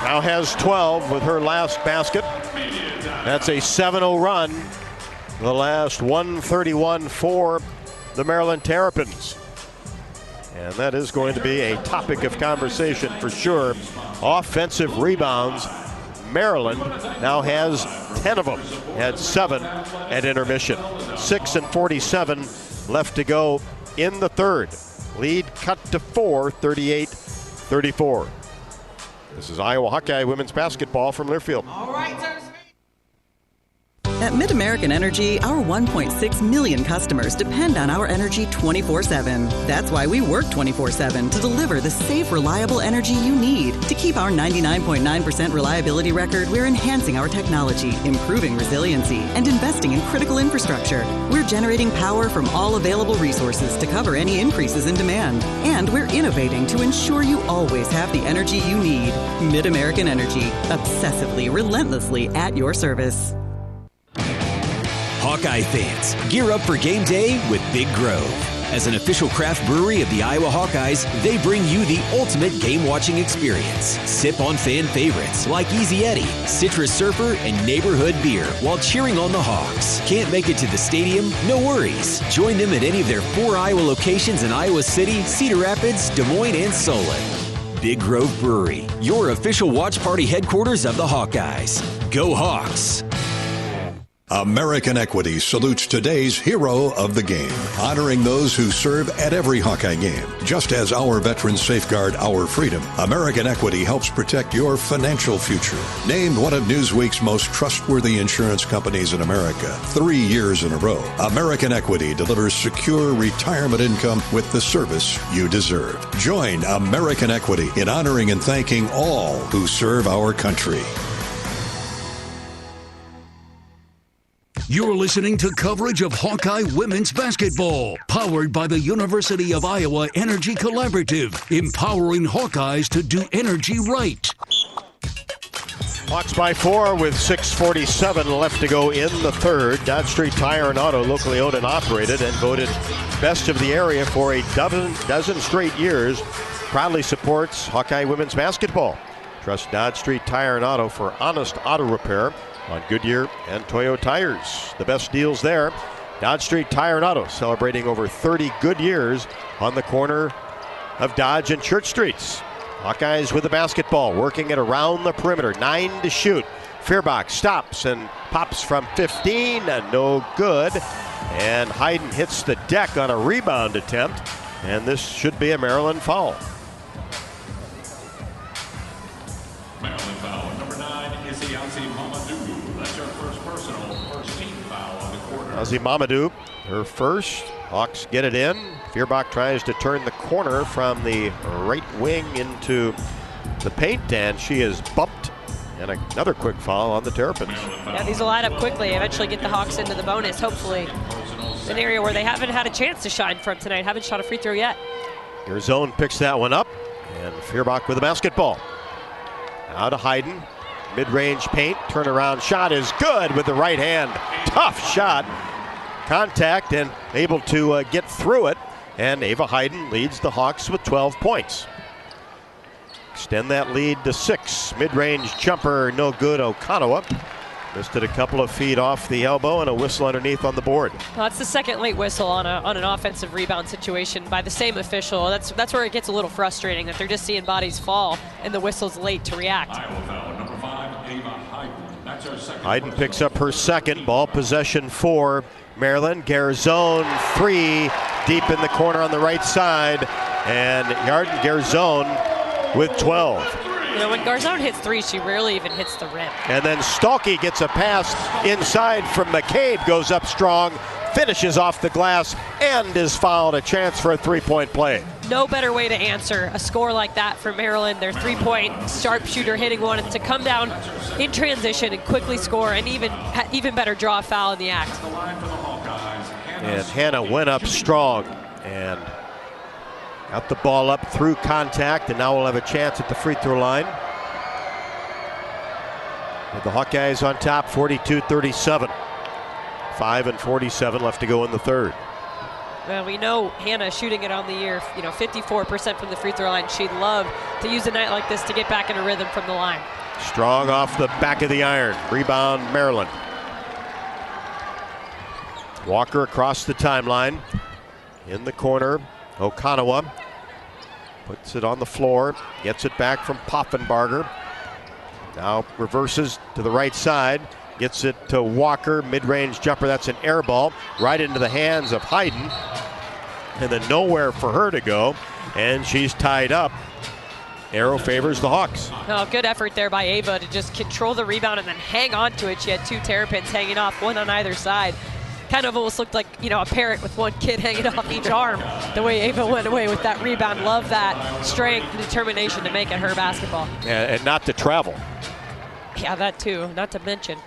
now has 12 with her last basket. That's a 7-0 run. The last 131 for the Maryland Terrapins. And that is going to be a topic of conversation for sure. Offensive rebounds. Maryland now has 10 of them. Had 7 at intermission. 6:47 left to go in the third. Lead cut to 4, 38-34. This is Iowa Hawkeye women's basketball from Learfield. All right, at Mid-American Energy, our 1.6 million customers depend on our energy 24/7. That's why we work 24/7 to deliver the safe, reliable energy you need. To keep our 99.9% reliability record, we're enhancing our technology, improving resiliency, and investing in critical infrastructure. We're generating power from all available resources to cover any increases in demand. And we're innovating to ensure you always have the energy you need. Mid-American Energy, obsessively, relentlessly at your service. Hawkeye fans, gear up for game day with Big Grove. As an official craft brewery of the Iowa Hawkeyes, they bring you the ultimate game-watching experience. Sip on fan favorites like Easy Eddie, Citrus Surfer, and Neighborhood Beer while cheering on the Hawks. Can't make it to the stadium? No worries. Join them at any of their 4 Iowa locations in Iowa City, Cedar Rapids, Des Moines, and Solon. Big Grove Brewery, your official watch party headquarters of the Hawkeyes. Go Hawks! American Equity salutes today's hero of the game, honoring those who serve at every Hawkeye game. Just as our veterans safeguard our freedom, American Equity helps protect your financial future. Named one of Newsweek's most trustworthy insurance companies in America 3 years in a row, American Equity delivers secure retirement income with the service you deserve. Join American Equity in honoring and thanking all who serve our country. You're listening to coverage of Hawkeye women's basketball, powered by the University of Iowa Energy Collaborative, empowering Hawkeyes to do energy right. Hawks by 4 with 6:47 left to go in the third. Dodge Street Tire and Auto, locally owned and operated, and voted best of the area for a dozen straight years. proudly supports Hawkeye women's basketball. Trust Dodge Street Tire and Auto for honest auto repair on Goodyear and Toyo tires. The best deals there. Dodge Street Tire and Auto, celebrating over 30 good years on the corner of Dodge and Church Streets. Hawkeyes with the basketball, working it around the perimeter. 9 to shoot. Feuerbach stops and pops from 15, no good. And Hayden hits the deck on a rebound attempt, and this should be a Maryland foul. Maryland foul number 9 is Yazi Mamadou. That's her first personal, first team foul on the quarter. Yazi Mamadou, her first. Hawks get it in. Feuerbach tries to turn the corner from the right wing into the paint, and she is bumped. And another quick foul on the Terrapins. Yeah, these will add up quickly. Eventually get the Hawks into the bonus, hopefully. An area where they haven't had a chance to shine from tonight. Haven't shot a free throw yet. Garzone picks that one up, and Feuerbach with the basketball. Now to Hayden. Mid-range paint, turnaround shot is good with the right hand. Tough shot. Contact and able to get through it. And Ava Hayden leads the Hawks with 12 points. Extend that lead to 6. Mid-range jumper, no good. Okanawa missed it a couple of feet off the elbow, and a whistle underneath on the board. Well, that's the second late whistle on an offensive rebound situation by the same official. That's where it gets a little frustrating, that they're just seeing bodies fall and the whistle's late to react. Iowa foul number 5, Ava Hayden. That's her second. Hayden picks up her second. Ball possession for Maryland. Garzone 3 deep in the corner on the right side, and Yarden Garzone with 12. You know, when Garzone hits 3, she rarely even hits the rim. And then Stalky gets a pass inside from McCabe, goes up strong, finishes off the glass, and is fouled. A chance for a three-point play. No better way to answer a score like that for Maryland. Their three-point sharpshooter hitting one, and to come down in transition and quickly score, and even better, draw a foul in the act. And Hannah went up strong and got the ball up through contact, and now we'll have a chance at the free throw line. With the Hawkeyes on top, 42-37. 5:47 left to go in the third. Well, we know Hannah shooting it on the year, 54% from the free throw line. She'd love to use a night like this to get back in a rhythm from the line. Strong off the back of the iron. Rebound, Maryland. Walker across the timeline. In the corner, Okanawa puts it on the floor, gets it back from Poffenbarger. Now reverses to the right side, gets it to Walker, mid-range jumper, that's an air ball, right into the hands of Hayden. And then nowhere for her to go, and she's tied up. Arrow favors the Hawks. Oh, good effort there by Ava to just control the rebound and then hang on to it. She had 2 Terrapins hanging off, one on either side. Kind of almost looked like, a parent with one kid hanging off each arm. The way Ava went away with that rebound. Love that strength and determination to make it her basketball. And not to travel. Yeah, that too, not to mention.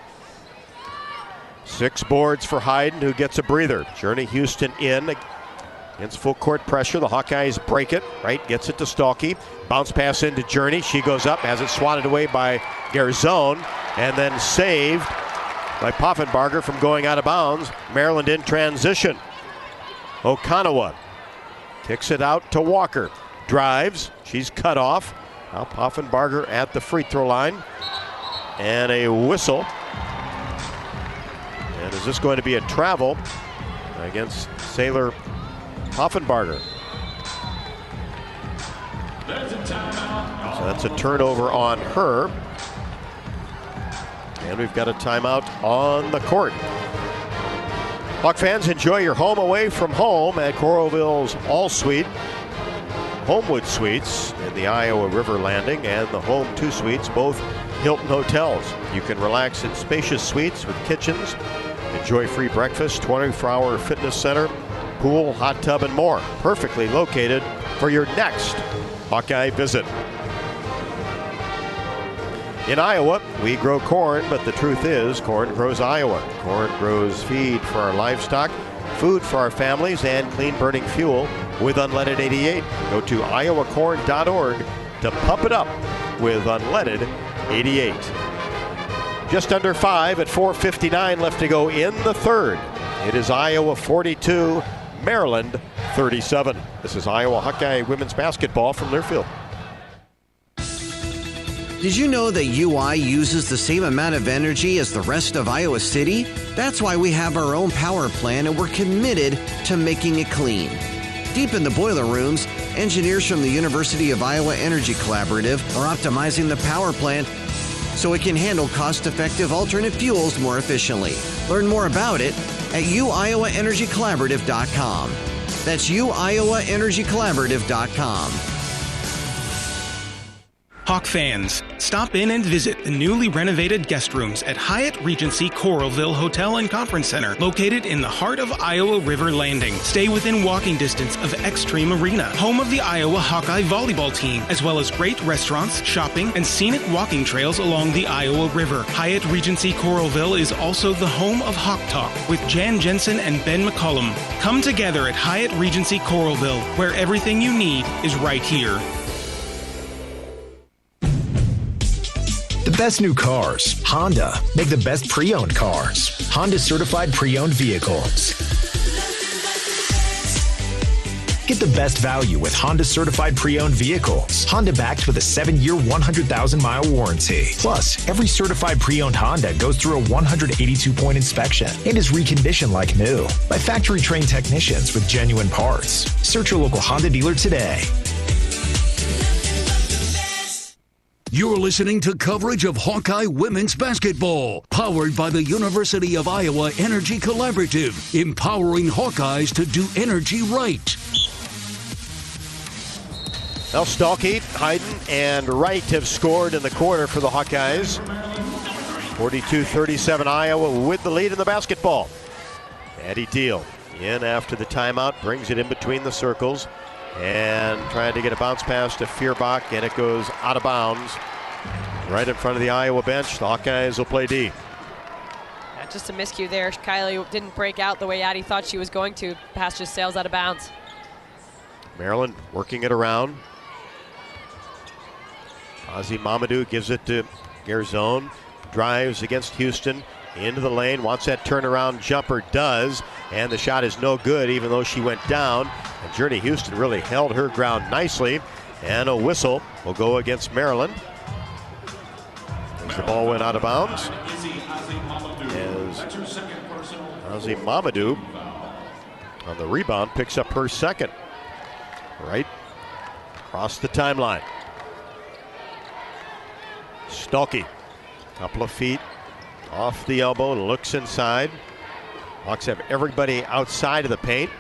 6 boards for Hayden, who gets a breather. Journey Houston in against full court pressure. The Hawkeyes break it, right? Gets it to Stalky. Bounce pass into Journey. She goes up, has it swatted away by Garzone, and then saved by Poffenbarger from going out of bounds. Maryland in transition. Okanawa kicks it out to Walker. Drives. She's cut off. Now Poffenbarger at the free throw line. And a whistle. And is this going to be a travel against Sailor Poffenbarger? So that's a turnover on her. And we've got a timeout on the court. Hawk fans, enjoy your home away from home at Coralville's All Suite, Homewood Suites in the Iowa River Landing, and the Home 2 Suites, both Hilton Hotels. You can relax in spacious suites with kitchens, enjoy free breakfast, 24-hour fitness center, pool, hot tub, and more. Perfectly located for your next Hawkeye visit. In Iowa, we grow corn, but the truth is, corn grows Iowa. Corn grows feed for our livestock, food for our families, and clean-burning fuel with Unleaded 88. Go to iowacorn.org to pump it up with Unleaded 88. Just under 5 at 4:59 left to go in the third. It is Iowa 42, Maryland 37. This is Iowa Hawkeye women's basketball from Learfield. Did you know that UI uses the same amount of energy as the rest of Iowa City? That's why we have our own power plant and we're committed to making it clean. Deep in the boiler rooms, engineers from the University of Iowa Energy Collaborative are optimizing the power plant so it can handle cost-effective alternate fuels more efficiently. Learn more about it at uiowaenergycollaborative.com. That's uiowaenergycollaborative.com. Hawk fans, stop in and visit the newly renovated guest rooms at Hyatt Regency Coralville Hotel and Conference Center, located in the heart of Iowa River Landing. Stay within walking distance of Extreme Arena, home of the Iowa Hawkeye volleyball team, as well as great restaurants, shopping, and scenic walking trails along the Iowa River. Hyatt Regency Coralville is also the home of Hawk Talk with Jan Jensen and Ben McCullum. Come together at Hyatt Regency Coralville, where everything you need is right here. The best new cars. Honda. Make the best pre-owned cars. Honda certified pre-owned vehicles. Get the best value with Honda certified pre-owned vehicles. Honda backed with a 7-year, 100,000-mile warranty. Plus, every certified pre-owned Honda goes through a 182-point inspection and is reconditioned like new by factory-trained technicians with genuine parts. Search your local Honda dealer today. You're listening to coverage of Hawkeye women's basketball, powered by the University of Iowa Energy Collaborative, empowering Hawkeyes to do energy right. Now Stalkey, Hayden, and Wright have scored in the quarter for the Hawkeyes. 42-37 Iowa with the lead in the basketball. Addie Deal in after the timeout, brings it in between the circles. And trying to get a bounce pass to Feuerbach, and it goes out of bounds right in front of the Iowa bench. The Hawkeyes will play D. Just a miscue there. Kylie didn't break out the way Addie thought she was going to. Pass just sails out of bounds. Maryland working it around. Ozzy Mamadou gives it to Garzone. Drives against Houston. Into the lane, wants that turnaround jumper, does, and the shot is no good even though she went down. And Journey Houston really held her ground nicely, and a whistle will go against Maryland as the ball went out of bounds. As Ozzy Mamadou on the rebound picks up her second. Right across the timeline. Stalkey, couple of feet off the elbow, looks inside. Hawks have everybody outside of the paint.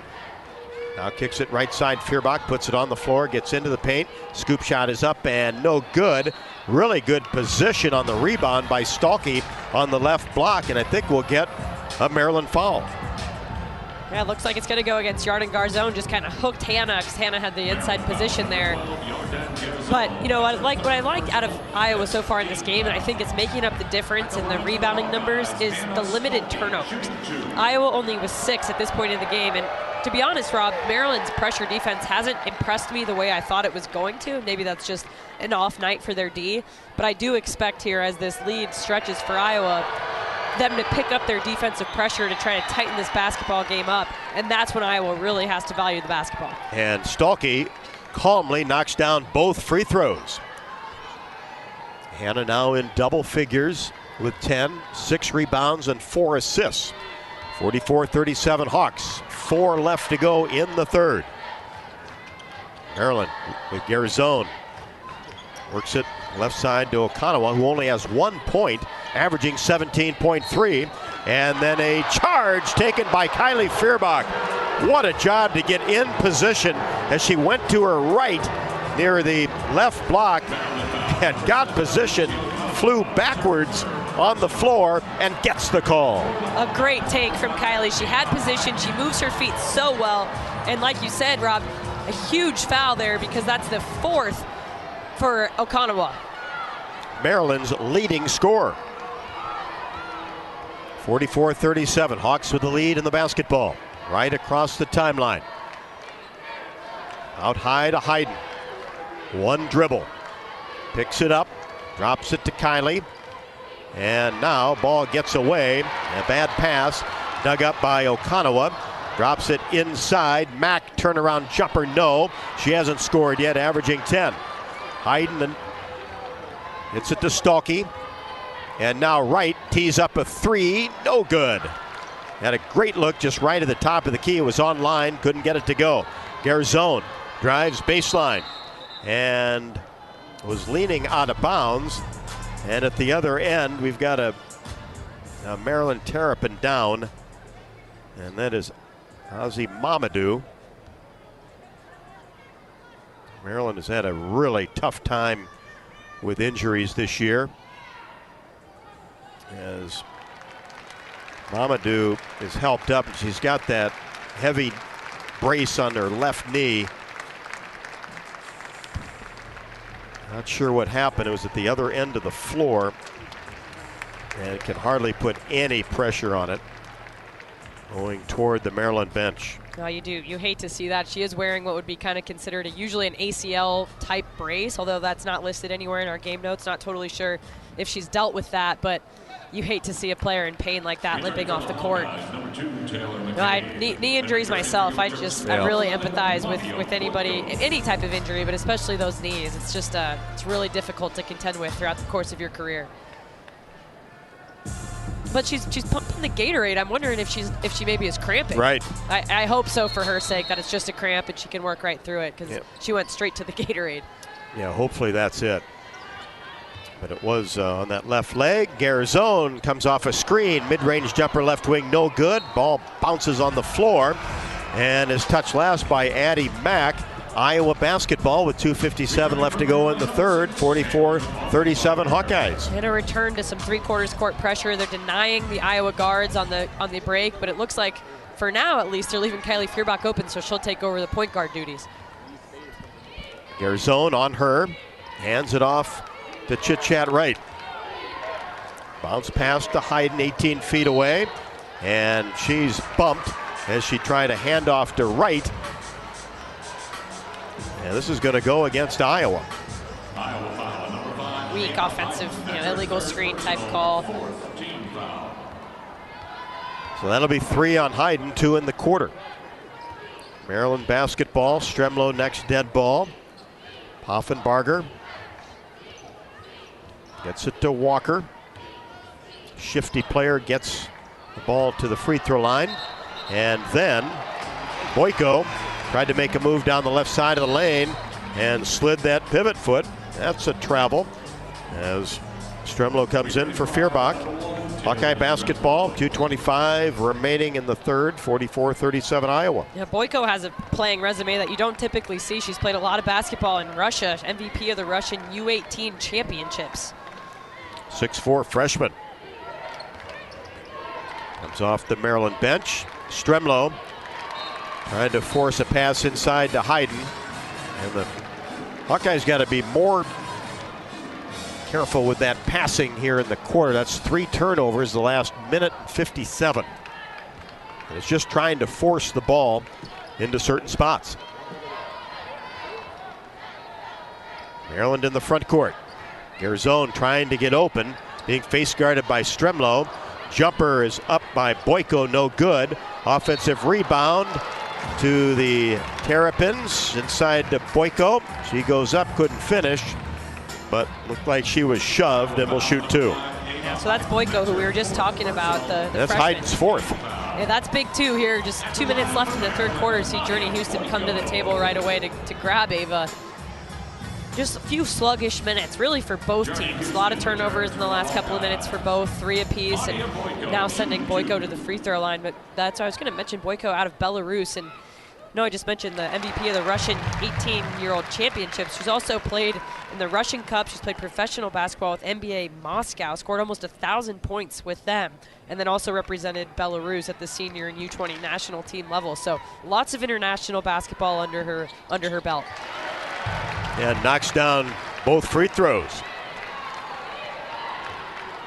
Now kicks it right side. Feuerbach puts it on the floor, gets into the paint. Scoop shot is up and no good. Really good position on the rebound by Stalkey on the left block, and I think we'll get a Maryland foul. Yeah, it looks like it's going to go against Yarden Garzone. Just kind of hooked Hannah because Hannah had the inside position there. But, you know, what I liked out of Iowa so far in this game, and I think it's making up the difference in the rebounding numbers, is the limited turnovers. Iowa only was 6 at this point in the game. And to be honest, Rob, Maryland's pressure defense hasn't impressed me the way I thought it was going to. Maybe that's just an off night for their D. But I do expect here, as this lead stretches for Iowa, them to pick up their defensive pressure to try to tighten this basketball game up, and that's when Iowa really has to value the basketball. And Stalkey calmly knocks down both free throws. Hannah now in double figures with 10, 6 rebounds and 4 assists. 44-37 Hawks, 4 left to go in the third. Maryland with Garzone. Works it left side to Okonawa, who only has 1 point, averaging 17.3. And then a charge taken by Kylie Feuerbach. What a job to get in position as she went to her right near the left block and got position, flew backwards on the floor and gets the call. A great take from Kylie. She had position, she moves her feet so well. And like you said, Rob, a huge foul there because that's the 4th for Okonawa. Maryland's leading scorer. 44-37, Hawks with the lead in the basketball. Right across the timeline. Out high to Hayden. 1 dribble. Picks it up, drops it to Kylie. And now ball gets away. A bad pass dug up by Okonawa. Drops it inside. Mack turnaround jumper, no. She hasn't scored yet, averaging 10. Hayden hits it to Stalky. And now Wright tees up a three, no good. Had a great look just right at the top of the key. It was on line, couldn't get it to go. Garzone drives baseline and was leaning out of bounds. And at the other end, we've got a Marilyn Terrapin down. And that is Ozzy Mamadou. Maryland has had a really tough time with injuries this year, as Mamadou is helped up. She's got that heavy brace on her left knee. Not sure what happened. It was at the other end of the floor, and can hardly put any pressure on it going toward the Maryland bench. No, you do. You hate to see that. She is wearing what would be kind of considered usually an ACL type brace, although that's not listed anywhere in our game notes. Not totally sure if she's dealt with that, but you hate to see a player in pain like that limping off the court. Knee injuries myself, I really empathize with anybody, any type of injury, but especially those knees. It's just it's really difficult to contend with throughout the course of your career. But she's pumping the Gatorade. I'm wondering if she maybe is cramping. Right. I hope so for her sake, that it's just a cramp and she can work right through it, because she went straight to the Gatorade. Yeah, hopefully that's it. But it was on that left leg. Garzone comes off a screen. Mid-range jumper left wing, no good. Ball bounces on the floor and is touched last by Addie Mack. Iowa basketball with 2:57 left to go in the third. 44-37 Hawkeyes. And a return to some three-quarters court pressure. They're denying the Iowa guards on the break, but it looks like, for now at least, they're leaving Kylie Feuerbach open, so she'll take over the point guard duties. Garzone on her, hands it off to Chit-Chat Wright. Bounce pass to Hayden, 18 feet away, and she's bumped as she tried a handoff to Wright. And this is going to go against Iowa. Weak offensive, illegal screen type call. So that'll be 3 on Hayden, 2 in the quarter. Maryland basketball, Stremlo next dead ball. Poffenbarger gets it to Walker. Shifty player gets the ball to the free throw line. And then Boyko tried to make a move down the left side of the lane and slid that pivot foot. That's a travel as Stremlo comes in for Feuerbach. Hawkeye basketball, 2:25 remaining in the third, 44-37 Iowa. Yeah, Boyko has a playing resume that you don't typically see. She's played a lot of basketball in Russia, MVP of the Russian U18 championships. 6'4" freshman. Comes off the Maryland bench. Stremlo trying to force a pass inside to Hayden. And the Hawkeyes got to be more careful with that passing here in the quarter. That's 3 turnovers the last minute 57. And it's just trying to force the ball into certain spots. Maryland in the front court. Garzone trying to get open, being face guarded by Stremlo. Jumper is up by Boyko, no good. Offensive rebound to the Terrapins, inside to Boyko. She goes up, couldn't finish, but looked like she was shoved and will shoot 2. Yeah, so that's Boyko, who we were just talking about. The that's freshman. Hayden's 4th. Yeah, that's big too here. Just 2 minutes left in the third quarter. See Journey Houston come to the table right away to grab Ava. Just a few sluggish minutes, really, for both teams. A lot of turnovers in the last couple of minutes for both, 3 apiece, and now sending Boyko to the free throw line. But that's, I was going to mention Boyko out of Belarus, and no, I just mentioned the MVP of the Russian 18-year-old championships. She's also played in the Russian Cup. She's played professional basketball with NBA Moscow, scored almost 1,000 points with them, and then also represented Belarus at the senior and U20 national team level. So lots of international basketball under her belt. And knocks down both free throws.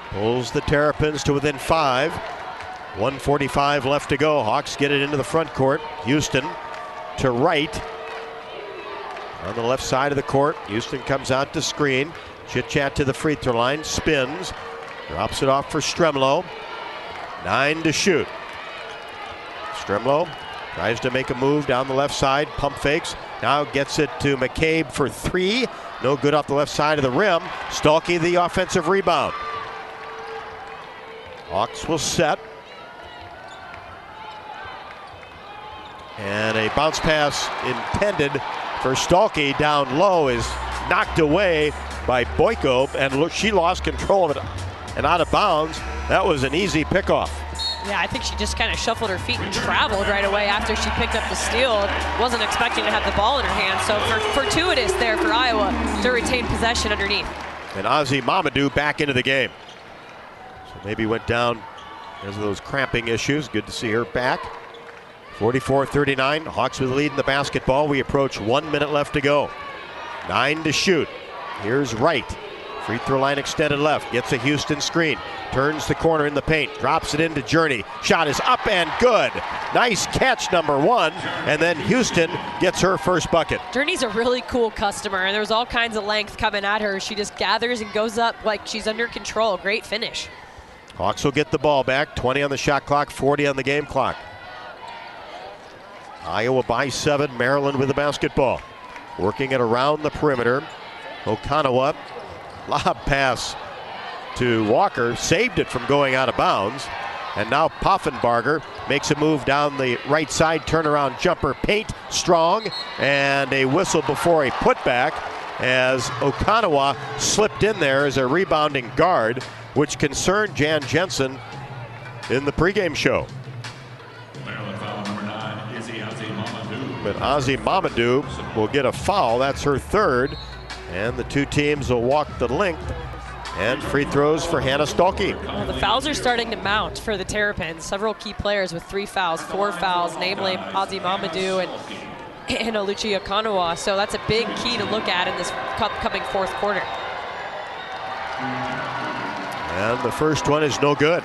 Pulls the Terrapins to within 5. 1:45 left to go. Hawks get it into the front court. Houston to Wright. On the left side of the court, Houston comes out to screen. Chit-Chat to the free throw line, spins, drops it off for Stremlo. 9 to shoot. Stremlo Tries to make a move down the left side. Pump fakes. Now gets it to McCabe for 3. No good off the left side of the rim. Stolke the offensive rebound. Hawks will set. And a bounce pass intended for Stolke down low is knocked away by Boyko, and she lost control of it and out of bounds. That was an easy pickoff. Yeah, I think she just kind of shuffled her feet and traveled right away after she picked up the steal. Wasn't expecting to have the ball in her hand, so fortuitous there for Iowa to retain possession underneath. And Ozzy Mamadou back into the game. So maybe went down because of those cramping issues. Good to see her back. 44-39, Hawks with the lead in the basketball. We approach 1 minute left to go. 9 to shoot. Here's Wright. Free throw line extended left. Gets a Houston screen. Turns the corner in the paint. Drops it into Journey. Shot is up and good. Nice catch, number 1. And then Houston gets her first bucket. Journey's a really cool customer, and there's all kinds of length coming at her. She just gathers and goes up like she's under control. Great finish. Hawks will get the ball back. 20 on the shot clock, 40 on the game clock. Iowa by 7, Maryland with the basketball. Working it around the perimeter. Okanawa, lob pass to Walker, saved it from going out of bounds. And now Poffenbarger makes a move down the right side, turnaround jumper, paint strong, and a whistle before a putback as Okanawa slipped in there as a rebounding guard, which concerned Jan Jensen in the pregame show. But Ozzy Mamadou will get a foul. That's her third. And the two teams will walk the length. And free throws for Hannah Stolke. Well, the fouls are starting to mount for the Terrapins. Several key players with 3 fouls, 4 fouls, namely Ozzy Mamadou and Oluchi Okanawa. So that's a big key to look at in this upcoming fourth quarter. And the first one is no good.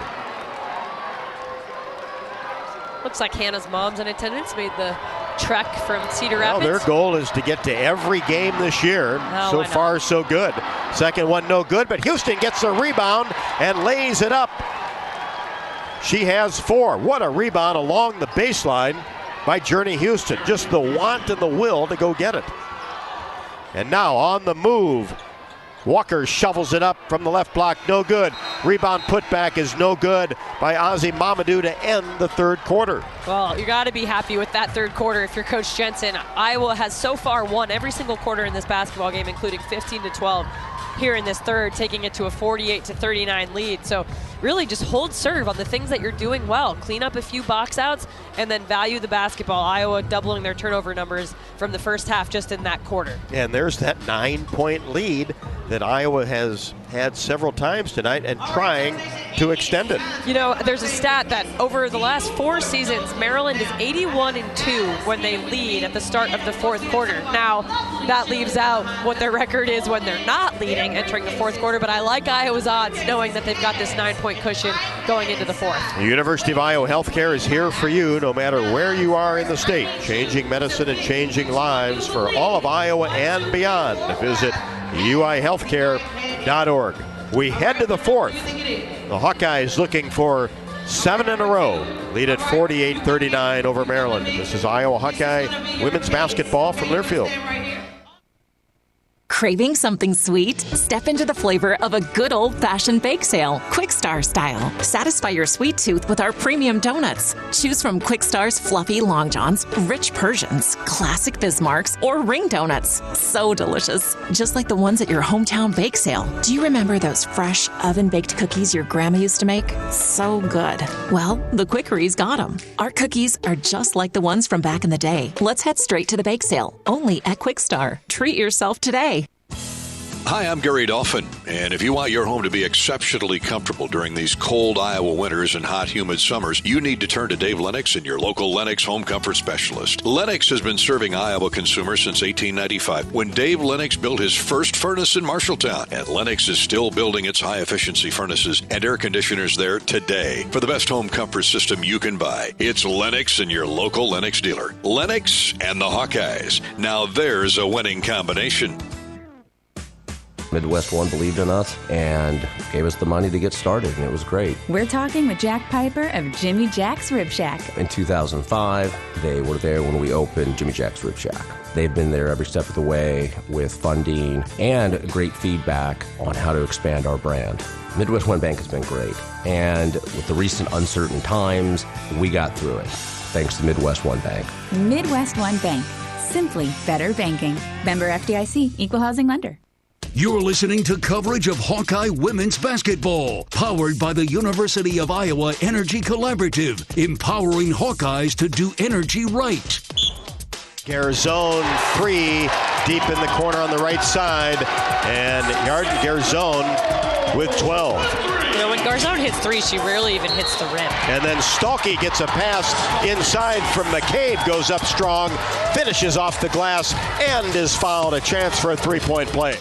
Looks like Hannah's mom's in attendance, made the trek from Cedar Rapids. Well, their goal is to get to every game this year. So far, so good. Second one, no good, but Houston gets a rebound and lays it up. She has 4. What a rebound along the baseline by Journey Houston. Just the want and the will to go get it. And now on the move, Walker shovels it up from the left block, no good. Rebound putback is no good by Ozzy Mamadou to end the third quarter. Well, you got to be happy with that third quarter if you're Coach Jensen. Iowa has so far won every single quarter in this basketball game, including 15-12 here in this third, taking it to a 48-39 lead. So really just hold serve on the things that you're doing well. Clean up a few box outs and then value the basketball. Iowa doubling their turnover numbers from the first half just in that quarter. And there's that 9-point lead that Iowa has had several times tonight and trying to extend it. You know, there's a stat that over the last 4 seasons, Maryland is 81-2 when they lead at the start of the fourth quarter. Now, that leaves out what their record is when they're not leading entering the fourth quarter, but I like Iowa's odds knowing that they've got this 9-point cushion going into the fourth. The University of Iowa Healthcare is here for you no matter where you are in the state, changing medicine and changing lives for all of Iowa and beyond. Visit uihealthcare.org. We head to the fourth. The Hawkeyes looking for 7 in a row. Lead at 48-39 over Maryland. This is Iowa Hawkeye women's basketball from Learfield. Craving something sweet? Step into the flavor of a good old-fashioned bake sale, Quick-Star style. Satisfy your sweet tooth with our premium donuts. Choose from Quick-Star's fluffy Long Johns, rich Persians, classic Bismarcks, or ring donuts. So delicious, just like the ones at your hometown bake sale. Do you remember those fresh, oven-baked cookies your grandma used to make? So good. Well, the Quickery's got them. Our cookies are just like the ones from back in the day. Let's head straight to the bake sale, only at Quick-Star. Treat yourself today. Hi, I'm Gary Dolphin, and if you want your home to be exceptionally comfortable during these cold Iowa winters and hot, humid summers, you need to turn to Dave Lennox and your local Lennox home comfort specialist. Lennox has been serving Iowa consumers since 1895, when Dave Lennox built his first furnace in Marshalltown, and Lennox is still building its high-efficiency furnaces and air conditioners there today. For the best home comfort system you can buy, it's Lennox and your local Lennox dealer. Lennox and the Hawkeyes. Now there's a winning combination. Midwest One believed in us and gave us the money to get started, and it was great. We're talking with Jack Piper of Jimmy Jack's Rib Shack. In 2005, they were there when we opened Jimmy Jack's Rib Shack. They've been there every step of the way with funding and great feedback on how to expand our brand. Midwest One Bank has been great, and with the recent uncertain times, we got through it, thanks to Midwest One Bank. Midwest One Bank. Simply better banking. Member FDIC, Equal Housing Lender. You're listening to coverage of Hawkeye women's basketball, powered by the University of Iowa Energy Collaborative, empowering Hawkeyes to do energy right. Garzone 3 deep in the corner on the right side, and Yarden Garzone with 12. You know, when Garzone hits 3, she rarely even hits the rim. And then Stalky gets a pass inside from McCabe, goes up strong, finishes off the glass, and is fouled. A chance for a three-point play.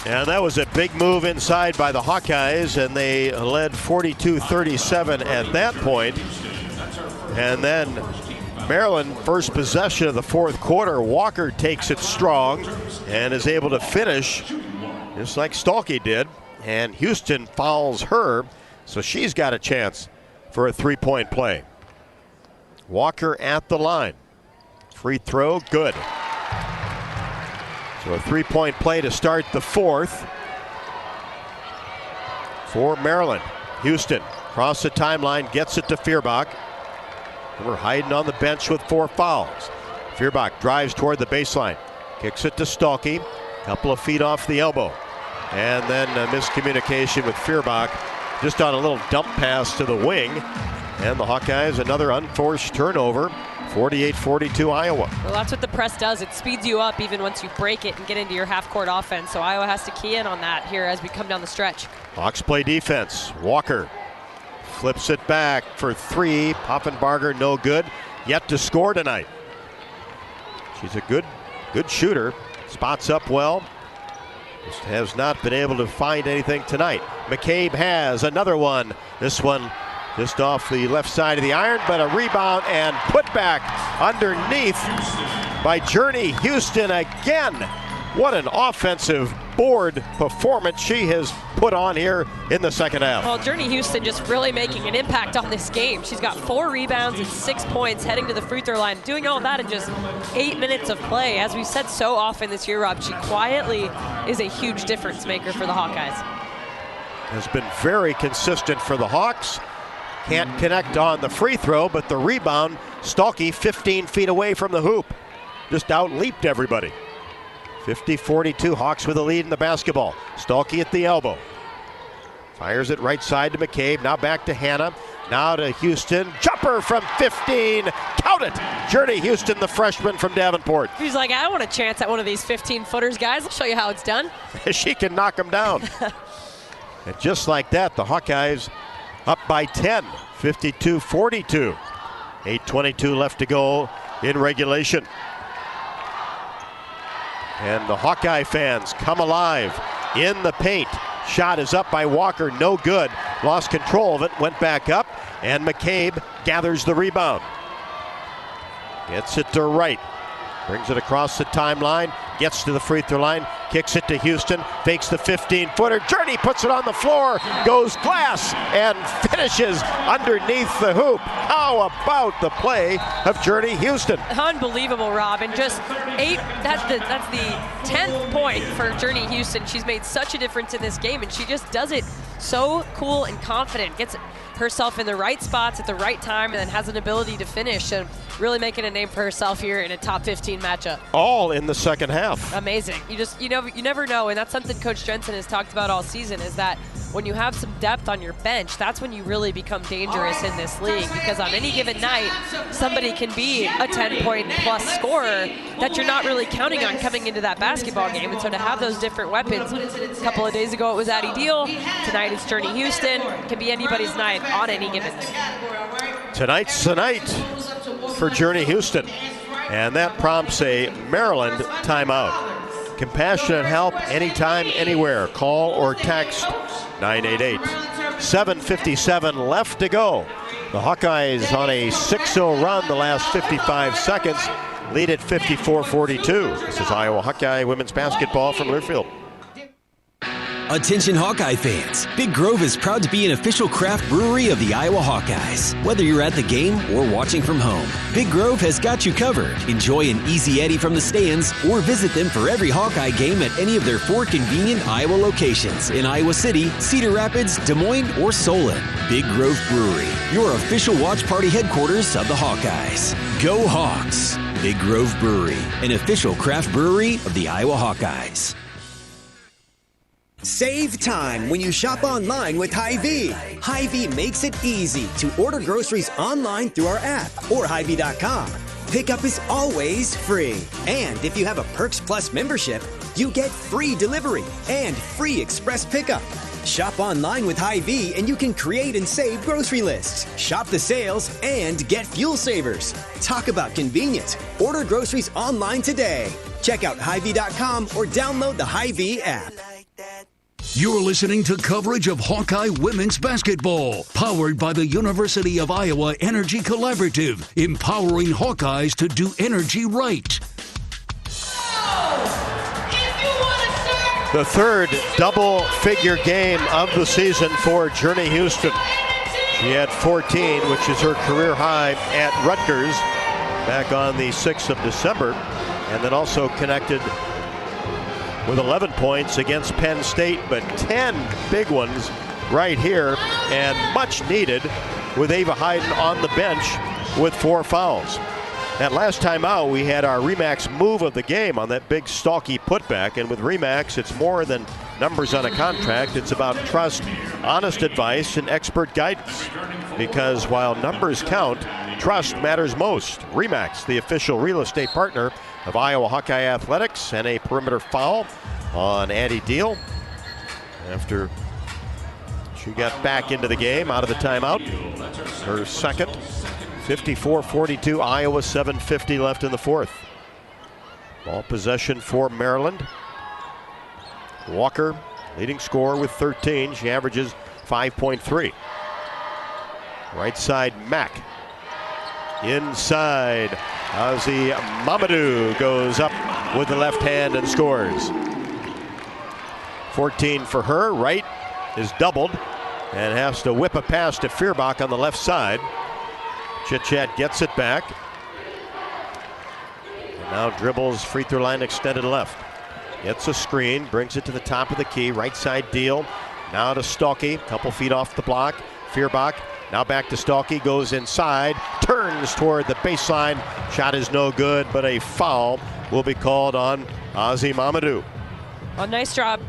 And that was a big move inside by the Hawkeyes, and they led 42-37 at that point. And then Maryland, first possession of the fourth quarter, Walker takes it strong and is able to finish just like Stalky did. And Houston fouls her, so she's got a chance for a three-point play. Walker at the line. Free throw, good. So a three-point play to start the fourth for Maryland. Houston across the timeline, gets it to Feuerbach. We're hiding on the bench with 4 fouls. Feuerbach drives toward the baseline, kicks it to Stalky, couple of feet off the elbow. And then a miscommunication with Feuerbach, just on a little dump pass to the wing. And the Hawkeyes, another unforced turnover, 48-42 Iowa. Well, that's what the press does. It speeds you up even once you break it and get into your half-court offense. So Iowa has to key in on that here as we come down the stretch. Hawks play defense. Walker flips it back for 3. Poffenbarger no good. Yet to score tonight. She's a good shooter. Spots up well. Just has not been able to find anything tonight. McCabe has another one. This one just off the left side of the iron, but a rebound and put back underneath by Journey Houston again. What an offensive board performance she has put on here in the second half. Well, Journey Houston just really making an impact on this game. She's got 4 rebounds and 6 points, heading to the free throw line, doing all that in just 8 minutes of play. As we've said so often this year, Rob, she quietly is a huge difference maker for the Hawkeyes. Has been very consistent for the Hawks. Can't connect on the free throw, but the rebound, Stalky 15 feet away from the hoop. Just out-leaped everybody. 50-42, Hawks with a lead in the basketball. Stalky at the elbow. Fires it right side to McCabe, now back to Hannah. Now to Houston, jumper from 15, count it! Journey Houston, the freshman from Davenport. He's like, I want a chance at one of these 15-footers, guys. I'll show you how it's done. She can knock them down. And just like that, the Hawkeyes up by 10, 52-42. 8:22 left to go in regulation. And the Hawkeye fans come alive in the paint. Shot is up by Walker, no good. Lost control of it, went back up, and McCabe gathers the rebound. Gets it to Wright. Brings it across the timeline, gets to the free throw line, kicks it to Houston, fakes the 15-footer. Journey puts it on the floor, goes glass, and finishes underneath the hoop. How about the play of Journey Houston? Unbelievable, Rob. And just 8, that's the 10th point for Journey Houston. She's made such a difference in this game, and she just does it so cool and confident. Gets herself in the right spots at the right time, and then has an ability to finish, and really making a name for herself here in a top 15 matchup. All in the second half. Amazing. You never know, and that's something Coach Jensen has talked about all season, is that when you have some depth on your bench, that's when you really become dangerous in this league, because on any given night, somebody can be a 10-point plus scorer that you're not really counting on coming into that basketball game. And so to have those different weapons, a couple of days ago it was Addie Deal, tonight it's Journey Houston. It can be anybody's night on any given night. Tonight's the night for Journey Houston, and that prompts a Maryland timeout. Compassionate help anytime, anywhere. Call or text 988. 7:57 left to go. The Hawkeyes on a 6-0 run the last 55 seconds. Lead at 54-42. This is Iowa Hawkeye women's basketball from Learfield. Attention Hawkeye fans, Big Grove is proud to be an official craft brewery of the Iowa Hawkeyes. Whether you're at the game or watching from home, Big Grove has got you covered. Enjoy an easy eddy from the stands or visit them for every Hawkeye game at any of their 4 convenient Iowa locations in Iowa City, Cedar Rapids, Des Moines, or Solon. Big Grove Brewery, your official watch party headquarters of the Hawkeyes. Go Hawks! Big Grove Brewery, an official craft brewery of the Iowa Hawkeyes. Save time when you shop online with Hy-Vee. Hy-Vee makes it easy to order groceries online through our app or Hy-Vee.com. Pickup is always free. And if you have a Perks Plus membership, you get free delivery and free express pickup. Shop online with Hy-Vee and you can create and save grocery lists, shop the sales, and get fuel savers. Talk about convenient. Order groceries online today. Check out Hy-Vee.com or download the Hy-Vee app. You're listening to coverage of Hawkeye women's basketball, powered by the University of Iowa Energy Collaborative, empowering Hawkeyes to do energy right. The third double-figure game of the season for Journey Houston. She had 14, which is her career high at Rutgers back on the 6th of December, and then also connected with 11 points against Penn State, but 10 big ones right here, and much needed with Ava Hayden on the bench with 4 fouls. That last time out, we had our Remax move of the game on that big Stalky putback, and with Remax, it's more than numbers on a contract. It's about trust, honest advice, and expert guidance. Because while numbers count, trust matters most. Remax, the official real estate partner of Iowa Hawkeye Athletics, and a perimeter foul on Addie Deal after she got back into the game out of the timeout. Her second. 54-42 Iowa, 7:50 left in the fourth. Ball possession for Maryland. Walker leading scorer with 13. She averages 5.3. Right side Mack. Inside, Ozzy Mamadou goes up with the left hand and scores. 14 for her. Wright is doubled and has to whip a pass to Feuerbach on the left side. Chit-Chat gets it back. And now dribbles free throw line extended left. Gets a screen, brings it to the top of the key. Right side Deal. Now to Stalky, couple feet off the block. Feuerbach. Now back to Stalky, goes inside, turns toward the baseline. Shot is no good, but a foul will be called on Ozzy Mamadou. A nice job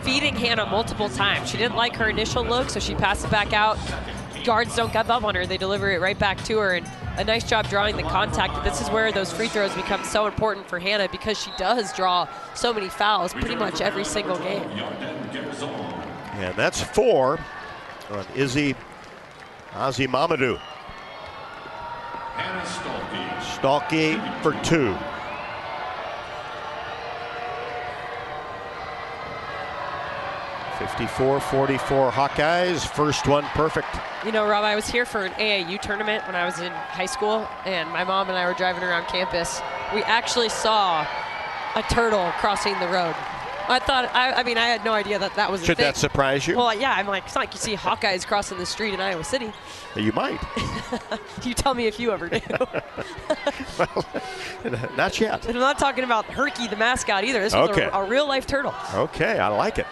feeding Hannah multiple times. She didn't like her initial look, so she passed it back out. Guards don't give up on her. They deliver it right back to her, and a nice job drawing the contact. This is where those free throws become so important for Hannah, because she does draw so many fouls pretty much every single game. And that's 4 on Ozzy Mamadou. Stalky for 2. (54-44) Hawkeyes. First one perfect. You know, Rob, I was here for an AAU tournament when I was in high school, and my mom and I were driving around campus. We actually saw a turtle crossing the road. I thought, I mean, I had no idea that was a thing. Should that surprise you? Well, yeah, I'm like, it's not like you see Hawkeyes crossing the street in Iowa City. You might. You tell me if you ever do. Well, not yet. And I'm not talking about Herky the mascot either. This was a real-life turtle. Okay, I like it.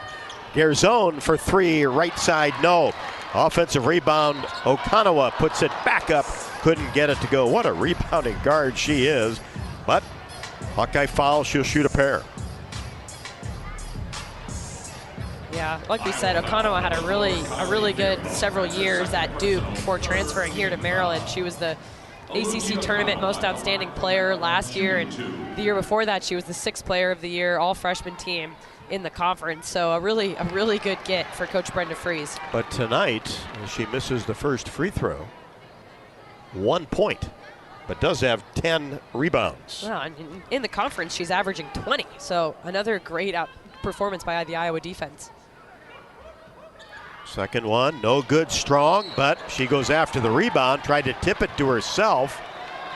Garzone for 3, right side, no. Offensive rebound, Okanawa puts it back up. Couldn't get it to go. What a rebounding guard she is. But Hawkeye foul, she'll shoot a pair. Yeah, like we said, Okanawa had a really good several years at Duke before transferring here to Maryland. She was the ACC tournament most outstanding player last year, and the year before that she was the 6th player of the year, all freshman team in the conference. So a really good get for Coach Brenda Fries. But tonight, she misses the first free throw. 1 point, but does have 10 rebounds. Well, in the conference, she's averaging 20. So another great performance by the Iowa defense. Second one, no good, strong, but she goes after the rebound, tried to tip it to herself,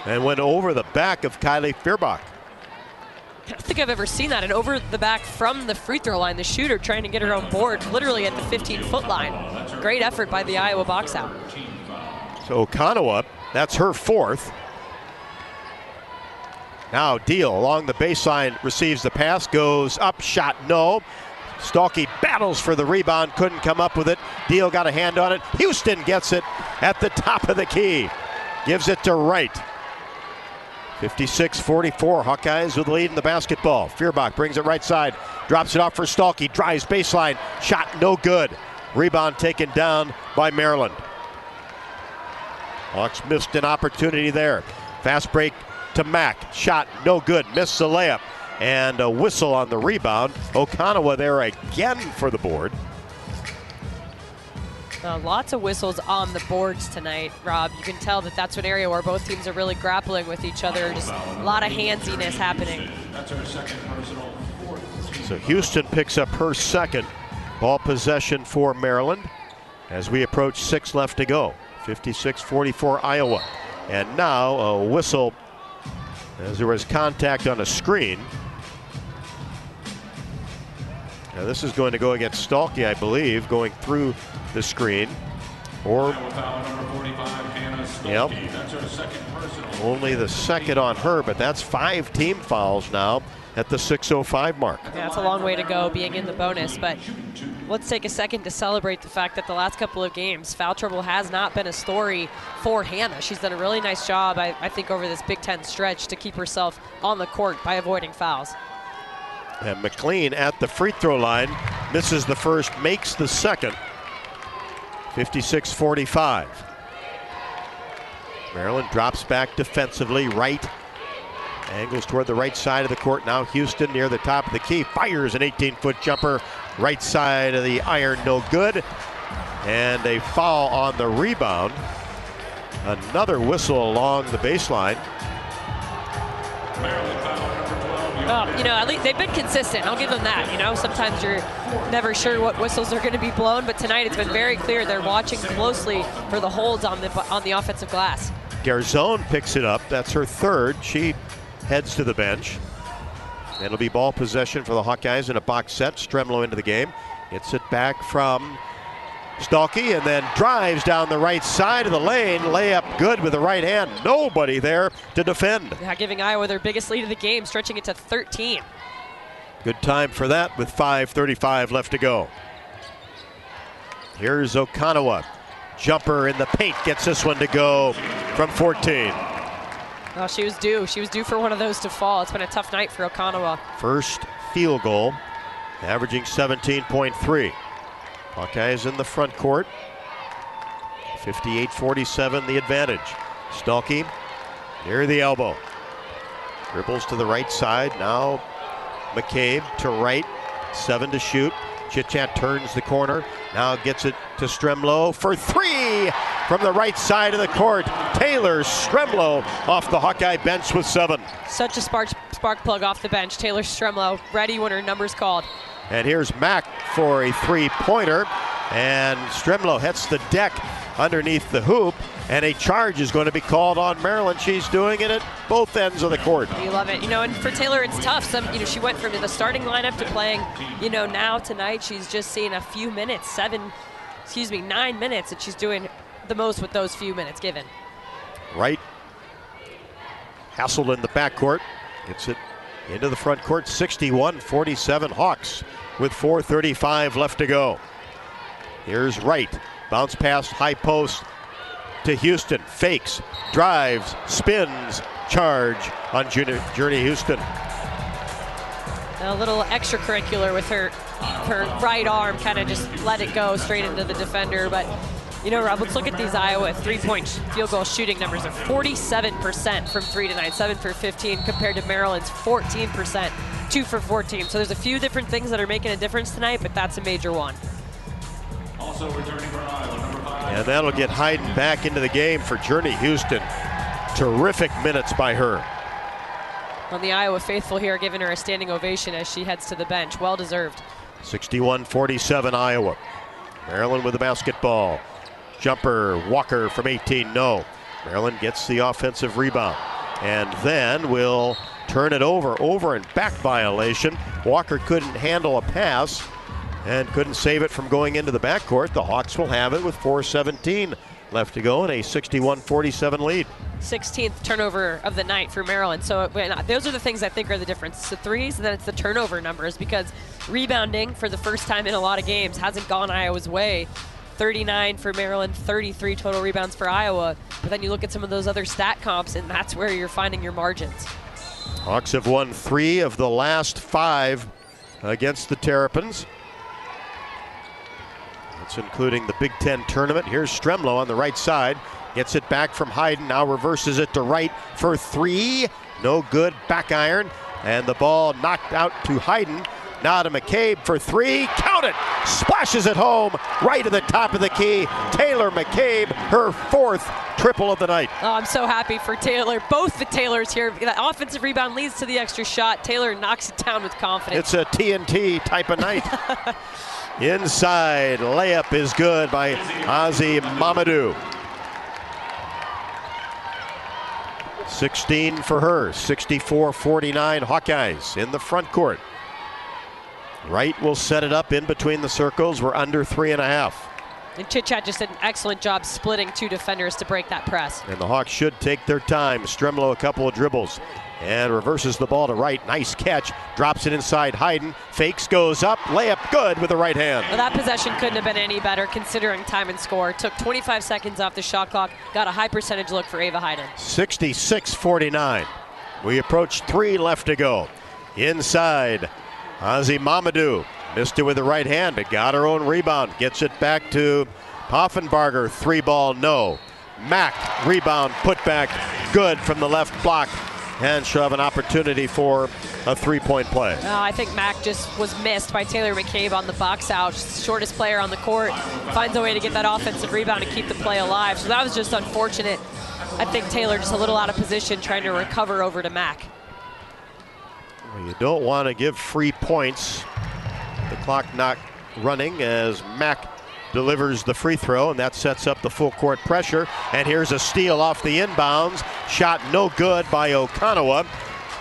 and went over the back of Kylie Feuerbach. I don't think I've ever seen that. And over the back from the free throw line, the shooter trying to get her own board, literally at the 15-foot line. Great effort by the Iowa box out. So Okonowa, that's her fourth. Now Deal along the baseline, receives the pass, goes up, shot no. Stalky battles for the rebound, couldn't come up with it. Deal got a hand on it. Houston gets it at the top of the key. Gives it to Wright. 56-44, Hawkeyes with the lead in the basketball. Feuerbach brings it right side, drops it off for Stalky, drives baseline, shot no good. Rebound taken down by Maryland. Hawks missed an opportunity there. Fast break to Mack, shot no good, missed the layup. And a whistle on the rebound. Okonowa there again for the board. Lots of whistles on the boards tonight, Rob. You can tell that that's an area where both teams are really grappling with each other. Just a lot of handsiness happening. So Houston picks up her second ball possession for Maryland as we approach 6 left to go. 56-44 Iowa. And now a whistle as there was contact on a screen. Now this is going to go against Stalky, I believe, going through the screen. Or, yep, only the second on her, but that's 5 team fouls now at the 6:05 mark. Yeah, that's a long way to go being in the bonus, but let's take a second to celebrate the fact that the last couple of games, foul trouble has not been a story for Hannah. She's done a really nice job, I think, over this Big Ten stretch to keep herself on the court by avoiding fouls. And McLean at the free throw line misses the first, makes the second. 56-45. Maryland drops back defensively, right. Angles toward the right side of the court. Now Houston near the top of the key. Fires an 18-foot jumper. Right side of the iron, no good. And a foul on the rebound. Another whistle along the baseline. You know, at least they've been consistent. I'll give them that. You know, sometimes you're never sure what whistles are going to be blown, but tonight it's been very clear they're watching closely for the holds on the offensive glass. Garzone picks it up. That's her third. She heads to the bench. It'll be ball possession for the Hawkeyes in a box set. Stremlo into the game. Gets it back from Stalky and then drives down the right side of the lane. Layup good with the right hand. Nobody there to defend. Yeah, giving Iowa their biggest lead of the game, stretching it to 13. Good time for that with 5:35 left to go. Here's Okonowa. Jumper in the paint, gets this one to go from 14. Oh, she was due. She was due for one of those to fall. It's been a tough night for Okonowa. First field goal, averaging 17.3. Hawkeyes in the front court. 58-47 the advantage. Stalky near the elbow. Dribbles to the right side. Now McCabe to right. 7 to shoot. Chitchat turns the corner. Now gets it to Stremlo for 3 from the right side of the court. Taylor Stremlo off the Hawkeye bench with 7. Such a spark plug off the bench. Taylor Stremlo ready when her number's called. And here's Mack for a 3-pointer. And Stremlo hits the deck underneath the hoop. And a charge is going to be called on Maryland. She's doing it at both ends of the court. You love it. You know, and for Taylor, it's tough. She went from the starting lineup to playing, now tonight she's just seen a few minutes, 9 minutes, and she's doing the most with those few minutes given. Right. Hassled in the backcourt. Gets it into the front court. 61-47 Hawks with 4:35 left to go. Here's Wright. Bounce pass, high post to Houston. Fakes, drives, spins, charge on Journey Houston. A little extracurricular with her right arm, kind of just let it go straight into the defender. But, Rob, let's look at these Iowa 3-point field goal shooting numbers of 47% from 3 tonight, 7 for 15, compared to Maryland's 14%, 2 for 14. So there's a few different things that are making a difference tonight, but that's a major one. Also returning for Iowa, number 5. And that'll get Hayden back into the game for Journey Houston. Terrific minutes by her. On the Iowa faithful here, giving her a standing ovation as she heads to the bench. Well deserved. 61-47 Iowa. Maryland with the basketball. Jumper, Walker from 18, no. Maryland gets the offensive rebound. and then will turn it over and back violation. Walker couldn't handle a pass and couldn't save it from going into the backcourt. The Hawks will have it with 4:17 left to go and a 61-47 lead. 16th turnover of the night for Maryland. So those are the things I think are the difference. It's the threes, and then it's the turnover numbers, because rebounding for the first time in a lot of games hasn't gone Iowa's way. 39 for Maryland, 33 total rebounds for Iowa. But then you look at some of those other stat comps, and that's where you're finding your margins. Hawks have won 3 of the last 5 against the Terrapins. That's including the Big Ten tournament. Here's Stremlo on the right side. Gets it back from Hayden, now reverses it to right for 3. No good, back iron, and the ball knocked out to Hayden. Now to McCabe for 3, count it! Splashes it home, right at the top of the key. Taylor McCabe, her 4th triple of the night. Oh, I'm so happy for Taylor. Both the Taylors here. That offensive rebound leads to the extra shot. Taylor knocks it down with confidence. It's a TNT type of night. Inside, layup is good by Ozzy Mamadou. 16 for her, 64-49 Hawkeyes in the front court. Wright will set it up in between the circles. We're under 3.5. And Chit-Chat just did an excellent job splitting 2 defenders to break that press. And the Hawks should take their time. Stremlo a couple of dribbles and reverses the ball to right. Nice catch, drops it inside Hayden, fakes, goes up, layup good with the right hand. Well, that possession couldn't have been any better considering time and score. Took 25 seconds off the shot clock, got a high percentage look for Ava Hayden. 66-49. We approach 3 left to go. Inside, Ozzy Mamadou missed it with the right hand, but got her own rebound. Gets it back to Poffenbarger, 3-ball, no. Mack, rebound, put back, good from the left block. And she'll have an opportunity for a 3-point play. I think Mack just was missed by Taylor McCabe on the box out. Shortest player on the court. Finds a way to get that offensive rebound and keep the play alive. So that was just unfortunate. I think Taylor just a little out of position trying to recover over to Mack. Well, you don't want to give free points. The clock not running as Mack delivers the free throw, and that sets up the full court pressure. And here's a steal off the inbounds. Shot no good by Okanawa,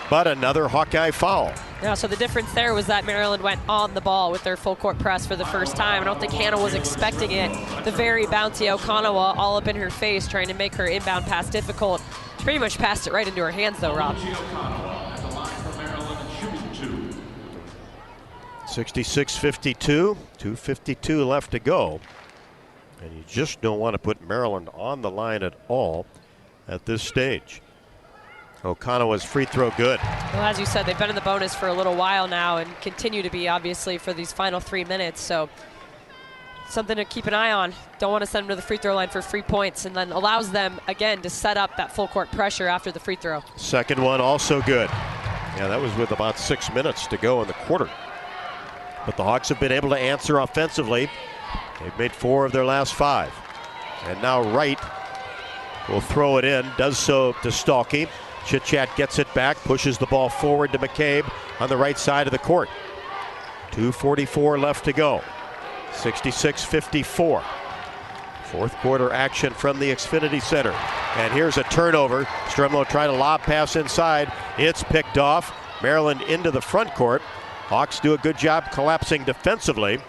but another Hawkeye foul. Yeah, so the difference there was that Maryland went on the ball with their full court press for the first time. I don't think Hannah was expecting it. The very bouncy Okanawa all up in her face, trying to make her inbound pass difficult. She pretty much passed it right into her hands though, Rob. 66-52, 2:52 left to go. And you just don't want to put Maryland on the line at all at this stage. Okanawa's free throw good. Well, as you said, they've been in the bonus for a little while now and continue to be, obviously, for these final 3 minutes. So something to keep an eye on. Don't want to send them to the free throw line for free points, and then allows them, again, to set up that full court pressure after the free throw. Second one also good. Yeah, that was with about 6 minutes to go in the quarter. But the Hawks have been able to answer offensively. They've made 4 of their last 5. And now Wright will throw it in, does so to Stalky. Chit-Chat gets it back, pushes the ball forward to McCabe on the right side of the court. 2:44 left to go. 66-54. Fourth quarter action from the Xfinity Center. And here's a turnover. Stremlo tried a lob pass inside. It's picked off. Maryland into the front court. Hawks do a good job collapsing defensively.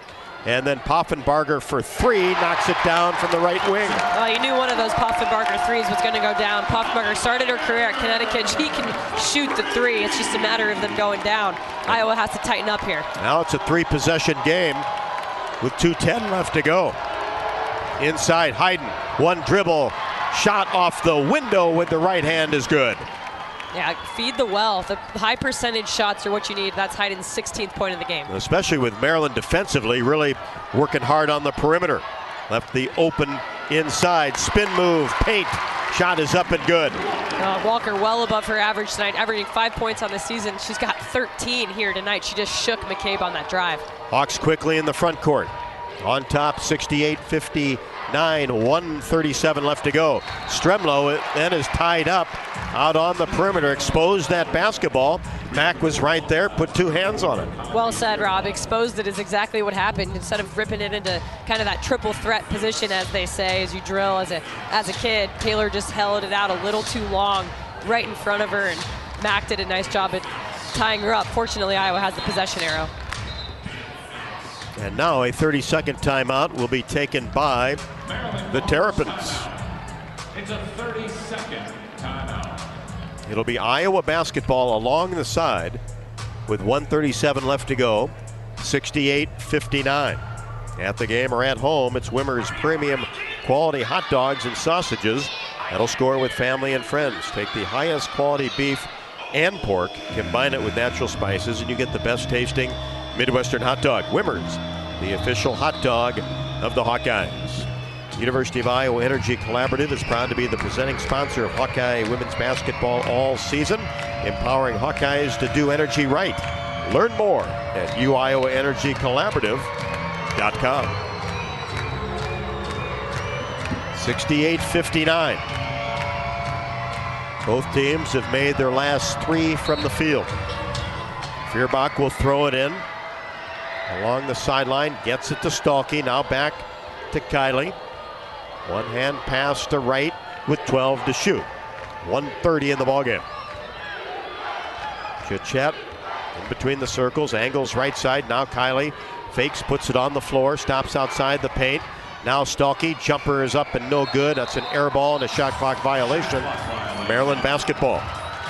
And then Poffenbarger for 3 knocks it down from the right wing. Well, you knew one of those Poffenbarger threes was going to go down. Poffenbarger started her career at Connecticut. She can shoot the 3. It's just a matter of them going down. Iowa has to tighten up here. Now it's a 3-possession game with 2:10 left to go. Inside Hayden, one dribble, shot off the window with the right hand is good. Yeah, feed the well. The high percentage shots are what you need. That's Hayden's 16th point of the game. Especially with Maryland defensively, really working hard on the perimeter. Left the open inside, spin move, paint. Shot is up and good. Walker well above her average tonight, averaging 5 points on the season. She's got 13 here tonight. She just shook McCabe on that drive. Hawks quickly in the front court. On top, 68-59, 1:37 left to go. Stremlo then is tied up out on the perimeter, exposed that basketball. Mack was right there, put 2 hands on it. Well said, Rob. Exposed it is exactly what happened. Instead of ripping it into kind of that triple threat position, as they say, as you drill as a kid, Taylor just held it out a little too long. right in front of her, and Mack did a nice job at tying her up. Fortunately, Iowa has the possession arrow. And now a 30-second timeout will be taken by the Terrapins. It's a 30-second timeout. It'll be Iowa basketball along the side with 1:37 left to go, 68-59. At the game or at home, it's Wimmer's premium quality hot dogs and sausages. That'll score with family and friends. Take the highest quality beef and pork, combine it with natural spices, and you get the best tasting Midwestern hot dog. Wimmer's, the official hot dog of the Hawkeyes. University of Iowa Energy Collaborative is proud to be the presenting sponsor of Hawkeye women's basketball all season, empowering Hawkeyes to do energy right. Learn more at uiowaenergycollaborative.com. 68-59. Both teams have made their last 3 from the field. Feuerbach will throw it in along the sideline, gets it to Stalky, now back to Kylie. One hand pass to right with 12 to shoot. 1:30 in the ballgame. Chit-chat in between the circles, angles right side. Now Kylie fakes, puts it on the floor, stops outside the paint. Now Stalky, jumper is up and no good. That's an air ball and a shot clock violation. Maryland basketball.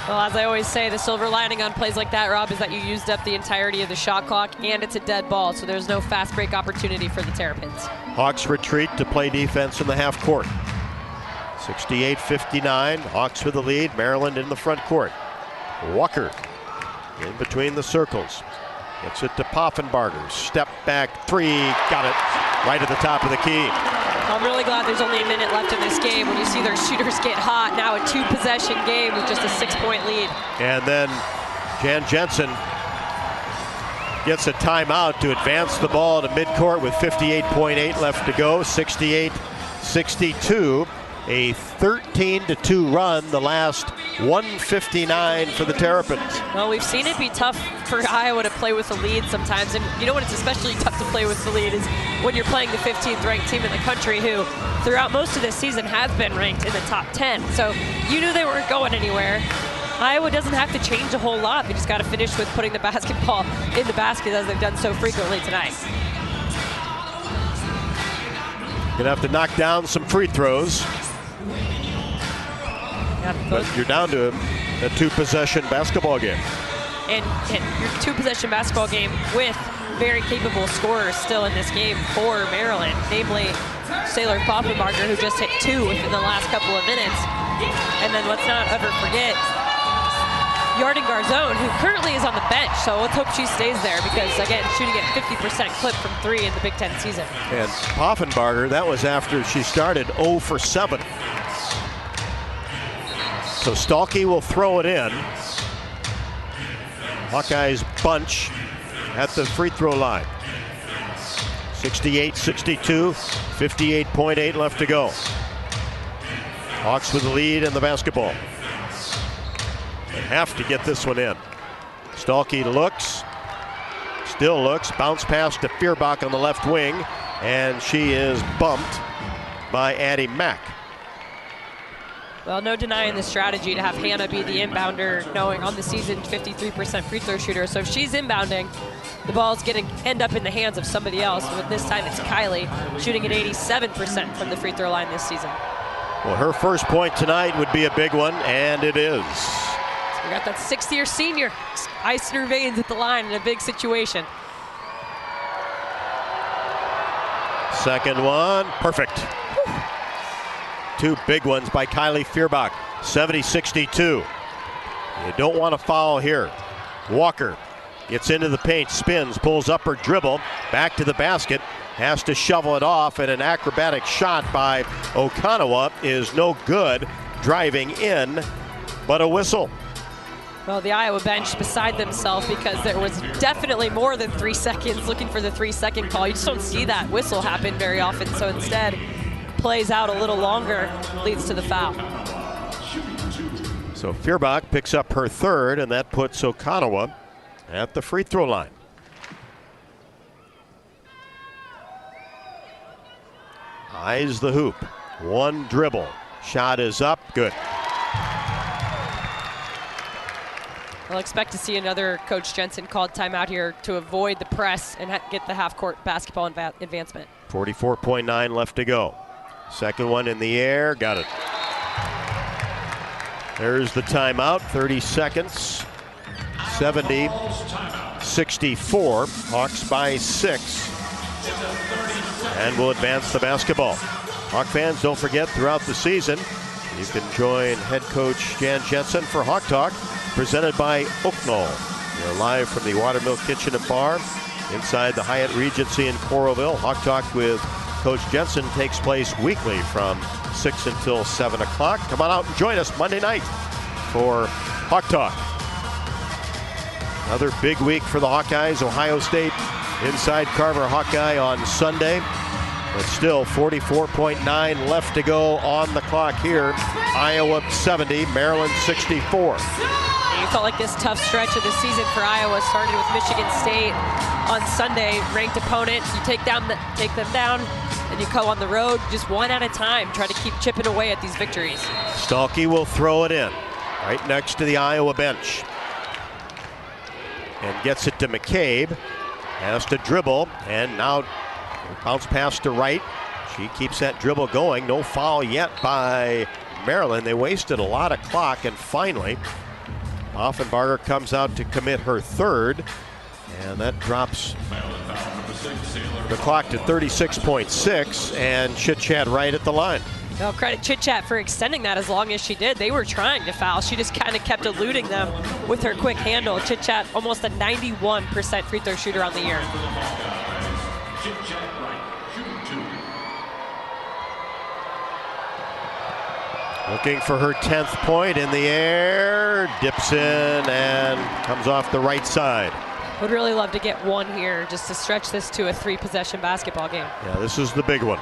Well, as I always say, the silver lining on plays like that, Rob, is that you used up the entirety of the shot clock, and it's a dead ball, so there's no fast break opportunity for the Terrapins. Hawks retreat to play defense in the half court. 68-59, Hawks with the lead, Maryland in the front court. Walker in between the circles. Gets it to Poffenbarger, step back 3, got it right at the top of the key. I'm really glad there's only a minute left in this game. When you see their shooters get hot, now a 2-possession game with just a 6-point lead. And then Jan Jensen gets a timeout to advance the ball to midcourt with 58.8 left to go, 68-62. A 13-2 run, the last 159 for the Terrapins. Well, we've seen it be tough for Iowa to play with the lead sometimes, and you know what, it's especially tough to play with the lead is when you're playing the 15th ranked team in the country who throughout most of this season has been ranked in the top 10. So you knew they weren't going anywhere. Iowa doesn't have to change a whole lot. They just got to finish with putting the basketball in the basket as they've done so frequently tonight. Gonna have to knock down some free throws. But you're down to a 2-possession basketball game. And your 2-possession basketball game with very capable scorers still in this game for Maryland, namely Saylor Poffenbarger, who just hit 2 within the last couple of minutes. And then let's not ever forget Yarden Garzone, who currently is on the bench, so let's hope she stays there because, again, shooting at 50% clip from 3 in the Big Ten season. And Poffenbarger, that was after she started 0 for 7. So Stalky will throw it in. Hawkeyes bunch at the free throw line. 68-62, 58.8 left to go. Hawks with the lead in the basketball. They have to get this one in. Stalky looks, still looks, bounce pass to Feuerbach on the left wing, and she is bumped by Addie Mack. Well, no denying the strategy to have Hannah be the inbounder, knowing on the season 53% free throw shooter. So if she's inbounding, the ball's going to end up in the hands of somebody else. But this time it's Kylie shooting at 87% from the free throw line this season. Well, her first point tonight would be a big one, and it is. So we got that 6th-year senior icing her veins at the line in a big situation. Second one, perfect. 2 big ones by Kylie Feuerbach, 70-62. You don't want to foul here. Walker gets into the paint, spins, pulls up her dribble, back to the basket, has to shovel it off, and an acrobatic shot by Okanawa is no good, driving in, but a whistle. Well, the Iowa bench beside themselves because there was definitely more than 3 seconds looking for the 3-second call. You just don't see that whistle happen very often, so instead plays out a little longer, leads to the foul. So Feuerbach picks up her 3rd, and that puts Okanawa at the free throw line. Eyes the hoop. 1 dribble. Shot is up. Good. I'll expect to see another Coach Jensen called timeout here to avoid the press and get the half-court basketball advancement. 44.9 left to go. Second one in the air, got it. There's the timeout, 30 seconds. 70-64, Hawks by 6. And will advance the basketball. Hawk fans, don't forget, throughout the season, you can join head coach Jan Jensen for Hawk Talk, presented by Oaknoll. We're live from the Watermill Kitchen and Bar inside the Hyatt Regency in Coralville. Hawk Talk with Coach Jensen takes place weekly from 6 until 7 o'clock. Come on out and join us Monday night for Hawk Talk. Another big week for the Hawkeyes. Ohio State inside Carver Hawkeye on Sunday. But still 44.9 left to go on the clock here. Iowa 70, Maryland 64. You felt like this tough stretch of the season for Iowa started with Michigan State on Sunday, ranked opponent. You take them down, and you go on the road just one at a time, try to keep chipping away at these victories. Stalkey will throw it in, right next to the Iowa bench. And gets it to McCabe. Has to dribble, and now bounce pass to Wright. She keeps that dribble going. No foul yet by Maryland. They wasted a lot of clock, and finally, Offenbarger comes out to commit her third, and that drops the clock to 36.6, and Chit Chat right at the line. No, credit Chit Chat for extending that as long as she did. They were trying to foul. She just kind of kept eluding them with her quick handle. Chit Chat almost a 91% free throw shooter on the year. Looking for her 10th point in the air, dips in and comes off the right side. Would really love to get one here just to stretch this to a 3-possession basketball game. Yeah, this is the big one.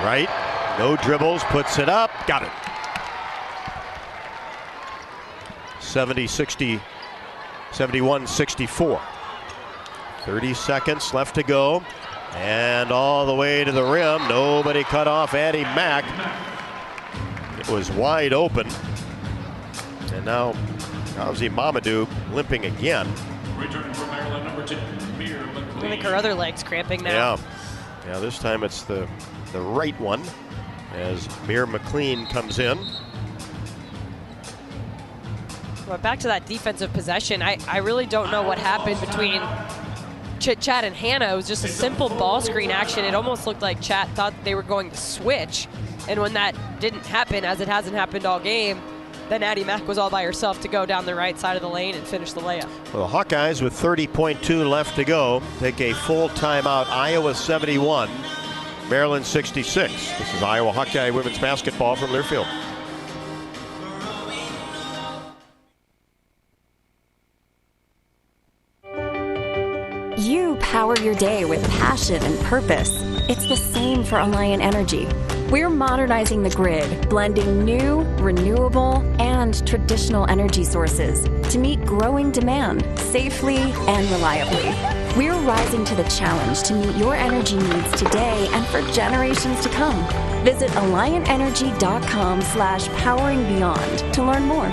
Right, no dribbles, puts it up, got it. 71-64. 30 seconds left to go. And all the way to the rim. Nobody cut off Addie Mack. It was wide open. And now Ozzy Mamadou limping again. Returning from Maryland, number 10, Mir McLean. I think her other leg's cramping now. Yeah, this time it's the right one as Mir McLean comes in. Well, back to that defensive possession, I really don't know what happened between Chit Chat and Hannah. It was just a simple ball screen action. It almost looked like Chat thought they were going to switch. And when that didn't happen, as it hasn't happened all game, then Addie Mack was all by herself to go down the right side of the lane and finish the layup. Well, the Hawkeyes with 30.2 left to go take a full timeout. Iowa 71, Maryland 66. This is Iowa Hawkeye women's basketball from Learfield. You power your day with passion and purpose. It's the same for Alliant Energy. We're modernizing the grid, blending new, renewable, and traditional energy sources to meet growing demand safely and reliably. We're rising to the challenge to meet your energy needs today and for generations to come. Visit AlliantEnergy.com/poweringbeyond to learn more.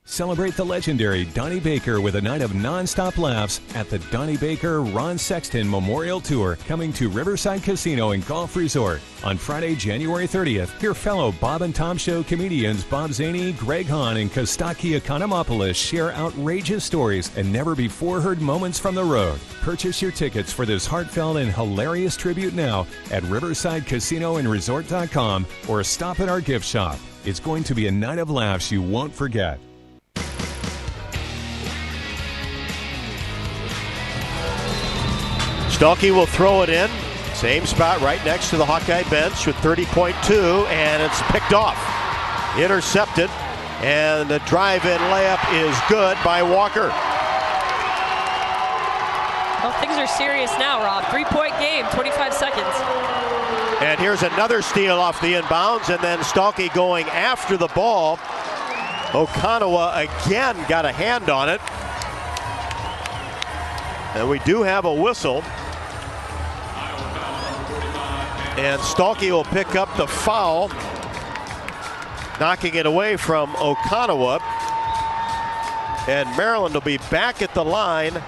Celebrate the legendary Donnie Baker with a night of non-stop laughs at the Donnie Baker Ron Sexton Memorial Tour, coming to Riverside Casino and Golf Resort. On Friday, January 30th, hear fellow Bob and Tom Show comedians Bob Zaney, Greg Hahn, and Kostaki Economopoulos share outrageous stories and never-before-heard moments from the road. Purchase your tickets for this heartfelt and hilarious tribute now at riversidecasinoandresort.com or stop at our gift shop. It's going to be a night of laughs you won't forget. Stalkey will throw it in. Same spot right next to the Hawkeye bench with 30.2, and it's picked off. Intercepted, and the drive-in layup is good by Walker. Well, things are serious now, Rob. 3-point game, 25 seconds. And here's another steal off the inbounds, and then Stalkey going after the ball. Okanawa again got a hand on it. And we do have a whistle. And Stalkey will pick up the foul, knocking it away from Okonowa. And Maryland will be back at the line.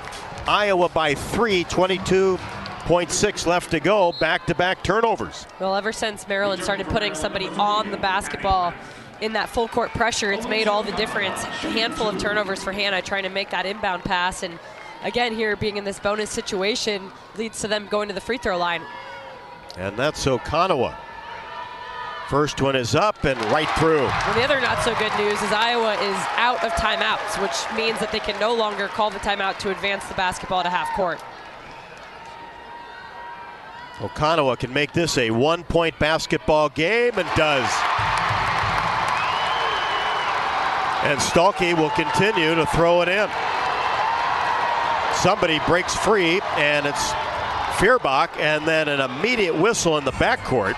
Iowa by 3, 22.6 left to go. Back-to-back turnovers. Well, ever since Maryland started putting somebody on the basketball in that full court pressure, it's made all the difference. A handful of turnovers for Hannah trying to make that inbound pass. And again, here being in this bonus situation leads to them going to the free throw line. And that's Okonowa. First one is up and right through. Well, the other not so good news is Iowa is out of timeouts, which means that they can no longer call the timeout to advance the basketball to half court. Okonowa can make this a 1-point basketball game and does. And Stalkey will continue to throw it in. Somebody breaks free, and it's Feuerbach, and then an immediate whistle in the backcourt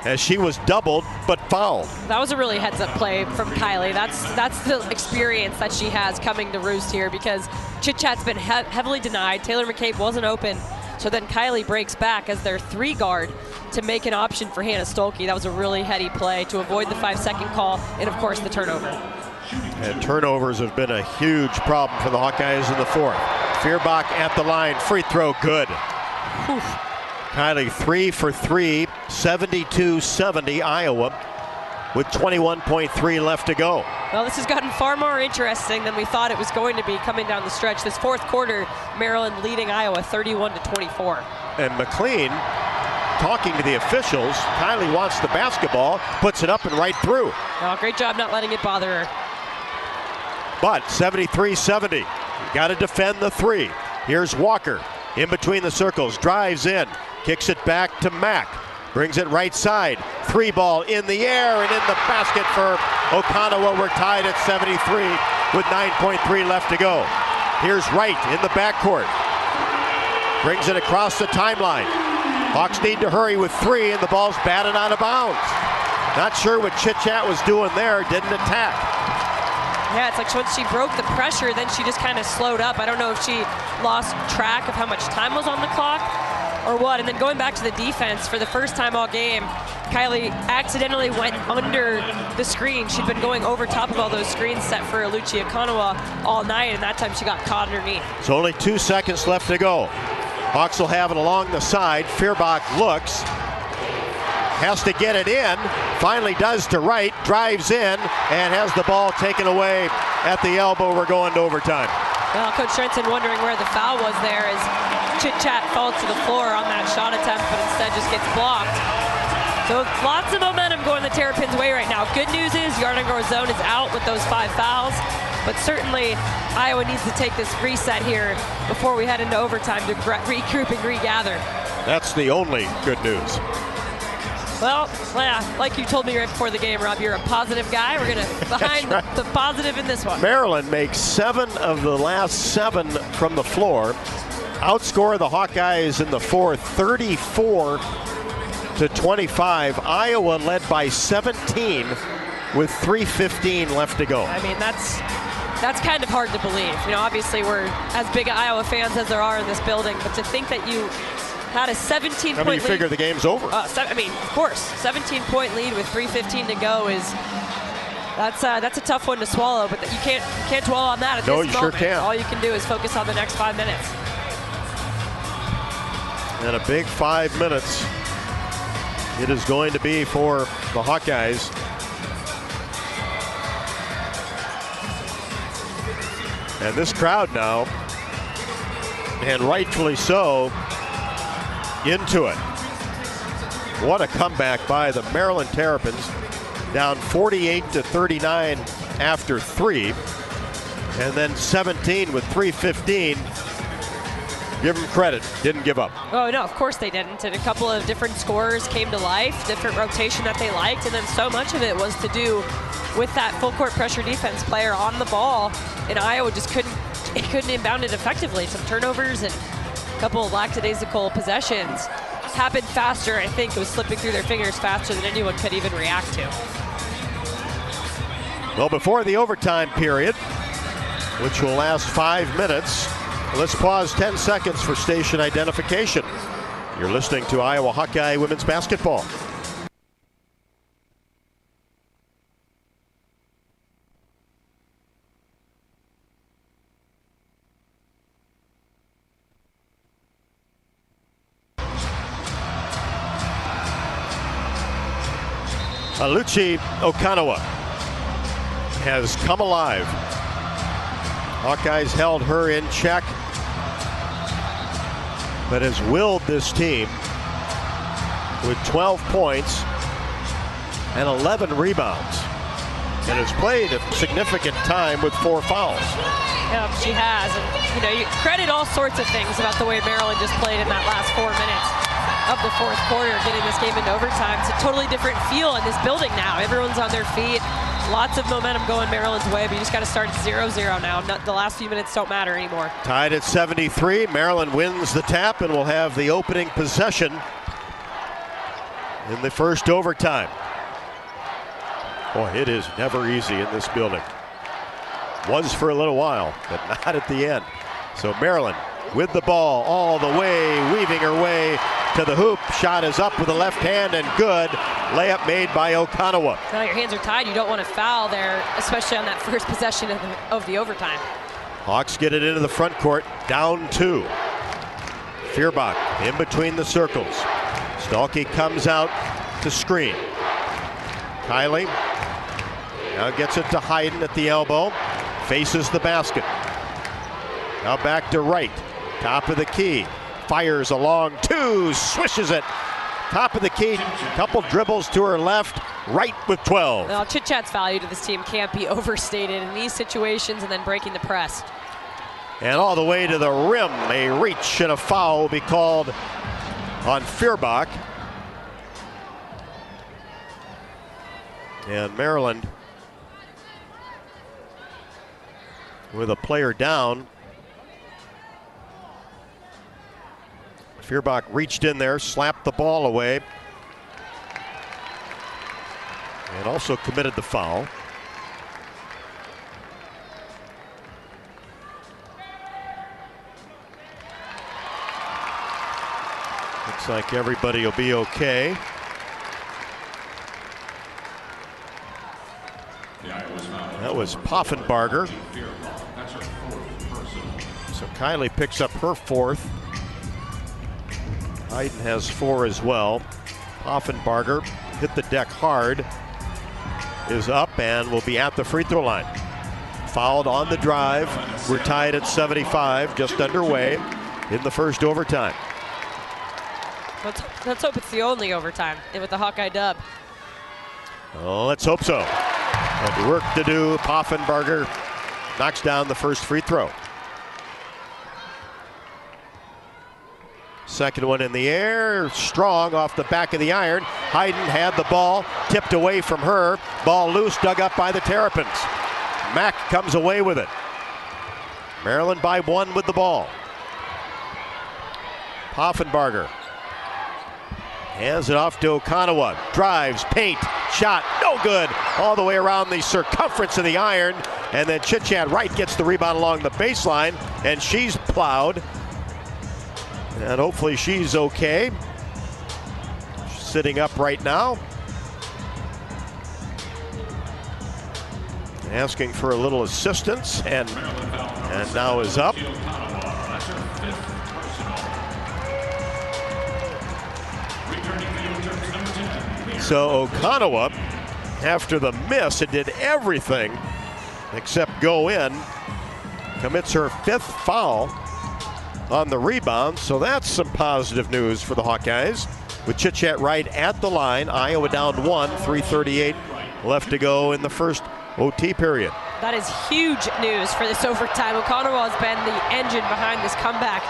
as she was doubled but fouled. That was a really heads-up play from Kylie. That's the experience that she has coming to roost here, because Chit Chat's been heavily denied. Taylor McCabe wasn't open, so then Kylie breaks back as their 3 guard to make an option for Hannah Stolke. That was a really heady play to avoid the 5-second call and, of course, the turnover. And turnovers have been a huge problem for the Hawkeyes in the fourth. Feuerbach at the line, free throw good. Whew. Kylie 3 for 3, 72-70 Iowa with 21.3 left to go. Well, this has gotten far more interesting than we thought it was going to be coming down the stretch. This fourth quarter, Maryland leading Iowa 31-24. And McLean talking to the officials. Kylie wants the basketball, puts it up and right through. Oh, great job not letting it bother her. But 73-70, got to defend the 3. Here's Walker in between the circles, drives in, kicks it back to Mack, brings it right side, 3 ball in the air and in the basket for Okonowa. We're tied at 73 with 9.3 left to go. Here's Wright in the backcourt, brings it across the timeline. Hawks need to hurry with 3 and the ball's batted out of bounds. Not sure what Chit Chat was doing there, didn't attack. Yeah, it's like once she broke the pressure, then she just kind of slowed up. I don't know if she lost track of how much time was on the clock or what. And then going back to the defense, for the first time all game, Kylie accidentally went under the screen. She'd been going over top of all those screens set for Lucia Okonowa all night, and that time she got caught underneath. It's only 2 seconds left to go. Hawks will have it along the side. Feuerbach looks, has to get it in, finally does to Wright, drives in, and has the ball taken away at the elbow. We're going to overtime. Well, Coach Trenton wondering where the foul was there as Chit Chat falls to the floor on that shot attempt, but instead just gets blocked. So lots of momentum going the Terrapins' way right now. Good news is Yarden Garzone is out with those 5 fouls, but certainly Iowa needs to take this reset here before we head into overtime to regroup and regather. That's the only good news. Well, yeah, like you told me right before the game, Rob, you're a positive guy. We're going to find right. the positive in this one. Maryland makes 7 of the last 7 from the floor. Outscore the Hawkeyes in the fourth, 34-25. Iowa led by 17 with 3:15 left to go. I mean, that's kind of hard to believe. You know, obviously we're as big Iowa fans as there are in this building, but to think that you had a 17-point lead. You figure the game's over. I mean, of course, 17-point lead with 3:15 to go is that's a tough one to swallow. But you can't dwell on that at this moment. No, you sure can't. All you can do is focus on the next 5 minutes. And a big 5 minutes it is going to be for the Hawkeyes. And this crowd now, and rightfully so, into it. What a comeback by the Maryland Terrapins, down 48-39 after 3, and then 17 with 3:15. Give them credit, didn't give up. Oh no, of course they didn't. And a couple of different scorers came to life, different rotation that they liked, and then so much of it was to do with that full court pressure defense player on the ball, and Iowa just couldn't inbound it effectively. Some turnovers and a couple of lackadaisical possessions happened faster. I think it was slipping through their fingers faster than anyone could even react to. Well, before the overtime period, which will last 5 minutes, let's pause 10 seconds for station identification. You're listening to Iowa Hawkeye women's basketball. Aluchi Okanawa has come alive. Hawkeyes held her in check, but has willed this team with 12 points and 11 rebounds, and has played a significant time with 4 fouls. Yeah, she has. And, you know, you credit all sorts of things about the way Maryland just played in that last 4 minutes of the fourth quarter, getting this game into overtime. It's a totally different feel in this building now. Everyone's on their feet. Lots of momentum going Maryland's way, but you just got to start at 0-0 now. The last few minutes don't matter anymore. Tied at 73. Maryland wins the tap and will have the opening possession in the first overtime. Boy, it is never easy in this building. Was for a little while, but not at the end. So Maryland with the ball all the way, weaving her way to the hoop. Shot is up with the left hand and good. Layup made by Okanawa. Now your hands are tied. You don't want to foul there, especially on that first possession of the overtime. Hawks get it into the front court, down 2. Feuerbach in between the circles. Stalky comes out to screen. Kylie now gets it to Hayden at the elbow. Faces the basket. Now back to Wright. Top of the key. Fires a long 2. Swishes it. Top of the key. Couple dribbles to her left. Wright with 12. Well, Chit Chat's value to this team can't be overstated in these situations, and then breaking the press. And all the way to the rim. A reach and a foul will be called on Feuerbach. And Maryland with a player down. Feuerbach reached in there, slapped the ball away, and also committed the foul. Looks like everybody will be okay. That was Poffenbarger. So Kylie picks up her 4th. Hayden has 4 as well. Poffenbarger hit the deck hard, is up and will be at the free throw line. Fouled on the drive. We're tied at 75, just underway in the first overtime. Let's hope it's the only overtime with the Hawkeye dub. Oh, let's hope so. But work to do. Poffenbarger knocks down the first free throw. Second one in the air, strong off the back of the iron. Hayden had the ball, tipped away from her. Ball loose, dug up by the Terrapins. Mack comes away with it. Maryland by 1 with the ball. Poffenbarger hands it off to Okanawa. Drives, paint, shot, no good. All the way around the circumference of the iron. And then Chit Chat Wright gets the rebound along the baseline, and she's plowed. And hopefully she's okay. She's sitting up right now. Asking for a little assistance, and now is up. So Okanawa, after the miss, it did everything except go in. Commits her 5th foul on the rebound, so that's some positive news for the Hawkeyes. With Chit Chat Wright at the line, Iowa down 1, 3:38 left to go in the first OT period. That is huge news for this overtime. Okanawa has been the engine behind this comeback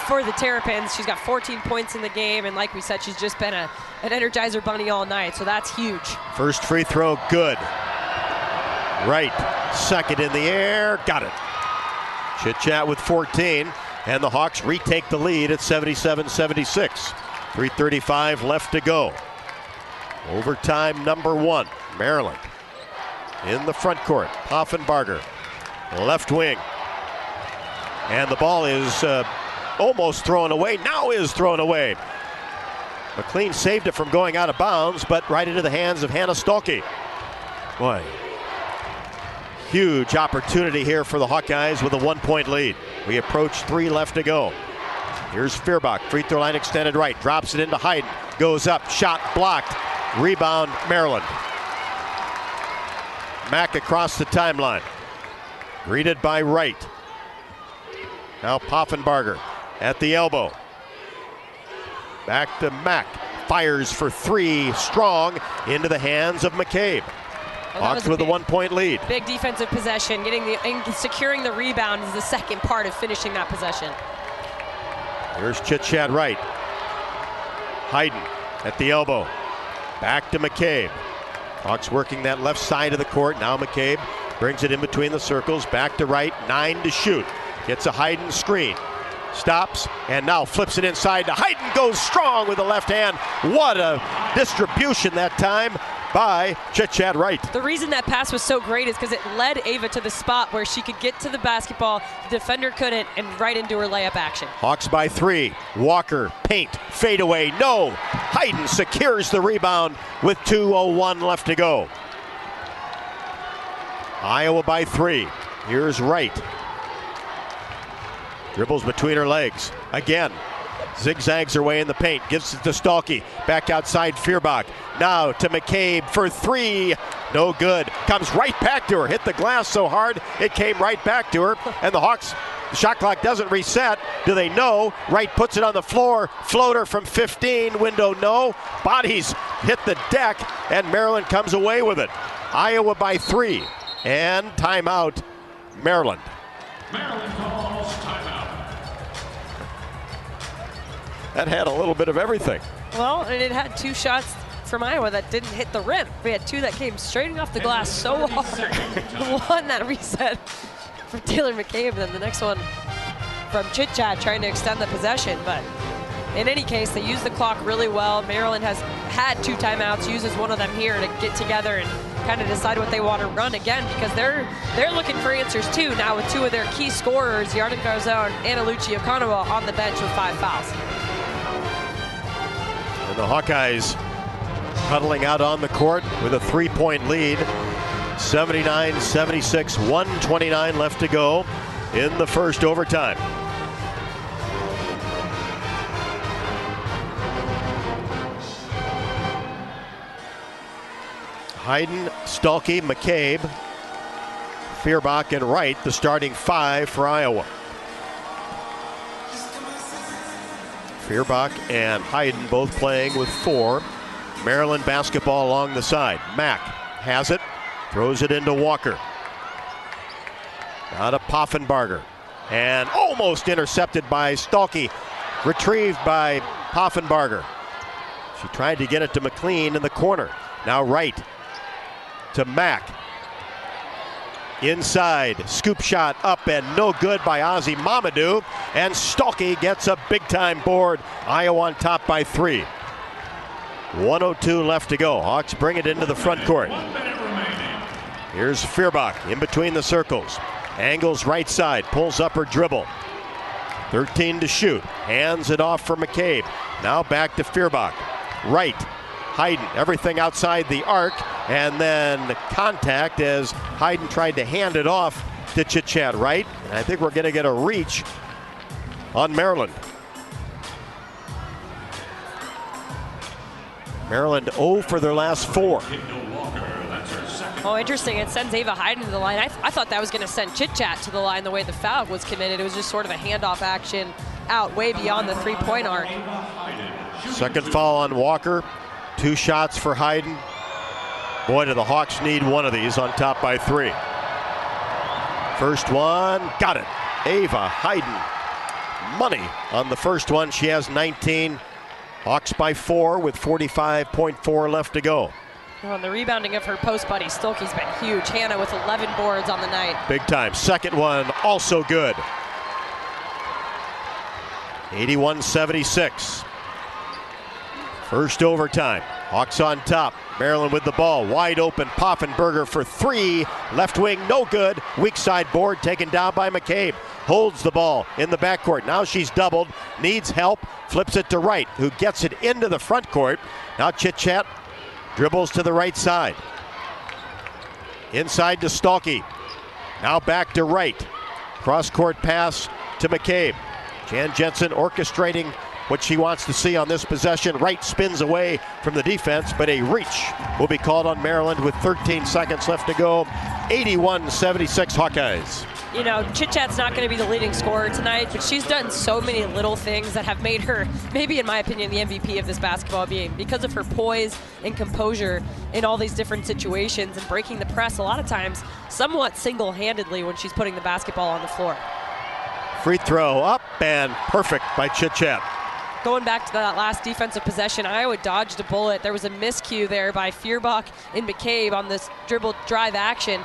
for the Terrapins. She's got 14 points in the game, and like we said, she's just been an Energizer bunny all night, so that's huge. First free throw, good. Wright, second in the air, got it. Chit Chat with 14. And the Hawks retake the lead at 77-76. 3:35 left to go. Overtime number 1, Maryland. In the front court, Poffenbarger, left wing. And the ball is almost thrown away, now is thrown away. McLean saved it from going out of bounds, but right into the hands of Hannah Stolke. Boy, huge opportunity here for the Hawkeyes with a 1-point lead. We approach 3 left to go. Here's Feuerbach, free throw line extended right, drops it into Hayden, goes up, shot blocked, rebound Maryland. Mack across the timeline, greeted by Wright. Now Poffenbarger at the elbow. Back to Mack, fires for 3, strong, into the hands of McCabe. Hawks with a 1-point lead. Big defensive possession, and securing the rebound is the second part of finishing that possession. Here's Chit-Chat Wright. Hayden at the elbow. Back to McCabe. Hawks working that left side of the court. Now McCabe brings it in between the circles. Back to Wright. 9 to shoot. Gets a Hayden screen. Stops and now flips it inside to Hayden. Goes strong with the left hand. What a distribution that time by Chit-Chat Wright. The reason that pass was so great is because it led Ava to the spot where she could get to the basketball, the defender couldn't, and right into her layup action. Hawks by 3. Walker, paint, fadeaway, no. Hayden secures the rebound with 2:01 left to go. Iowa by 3. Here's Wright. Dribbles between her legs. Again, zigzags her way in the paint. Gives it to Stolke. Back outside Feuerbach. Now to McCabe for 3. No good. Comes right back to her. Hit the glass so hard it came right back to her. And the Hawks, the shot clock doesn't reset. Do they know? Wright puts it on the floor. Floater from 15. Window no. Bodies hit the deck. And Maryland comes away with it. Iowa by 3. And timeout, Maryland. Maryland calls timeout. That had a little bit of everything. Well, and it had 2 shots from Iowa that didn't hit the rim. We had 2 that came straight off the glass so hard. One that reset from Taylor McCabe, and then the next one from Chit-Chat trying to extend the possession. But in any case, they used the clock really well. Maryland has had 2 timeouts, uses one of them here to get together and kind of decide what they want to run again, because they're looking for answers too now with 2 of their key scorers, Yarden Garzon and Anna Lucci Okonowa, on the bench with 5 fouls. And the Hawkeyes huddling out on the court with a 3-point lead. 79-76, 1:29 left to go in the first overtime. Hayden, Stolke, McCabe, Feuerbach, and Wright, the starting 5 for Iowa. Feuerbach and Hayden both playing with 4. Maryland basketball along the side. Mack has it, throws it into Walker. Now to Poffenbarger. And almost intercepted by Stolke. Retrieved by Poffenbarger. She tried to get it to McLean in the corner. Now Wright to Mack. Inside, scoop shot up and no good by Ozzy Mamadou. And Stolke gets a big-time board. Iowa on top by 3. 1:02 left to go. Hawks bring it into the front court. Here's Feuerbach in between the circles. Angles right side, pulls up her dribble. 13 to shoot. Hands it off for McCabe. Now back to Feuerbach. Wright. Hayden, everything outside the arc, and then contact as Hayden tried to hand it off to Chit-Chat Wright. And I think we're going to get a reach on Maryland. Maryland 0 for their last 4. Oh, interesting. It sends Ava Hayden to the line. I thought that was going to send Chit-Chat to the line the way the foul was committed. It was just sort of a handoff action out way beyond the 3-point arc. Second foul on Walker. 2 shots for Hayden. Boy, do the Hawks need one of these on top by 3. First one, got it. Ava Hayden. Money on the first one. She has 19. Hawks by 4 with 45.4 left to go. Oh, and the rebounding of her post buddy Stolke's been huge. Hannah with 11 boards on the night. Big time. Second one also good. 81-76. First overtime. Hawks on top. Maryland with the ball. Wide open. Poffenberger for three. Left wing, no good. Weak side board taken down by McCabe. Holds the ball in the backcourt. Now she's doubled. Needs help. Flips it to Wright, who gets it into the front court. Now Chit-Chat dribbles to the right side. Inside to Stalkey. Now back to Wright. Cross-court pass to McCabe. Jan Jensen orchestrating what she wants to see on this possession. Wright spins away from the defense, but a reach will be called on Maryland with 13 seconds left to go. 81-76 Hawkeyes. You know, Chit-Chat's not going to be the leading scorer tonight, but she's done so many little things that have made her, maybe in my opinion, the MVP of this basketball game because of her poise and composure in all these different situations and breaking the press a lot of times somewhat single-handedly when she's putting the basketball on the floor. Free throw up and perfect by Chit-Chat. Going back to that last defensive possession, Iowa dodged a bullet. There was a miscue there by Feuerbach and McCabe on this dribble drive action.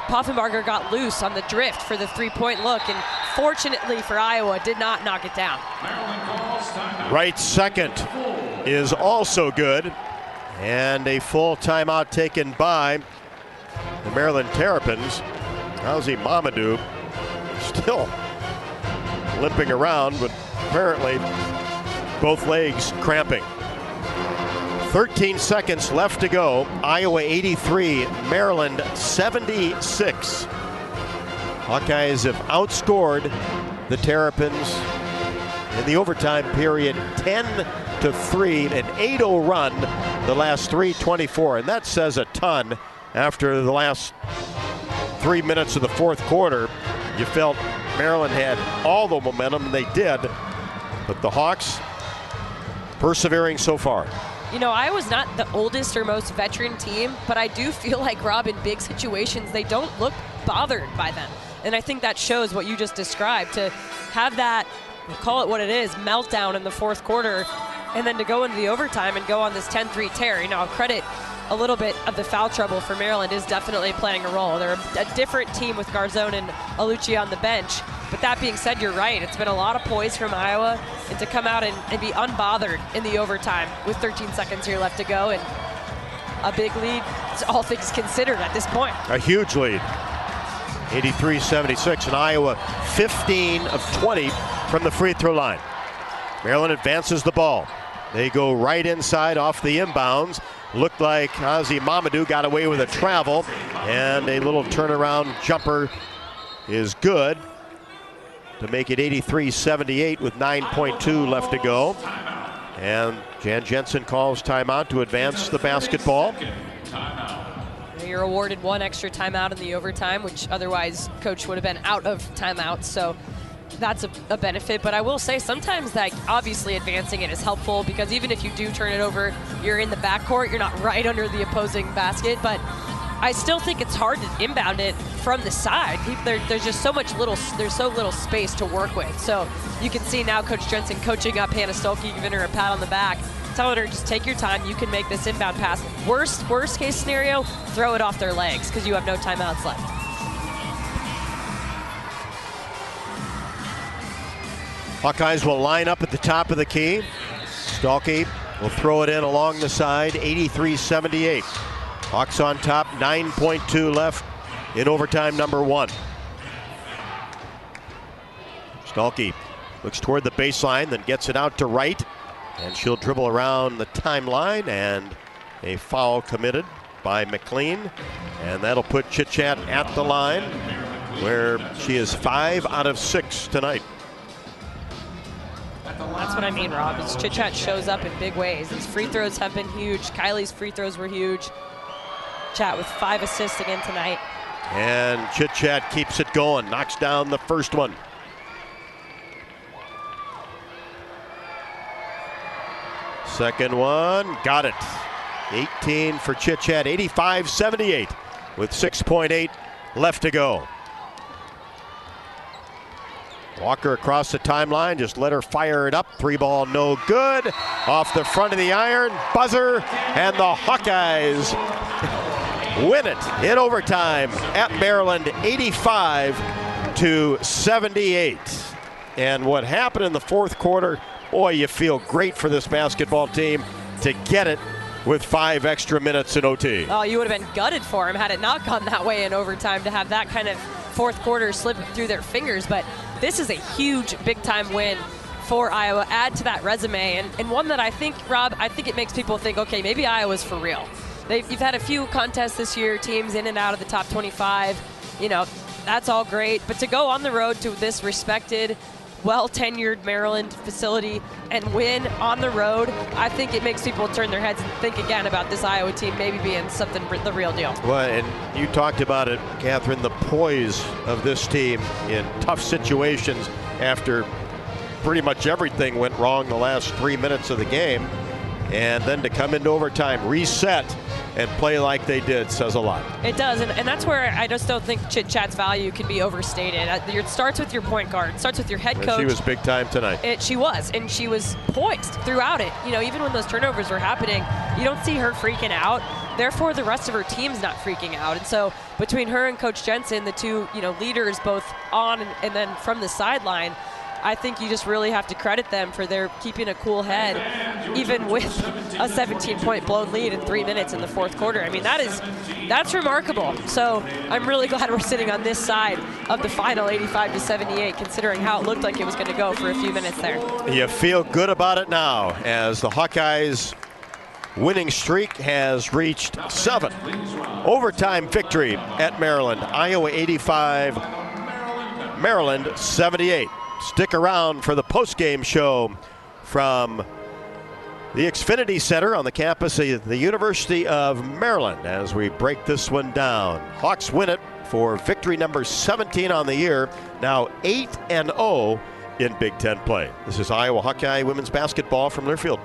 Poffenberger got loose on the drift for the three-point look, and fortunately for Iowa, did not knock it down. Wright's second is also good, and a full timeout taken by the Maryland Terrapins. Howsey Mamadou still limping around, but apparently both legs cramping. 13 seconds left to go. Iowa 83, Maryland 76. Hawkeyes have outscored the Terrapins in the overtime period 10-3, an 8-0 run the last 3:24, and that says a ton. After the last 3 minutes of the fourth quarter, you felt Maryland had all the momentum, and they did, but the Hawks persevering so far. You know, Iowa's not the oldest or most veteran team, but I do feel like, Rob, in big situations, they don't look bothered by them. And I think that shows what you just described, to have that, call it what it is, meltdown in the fourth quarter, and then to go into the overtime and go on this 10-3 tear. You know, I'll credit a little bit of the foul trouble for Maryland is definitely playing a role. They're a different team with Garzone and Alucci on the bench. But that being said, you're right. It's been a lot of poise from Iowa, and to come out and be unbothered in the overtime with 13 seconds here left to go, and a big lead, all things considered at this point. A huge lead. 83-76, and Iowa 15 of 20 from the free throw line. Maryland advances the ball. They go right inside off the inbounds. Looked like Hawkeyes Mamadou got away with a travel, and a little turnaround jumper is good to make it 83-78 with 9.2 left to go. And Jan Jensen calls timeout to advance the basketball. You're awarded one extra timeout in the overtime, which otherwise coach would have been out of timeouts, so that's a benefit. But I will say sometimes that obviously advancing it is helpful, because even if you do turn it over, you're in the backcourt, you're not right under the opposing basket. But I still think it's hard to inbound it from the side. There's just so little space to work with. So you can see now Coach Jensen coaching up Hannah Stolke, giving her a pat on the back, telling her just take your time, you can make this inbound pass. Worst case scenario, throw it off their legs because you have no timeouts left. Hawkeyes will line up at the top of the key. Stalkey will throw it in along the side, 83-78. Hawks on top, 9.2 left in overtime number one. Stalkey looks toward the baseline, then gets it out to Wright, and she'll dribble around the timeline, and a foul committed by McLean, and that'll put Chit-Chat at the line, where she is 5 out of 6 tonight. That's what I mean, Rob, is Chit-Chat shows up in big ways. His free throws have been huge. Kylie's free throws were huge. Chat with 5 assists again tonight. And Chit-Chat keeps it going, knocks down the first one. Second one, got it. 18 for Chit-Chat, 85-78 with 6.8 left to go. Walker across the timeline, just let her fire it up. 3-ball, no good. Off the front of the iron, buzzer, and the Hawkeyes win it in overtime at Maryland, 85-78. And what happened in the fourth quarter, boy, you feel great for this basketball team. to get it with 5 extra minutes in OT. Oh, you would have been gutted for him had it not gone that way in overtime to have that kind of fourth quarter slip through their fingers. But this is a huge, big-time win for Iowa. Add to that resume, and one that I think, Rob, I think it makes people think, okay, maybe Iowa's for real. You've had a few contests this year, teams in and out of the top 25. You know, that's all great. But to go on the road to this respected, well-tenured Maryland facility and win on the road, I think it makes people turn their heads and think again about this Iowa team maybe being something, the real deal. Well, and you talked about it, Catherine, the poise of this team in tough situations after pretty much everything went wrong the last 3 minutes of the game. And then to come into overtime, reset, and play like they did says a lot. It does, and that's where I just don't think Chit Chat's value can be overstated. It starts with your point guard. It starts with your head coach. She was big time tonight. She was, and she was poised throughout it. You know, even when those turnovers were happening, you don't see her freaking out. Therefore, the rest of her team's not freaking out. And so between her and Coach Jensen, the two leaders both on and then from the sideline, I think you just really have to credit them for their keeping a cool head, even with a 17-point blown lead in 3 minutes in the fourth quarter. I mean, that's remarkable. So I'm really glad we're sitting on this side of the final 85-78, considering how it looked like it was going to go for a few minutes there. You feel good about it now as the Hawkeyes' winning streak has reached 7. Overtime victory at Maryland. Iowa 85, Maryland 78. Stick around for the post-game show from the Xfinity Center on the campus of the University of Maryland as we break this one down. Hawks win it for victory number 17 on the year, now 8-0 in Big Ten play. This is Iowa Hawkeye women's basketball from Learfield.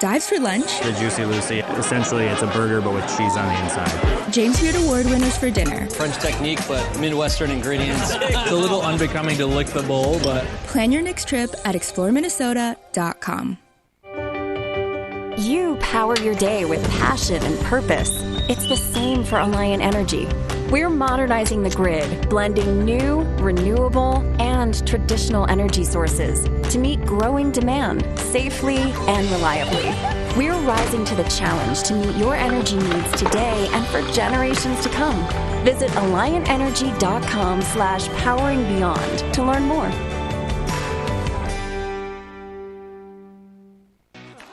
Dives for lunch. The Juicy Lucy. Essentially, it's a burger, but with cheese on the inside. James Beard Award winners for dinner. French technique, but Midwestern ingredients. It's a little unbecoming to lick the bowl, but... Plan your next trip at exploreminnesota.com. You power your day with passion and purpose. It's the same for Alliant Energy. We're modernizing the grid, blending new, renewable, and traditional energy sources to meet growing demand safely and reliably. We're rising to the challenge to meet your energy needs today and for generations to come. Visit AlliantEnergy.com/poweringBeyond to learn more.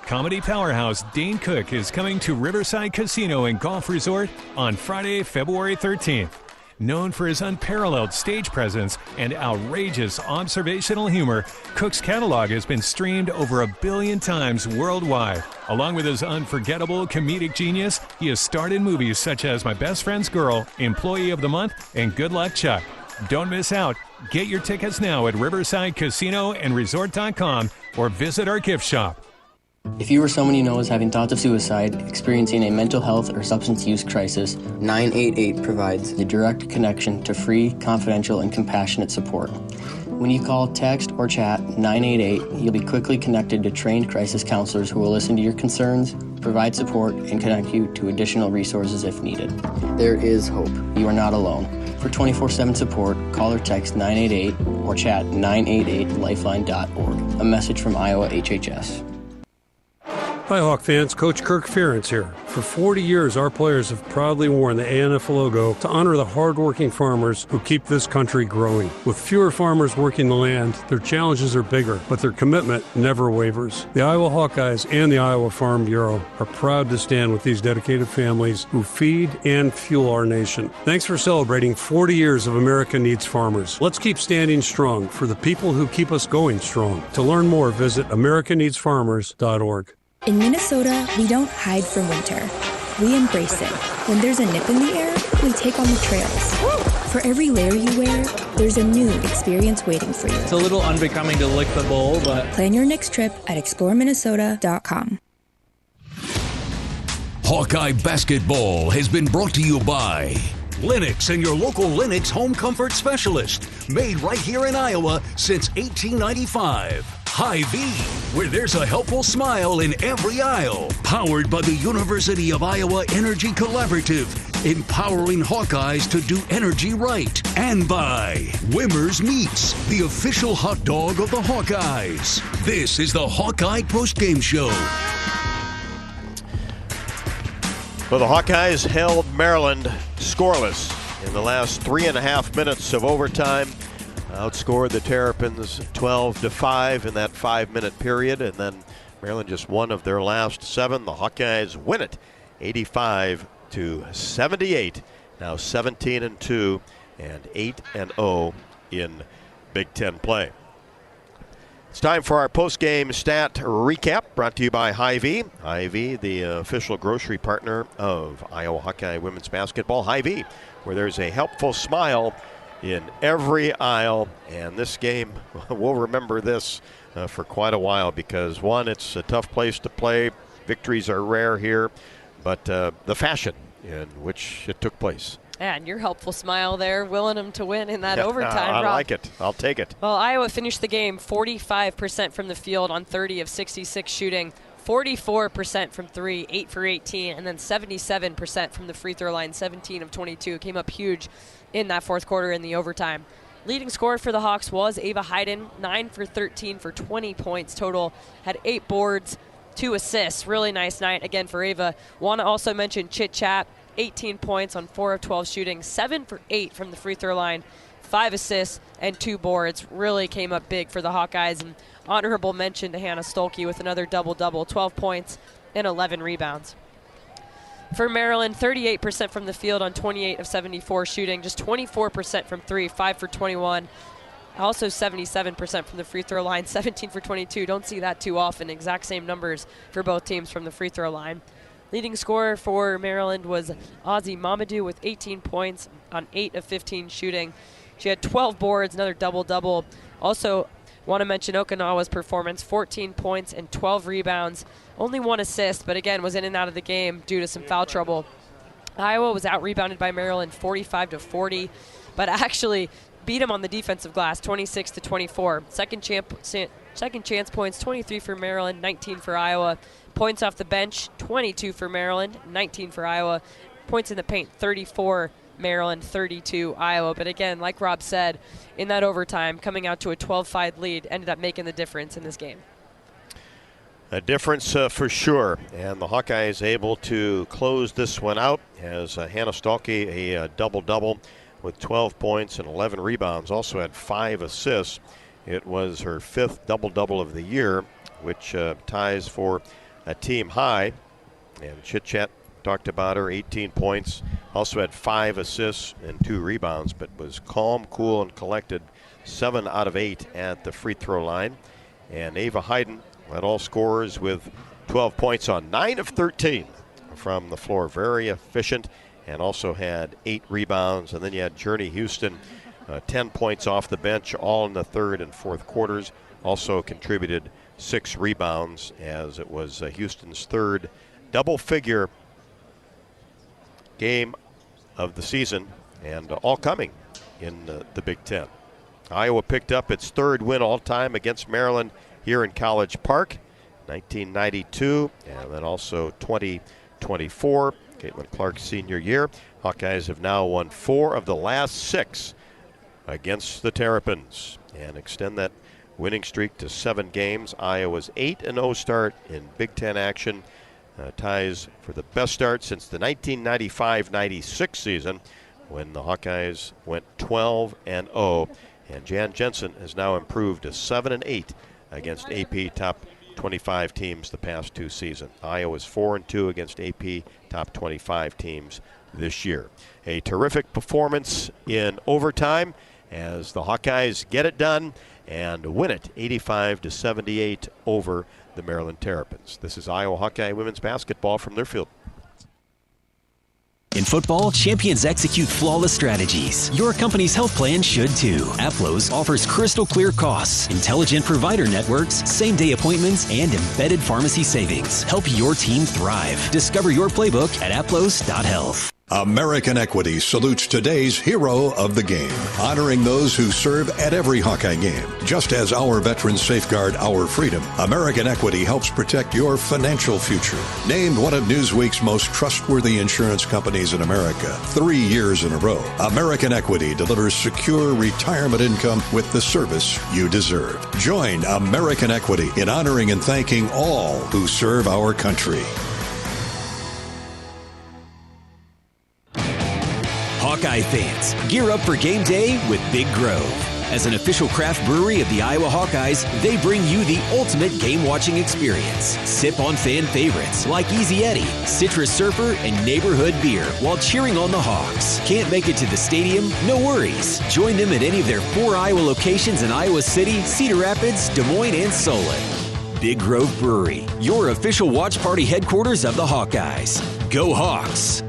Comedy powerhouse Dane Cook is coming to Riverside Casino and Golf Resort on Friday, February 13th. Known for his unparalleled stage presence and outrageous observational humor, Cook's catalog has been streamed over 1 billion times worldwide. Along with his unforgettable comedic genius, he has starred in movies such as My Best Friend's Girl, Employee of the Month, and Good Luck Chuck. Don't miss out. Get your tickets now at Riverside Casino and Resort.com or visit our gift shop. If you or someone you know is having thoughts of suicide, experiencing a mental health or substance use crisis, 988 provides the direct connection to free, confidential, and compassionate support. When you call, text, or chat 988, you'll be quickly connected to trained crisis counselors who will listen to your concerns, provide support, and connect you to additional resources if needed. There is hope. You are not alone. For 24/7 support, call or text 988 or chat 988lifeline.org. A message from Iowa HHS. Hi Hawk fans, Coach Kirk Ferentz here. For 40 years, our players have proudly worn the ANF logo to honor the hardworking farmers who keep this country growing. With fewer farmers working the land, their challenges are bigger, but their commitment never wavers. The Iowa Hawkeyes and the Iowa Farm Bureau are proud to stand with these dedicated families who feed and fuel our nation. Thanks for celebrating 40 years of America Needs Farmers. Let's keep standing strong for the people who keep us going strong. To learn more, visit americaneedsfarmers.org. In Minnesota, we don't hide from winter. We embrace it. When there's a nip in the air, we take on the trails. For every layer you wear, there's a new experience waiting for you. It's a little unbecoming to lick the bowl, but... Plan your next trip at exploreminnesota.com. Hawkeye Basketball has been brought to you by Lennox and your local Lennox home comfort specialist. Made right here in Iowa since 1895. Hy-Vee, where there's a helpful smile in every aisle. Powered by the University of Iowa Energy Collaborative. empowering Hawkeyes to do energy right. And by Wimmer's Meats, the official hot dog of the Hawkeyes. This is the Hawkeye Postgame Show. Well, the Hawkeyes held Maryland scoreless in the last 3.5 minutes of overtime. Outscored the Terrapins 12-5 in that 5-minute period, and then Maryland just one of their last 7. The Hawkeyes win it 85-78. Now 17-2 and 8-0 in Big Ten play. It's time for our post-game stat recap, brought to you by Hy-Vee. Hy-Vee, the official grocery partner of Iowa Hawkeye women's basketball. Hy-Vee, where there's a helpful smile in every aisle. And this game, we'll remember this for quite a while because, one, it's a tough place to play. Victories are rare here, but the fashion in which it took place. And your helpful smile there, willing them to win in that overtime. I Rob. like it. I'll take it. Well, Iowa finished the game 45% from the field on 30 of 66 shooting, 44% from 3, 8 for 18, and then 77% from the free throw line, 17 of 22. Came up huge in that fourth quarter in the overtime. Leading scorer for the Hawks was Ava Hayden, 9 for 13 for 20 points total, had 8 boards, 2 assists. Really nice night again for Ava. Want to also mention Chit Chat, 18 points on 4 of 12 shooting, 7 for 8 from the free throw line, 5 assists and 2 boards. Really came up big for the Hawkeyes. And honorable mention to Hannah Stolke with another double-double, 12 points and 11 rebounds. For Maryland, 38% from the field on 28 of 74 shooting, just 24% from 3, 5 for 21. Also 77% from the free throw line, 17 for 22. Don't see that too often. Exact same numbers for both teams from the free throw line. Leading scorer for Maryland was Ozzy Mamadou with 18 points on 8 of 15 shooting. She had 12 boards, another double-double. Also want to mention Okinawa's performance, 14 points and 12 rebounds. Only 1 assist, but again was in and out of the game due to some foul trouble. Iowa was out-rebounded by Maryland 45-40, but actually beat them on the defensive glass 26-24. Second chance points, 23 for Maryland, 19 for Iowa. Points off the bench, 22 for Maryland, 19 for Iowa. Points in the paint, 34 Maryland, 32 Iowa. But again, like Rob said, in that overtime, coming out to a 12-5 lead, ended up making the difference in this game. A difference for sure. And the Hawkeyes able to close this one out as Hannah Stolke, a double-double with 12 points and 11 rebounds. Also had 5 assists. It was her 5th double-double of the year, which ties for a team high. And Chit Chat talked about her, 18 points. Also had 5 assists and 2 rebounds, but was calm, cool, and collected. 7 out of 8 at the free throw line. And Ava Hayden led all scorers with 12 points on 9 of 13 from the floor. Very efficient, and also had 8 rebounds. And then you had Journey Houston, 10 points off the bench, all in the third and fourth quarters. Also contributed 6 rebounds, as it was Houston's 3rd double-figure game of the season, and all coming in the Big Ten. Iowa picked up its 3rd win all-time against Maryland here in College Park, 1992, and then also 2024, Caitlin Clark's senior year. Hawkeyes have now won 4 of the last 6 against the Terrapins and extend that winning streak to 7 games. Iowa's 8-0 start in Big Ten action ties for the best start since the 1995-96 season, when the Hawkeyes went 12-0. And Jan Jensen has now improved to 7-8 against AP top 25 teams the past 2 seasons. Iowa's 4-2 against AP top 25 teams this year. A terrific performance in overtime as the Hawkeyes get it done and win it 85-78 over the Maryland Terrapins. This is Iowa Hawkeye women's basketball from their field. In football, champions execute flawless strategies. Your company's health plan should too. Aplos offers crystal clear costs, intelligent provider networks, same-day appointments, and embedded pharmacy savings. Help your team thrive. Discover your playbook at aplos.health. American Equity salutes today's hero of the game, honoring those who serve at every Hawkeye game. Just as our veterans safeguard our freedom, American Equity helps protect your financial future. Named one of Newsweek's most trustworthy insurance companies in America 3 years in a row, American Equity delivers secure retirement income with the service you deserve. Join American Equity in honoring and thanking all who serve our country. Hawkeye fans, gear up for game day with Big Grove. As an official craft brewery of the Iowa Hawkeyes, they bring you the ultimate game-watching experience. Sip on fan favorites like Easy Eddie, Citrus Surfer, and Neighborhood Beer while cheering on the Hawks. Can't make it to the stadium? No worries. Join them at any of their 4 Iowa locations in Iowa City, Cedar Rapids, Des Moines, and Solon. Big Grove Brewery, your official watch party headquarters of the Hawkeyes. Go Hawks!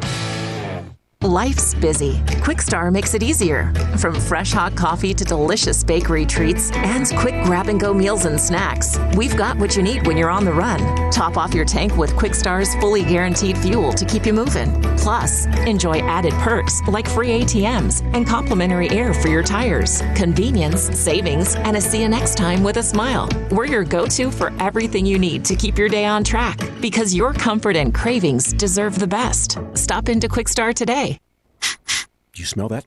Life's busy. Quickstar makes it easier. From fresh hot coffee to delicious bakery treats and quick grab-and-go meals and snacks, we've got what you need when you're on the run. Top off your tank with Quickstar's fully guaranteed fuel to keep you moving. Plus, enjoy added perks like free ATMs and complimentary air for your tires. Convenience, savings, and a see you next time with a smile. We're your go-to for everything you need to keep your day on track because your comfort and cravings deserve the best. Stop into Quickstar today. Do you smell that?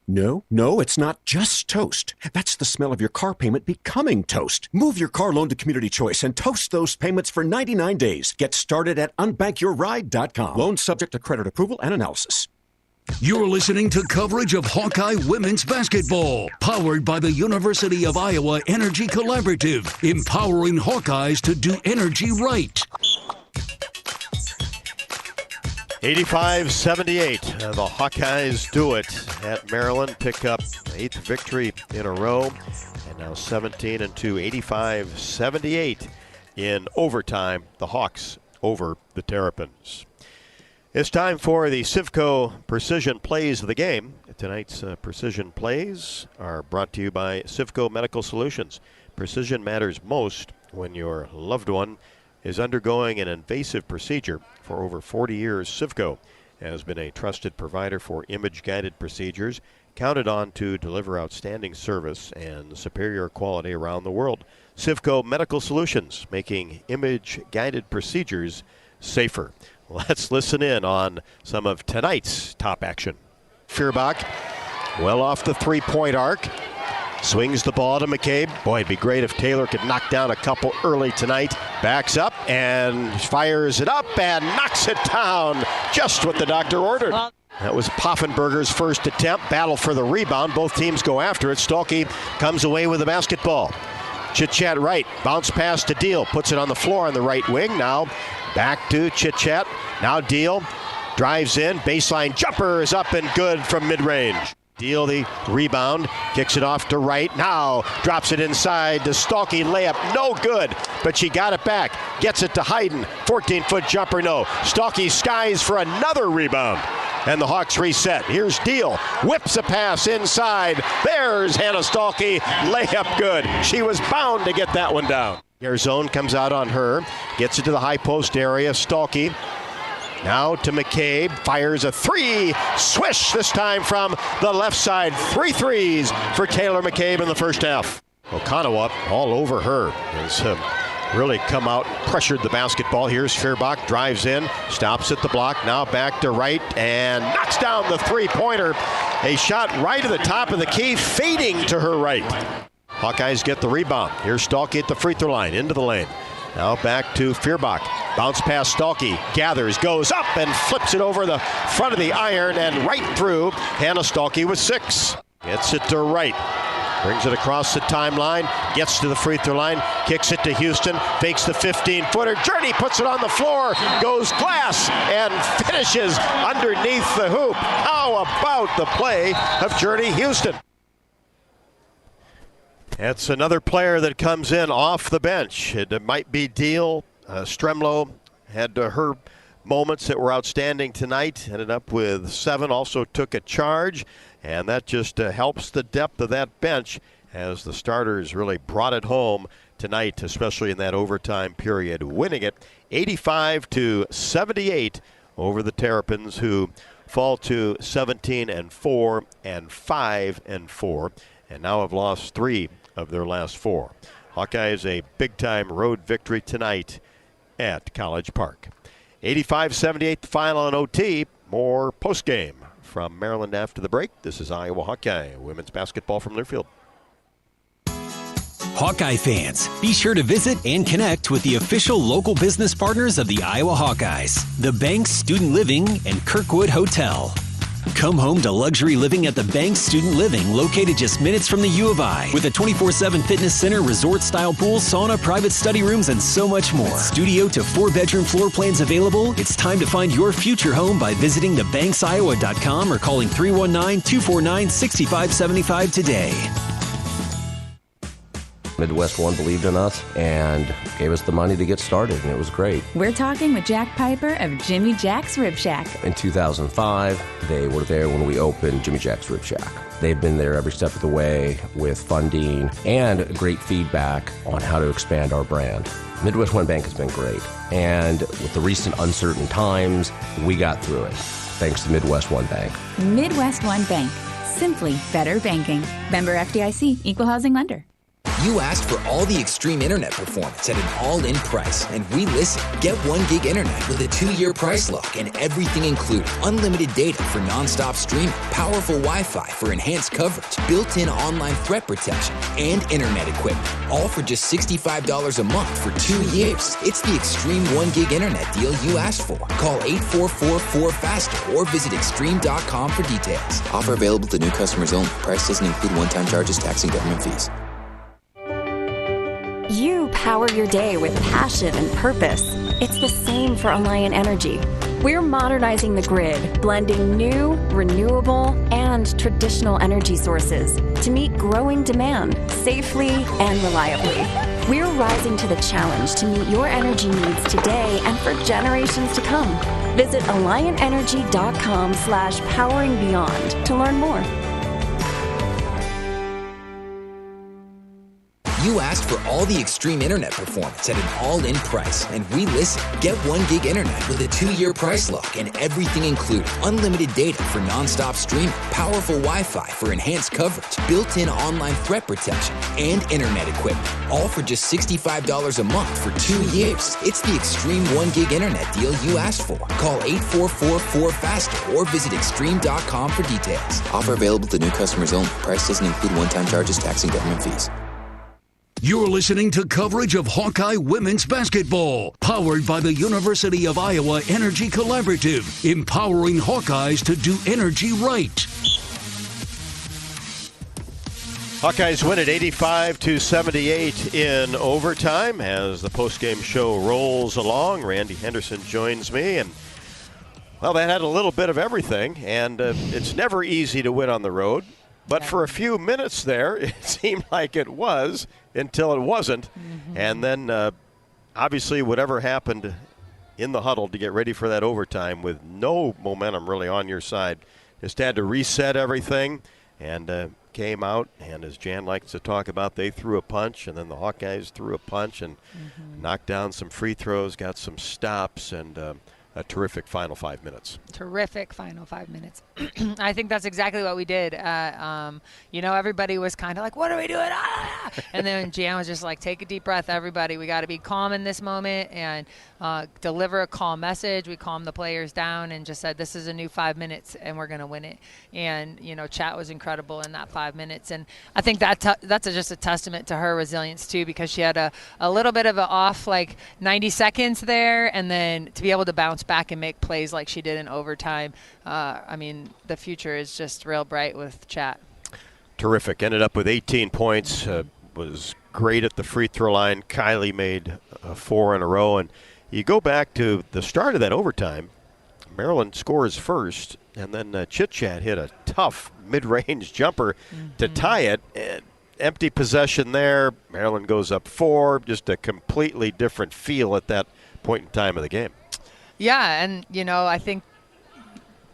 No, it's not just toast. That's the smell of your car payment becoming toast. Move your car loan to Community Choice and toast those payments for 99 days. Get started at unbankyourride.com. Loan subject to credit approval and analysis. You're listening to coverage of Hawkeye women's basketball, powered by the University of Iowa Energy Collaborative, empowering Hawkeyes to do energy right. 85-78. The Hawkeyes do it at Maryland, pick up 8th victory in a row, and now 17-2. 85-78 in overtime. The Hawks over the Terrapins. It's time for the Civco Precision Plays of the game. Tonight's Precision Plays are brought to you by Civco Medical Solutions. Precision matters most when your loved one is undergoing an invasive procedure. For over 40 years, Civco has been a trusted provider for image-guided procedures, counted on to deliver outstanding service and superior quality around the world. Civco Medical Solutions, making image-guided procedures safer. Let's listen in on some of tonight's top action. Feuerbach, well off the three-point arc. Swings the ball to McCabe. Boy, it'd be great if Taylor could knock down a couple early tonight. Backs up and fires it up and knocks it down. Just what the doctor ordered. That was Poffenberger's first attempt. Battle for the rebound. Both teams go after it. Stolke comes away with the basketball. Chit-Chat right. Bounce pass to Deal. Puts it on the floor on the right wing. Now back to Chit-Chat. Now Deal drives in. Baseline jumper is up and good from mid-range. Deal the rebound, kicks it off to right. Now drops it inside to Stolke. Layup no good, but she got it back. Gets it to Hayden. 14-foot jumper no. Stolke skies for another rebound. And the Hawks reset. Here's Deal. Whips a pass inside. There's Hannah Stolke. Layup good. She was bound to get that one down. Air zone comes out on her. Gets it to the high post area. Stolke. Now to McCabe, fires a three, swish this time from the left side. 3 threes for Taylor McCabe in the first half. Okanawa all over her has really come out, pressured the basketball. Here's Feuerbach, drives in, stops at the block, now back to right and knocks down the three-pointer. A shot right at the top of the key, fading to her right. Hawkeyes get the rebound. Here's Stolke at the free throw line, into the lane. Now back to Feuerbach. Bounce pass Stolke. Gathers, goes up, and flips it over the front of the iron and right through. Hannah Stolke with 6. Gets it to right. Brings it across the timeline. Gets to the free throw line. Kicks it to Houston. Fakes the 15-footer. Journey puts it on the floor. Goes glass and finishes underneath the hoop. How about the play of Journey Houston? That's another player that comes in off the bench. It might be Deal. Stremlo had her moments that were outstanding tonight. Ended up with 7. Also took a charge. And that just helps the depth of that bench as the starters really brought it home tonight, especially in that overtime period, winning it 85-78 over the Terrapins, who fall to 17-4 and 5-4, and now have lost 3 of their last 4. Hawkeyes a big-time road victory tonight at College Park. 85-78 the final in OT. More postgame from Maryland after the break. This is Iowa Hawkeye women's basketball from Learfield. Hawkeye fans, be sure to visit and connect with the official local business partners of the Iowa Hawkeyes, the Banks Student Living and Kirkwood Hotel. Come home to luxury living at the Banks Student Living, located just minutes from the U of I, with a 24/7 fitness center, resort-style pool, sauna, private study rooms, and so much more. With studio to 4-bedroom floor plans available, it's time to find your future home by visiting thebanksiowa.com or calling 319-249-6575 today. Midwest One believed in us and gave us the money to get started, and it was great. We're talking with Jack Piper of Jimmy Jack's Rib Shack. In 2005, they were there when we opened Jimmy Jack's Rib Shack. They've been there every step of the way with funding and great feedback on how to expand our brand. Midwest One Bank has been great, and with the recent uncertain times, we got through it, thanks to Midwest One Bank. Midwest One Bank. Simply better banking. Member FDIC, Equal Housing Lender. You asked for all the extreme internet performance at an all-in price, and we listened. Get 1 gig internet with a 2-year price lock and everything included. Unlimited data for non-stop streaming, powerful Wi-Fi for enhanced coverage, built-in online threat protection, and internet equipment. All for just $65 a month for 2 years. It's the extreme 1 gig internet deal you asked for. Call 844-4FASTER or visit extreme.com for details. Offer available to new customers only. Price doesn't include one-time charges, tax, and government fees. You power your day with passion and purpose. It's the same for Alliant Energy. We're modernizing the grid, blending new, renewable, and traditional energy sources to meet growing demand safely and reliably. We're rising to the challenge to meet your energy needs today and for generations to come. Visit AlliantEnergy.com/poweringbeyond to learn more. You asked for all the extreme internet performance at an all-in price, and we listened. Get 1 gig internet with a 2-year price lock and everything included. Unlimited data for non-stop streaming, powerful Wi-Fi for enhanced coverage, built-in online threat protection, and internet equipment. All for just $65 a month for 2 years. It's the extreme 1 gig internet deal you asked for. Call 844-4FASTER or visit extreme.com for details. Offer available to new customers only. Price doesn't include one-time charges, tax, and government fees. You're listening to coverage of Hawkeye women's basketball, powered by the University of Iowa Energy Collaborative, empowering Hawkeyes to do energy right. Hawkeyes win at 85-78 in overtime as the postgame show rolls along. Randy Henderson joins me, and well, that had a little bit of everything, and it's never easy to win on the road. But for a few minutes there, it seemed like it was until it wasn't. Mm-hmm. And then, obviously, whatever happened in the huddle to get ready for that overtime with no momentum really on your side, just had to reset everything and came out. And as Jan likes to talk about, they threw a punch, and then the Hawkeyes threw a punch and knocked down some free throws, got some stops, and a terrific final 5 minutes. Terrific final 5 minutes. I think that's exactly what we did. Everybody was kind of like, what are we doing? Ah! And then Jan was just like, take a deep breath, everybody. We got to be calm in this moment and deliver a calm message. We calmed the players down and just said, this is a new 5 minutes and we're going to win it. And, Chat was incredible in that 5 minutes. And I think that's just a testament to her resilience, too, because she had a little bit of an off, 90 seconds there, and then to be able to bounce back and make plays like she did in overtime. The future is just real bright with Chat. Terrific. Ended up with 18 points. Was great at the free throw line. Kylie made 4 in a row. And you go back to the start of that overtime, Maryland scores first, and then Chit Chat hit a tough mid-range jumper to tie it. And empty possession there. Maryland goes up 4. Just a completely different feel at that point in time of the game. Yeah, and, I think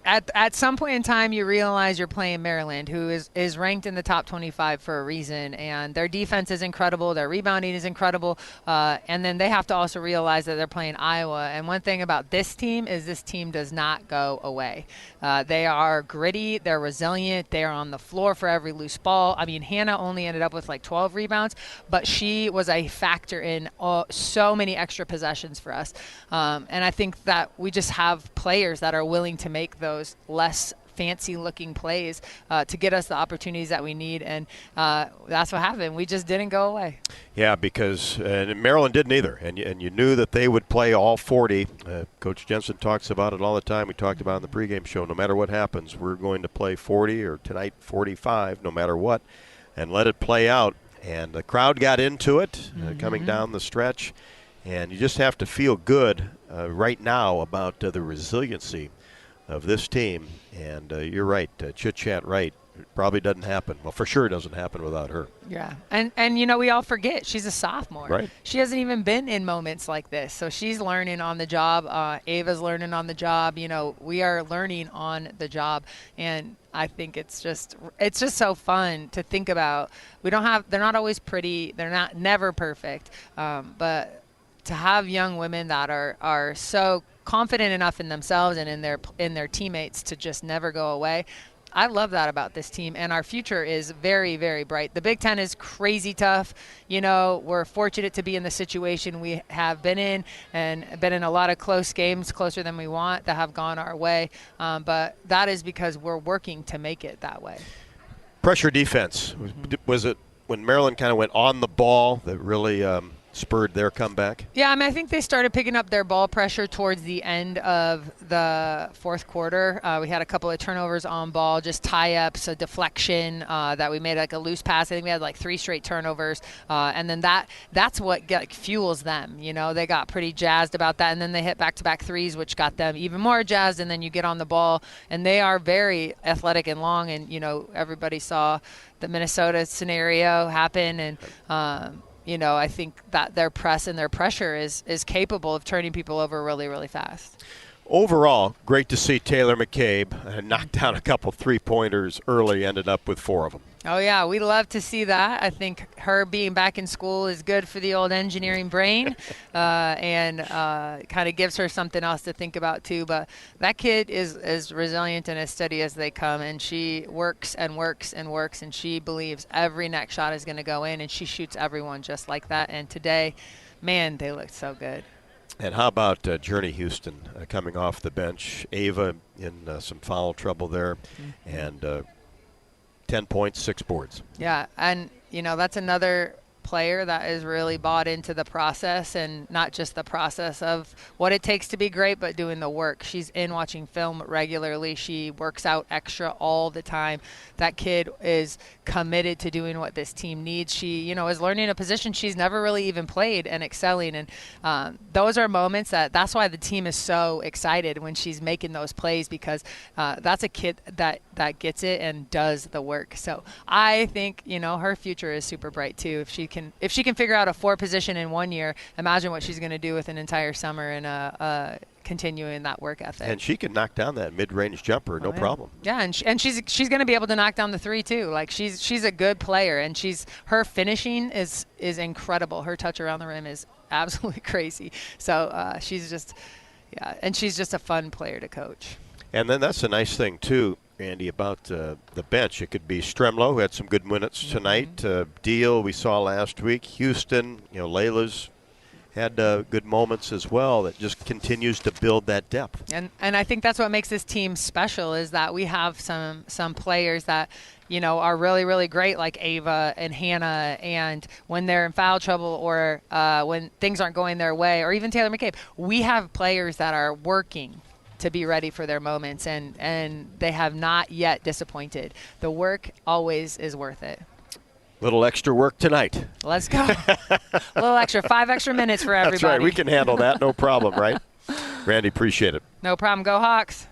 at some point in time, you realize you're playing Maryland, who is ranked in the top 25 for a reason, and their defense is incredible, their rebounding is incredible, and then they have to also realize that they're playing Iowa. And one thing about this team is this team does not go away. They are gritty, they're resilient, they are on the floor for every loose ball. I mean, Hannah only ended up with like 12 rebounds, but she was a factor in so many extra possessions for us. And I think that we just have players that are willing to make those less fancy looking plays to get us the opportunities that we need, and that's what happened. We just didn't go away. Yeah, because Maryland didn't either, and you knew that they would play all 40. Coach Jensen talks about it all the time. We talked about it in the pregame show. No matter what happens, we're going to play 40, or tonight 45, no matter what, and let it play out. And the crowd got into it coming down the stretch, and you just have to feel good right now about the resiliency of this team. And you're right, chit-chat right. It probably doesn't happen. Well, for sure it doesn't happen without her. Yeah, and you know, we all forget she's a sophomore. Right. She hasn't even been in moments like this, so she's learning on the job. Ava's learning on the job. You know, we are learning on the job, and I think it's just so fun to think about. They're not always pretty. They're never perfect, but to have young women that are so confident enough in themselves and in their teammates to just never go away. I love that about this team, and our future is very, very bright. The Big Ten is crazy tough. You know, we're fortunate to be in the situation we have been in, and been in a lot of close games, closer than we want, that have gone our way. But that is because we're working to make it that way. Pressure defense. Was it when Maryland kind of went on the ball that really spurred their comeback? Yeah, I mean, I think they started picking up their ball pressure towards the end of the fourth quarter. We had a couple of turnovers on ball, just tie-ups, a deflection that we made, like a loose pass. I think we had like 3 straight turnovers, and then that's what fuels them. You know, they got pretty jazzed about that, and then they hit back-to-back threes, which got them even more jazzed, and then you get on the ball, and they are very athletic and long, and, you know, everybody saw the Minnesota scenario happen, and you know, I think that their press and their pressure is capable of turning people over really, really fast. Overall, great to see Taylor McCabe knock down a couple 3-pointers early, ended up with 4 of them. Oh, yeah, we love to see that. I think her being back in school is good for the old engineering brain and kind of gives her something else to think about, too. But that kid is as resilient and as steady as they come, and she works and works and works, and she believes every next shot is going to go in, and she shoots everyone just like that. And today, man, they looked so good. And how about Journey Houston coming off the bench? Ava in some foul trouble there, and 10 points, 6 boards. Yeah, and, you know, that's another player that is really bought into the process, and not just the process of what it takes to be great, but doing the work. She's in watching film regularly. She works out extra all the time. That kid is committed to doing what this team needs. She, you know, is learning a position she's never really even played and excelling. And those are moments that's why the team is so excited when she's making those plays, because that's a kid that gets it and does the work. So I think, you know, her future is super bright too. If she can figure out a 4 position in 1 year, imagine what she's going to do with an entire summer and continuing that work ethic. And she can knock down that mid-range jumper, no problem. Yeah, and she's going to be able to knock down the 3 too. Like she's a good player, and her finishing is incredible. Her touch around the rim is absolutely crazy. So she's just a fun player to coach. And then that's a nice thing too, Andy, about the bench. It could be Stremlo, who had some good minutes tonight. Deal we saw last week. Houston, you know, Layla's had good moments as well. That just continues to build that depth. And I think that's what makes this team special, is that we have some players that, you know, are really, really great, like Ava and Hannah, and when they're in foul trouble or when things aren't going their way, or even Taylor McCabe, we have players that are working to be ready for their moments, and they have not yet disappointed. The work always is worth it. Little extra work tonight. Let's go. A little extra, 5 extra minutes for everybody. That's right. We can handle that. No problem, right? Randy, appreciate it. No problem. Go Hawks.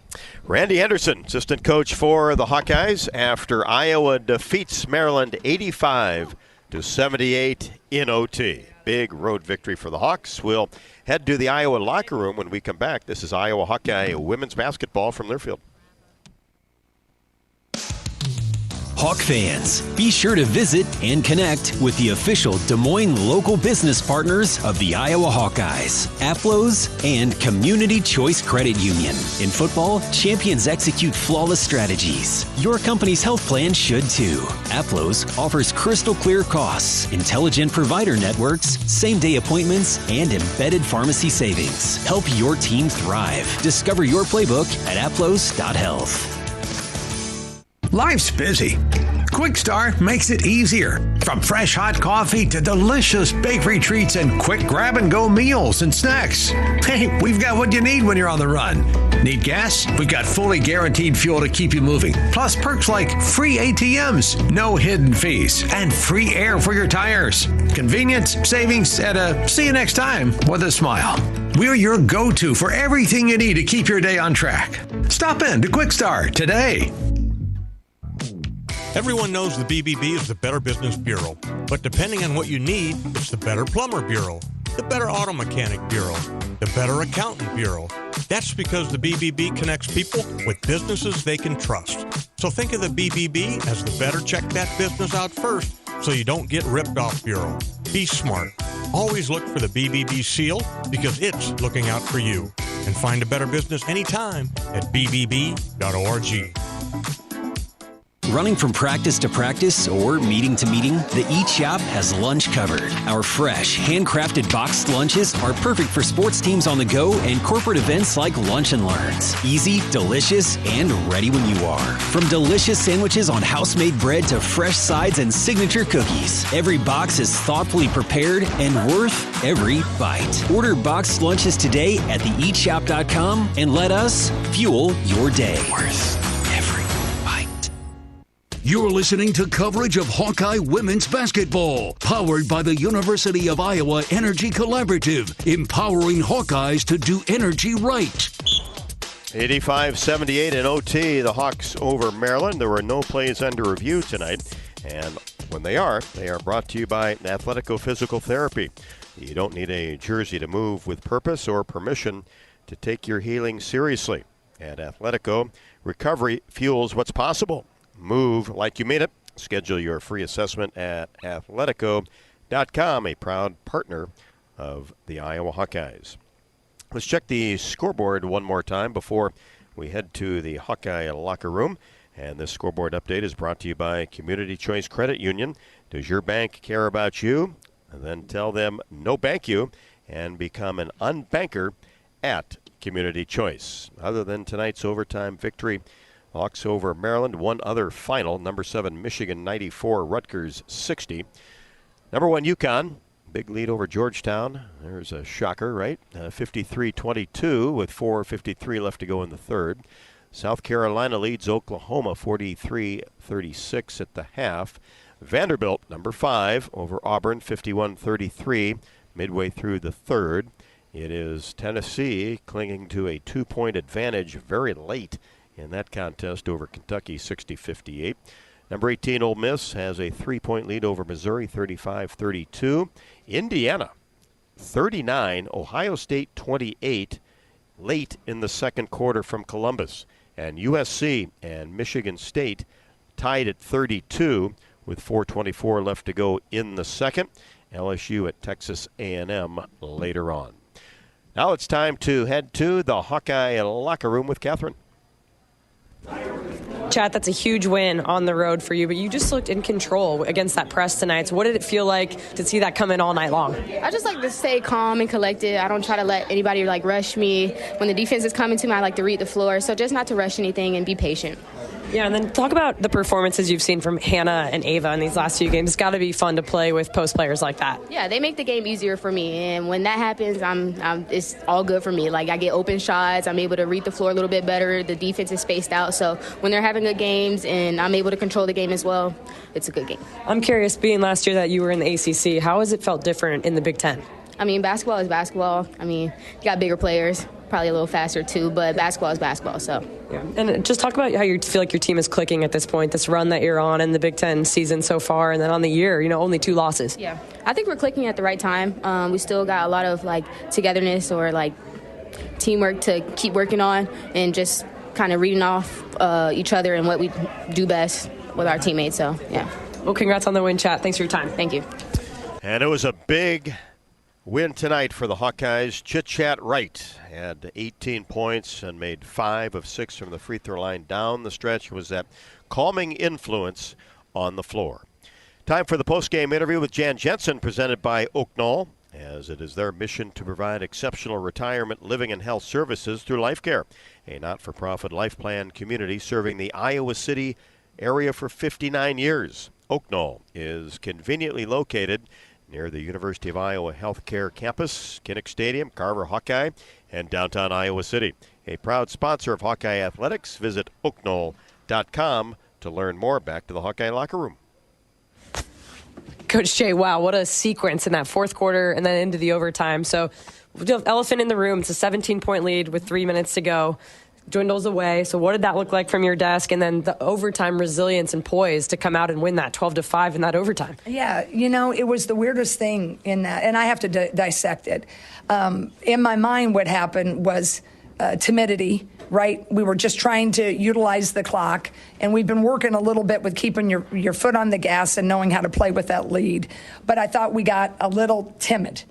Randy Henderson, assistant coach for the Hawkeyes, after Iowa defeats Maryland 85-78 in OT. Big road victory for the Hawks. We'll head to the Iowa locker room when we come back. This is Iowa Hawkeye women's basketball from Learfield. Hawk fans, be sure to visit and connect with the official Des Moines local business partners of the Iowa Hawkeyes, Aplos, and Community Choice Credit Union. In football, champions execute flawless strategies. Your company's health plan should too. Aplos offers crystal clear costs, intelligent provider networks, same-day appointments, and embedded pharmacy savings. Help your team thrive. Discover your playbook at aplos.health. Life's busy. Quickstar makes it easier. From fresh hot coffee to delicious bakery treats and quick grab-and-go meals and snacks. Hey, we've got what you need when you're on the run. Need gas? We've got fully guaranteed fuel to keep you moving. Plus perks like free ATMs, no hidden fees, and free air for your tires. Convenience, savings, and a see you next time with a smile. We're your go-to for everything you need to keep your day on track. Stop in to Quickstar today. Everyone knows the BBB is the Better Business Bureau, but depending on what you need, it's the Better Plumber Bureau, the Better Auto Mechanic Bureau, the Better Accountant Bureau. That's because the BBB connects people with businesses they can trust. So think of the BBB as the better check that business out first so you don't get ripped off bureau. Be smart. Always look for the BBB seal because it's looking out for you. And find a better business anytime at bbb.org. Running from practice to practice or meeting to meeting, the Eat Shop has lunch covered. Our fresh, handcrafted boxed lunches are perfect for sports teams on the go and corporate events like Lunch and Learns. Easy, delicious, and ready when you are. From delicious sandwiches on house-made bread to fresh sides and signature cookies, every box is thoughtfully prepared and worth every bite. Order boxed lunches today at theeatshop.com and let us fuel your day. Worth every bite. You're listening to coverage of Hawkeye women's basketball, powered by the University of Iowa Energy Collaborative, empowering Hawkeyes to do energy right. 85-78 in OT, the Hawks over Maryland. There were no plays under review tonight, and when they are brought to you by Athletico Physical Therapy. You don't need a jersey to move with purpose or permission to take your healing seriously. At Athletico, recovery fuels what's possible. Move like you mean it. Schedule your free assessment at athletico.com, a proud partner of the Iowa Hawkeyes. Let's check the scoreboard one more time before we head to the Hawkeye locker room. And this scoreboard update is brought to you by Community Choice Credit Union. Does your bank care about you? And then tell them no bank you and become an unbanker at Community Choice. Other than tonight's overtime victory, Hawks over Maryland, one other final. Number 7, Michigan 94, Rutgers 60. Number 1, UConn, big lead over Georgetown. There's a shocker, right? 53-22 with 4:53 left to go in the third. South Carolina leads Oklahoma 43-36 at the half. Vanderbilt, number 5, over Auburn 51-33 midway through the third. It is Tennessee clinging to a 2-point advantage very late in that contest over Kentucky 60-58. Number 18, Ole Miss, has a 3-point lead over Missouri 35-32. Indiana 39, Ohio State 28 late in the second quarter from Columbus. And USC and Michigan State tied at 32 with 4:24 left to go in the second. LSU at Texas A&M later on. Now it's time to head to the Hawkeye locker room with Catherine. Chad, that's a huge win on the road for you, but you just looked in control against that press tonight. So what did it feel like to see that come in all night long? I just like to stay calm and collected. I don't try to let anybody rush me. When the defense is coming to me, I like to read the floor. So just not to rush anything and be patient. Yeah, and then talk about the performances you've seen from Hannah and Ava in these last few games. It's got to be fun to play with post players like that. Yeah, they make the game easier for me, and when that happens, it's all good for me. I get open shots. I'm able to read the floor a little bit better. The defense is spaced out, so when they're having good games and I'm able to control the game as well, it's a good game. I'm curious, being last year that you were in the ACC, how has it felt different in the Big Ten? Basketball is basketball. You got bigger players, probably a little faster too, but basketball is basketball. So. Yeah. And just talk about how you feel like your team is clicking at this point, this run that you're on in the Big Ten season so far, and then on the year, only 2 losses. Yeah, I think we're clicking at the right time. We still got a lot of togetherness or teamwork to keep working on, and just kind of reading off each other and what we do best with our teammates. So, yeah. Well, congrats on the win, Chat. Thanks for your time. Thank you. And it was a big win tonight for the Hawkeyes. Chit Chat Wright had 18 points and made 5 of 6 from the free throw line down the stretch. Was that calming influence on the floor. Time for the post-game interview with Jan Jensen, presented by Oak Knoll, as it is their mission to provide exceptional retirement, living, and health services through Life Care, a not-for-profit life plan community serving the Iowa City area for 59 years. Oak Knoll is conveniently located near the University of Iowa Healthcare Campus, Kinnick Stadium, Carver Hawkeye, and downtown Iowa City. A proud sponsor of Hawkeye Athletics. Visit oakknoll.com to learn more. Back to the Hawkeye locker room. Coach Jay, wow, what a sequence in that fourth quarter and then into the overtime. So, elephant in the room. It's a 17-point lead with 3 minutes to go. Dwindles away. So what did that look like from your desk? And then the overtime resilience and poise to come out and win that 12-5 in that overtime. Yeah, it was the weirdest thing in that, and I have to dissect it. In my mind, what happened was timidity, right? We were just trying to utilize the clock, and we've been working a little bit with keeping your foot on the gas and knowing how to play with that lead. But I thought we got a little timid.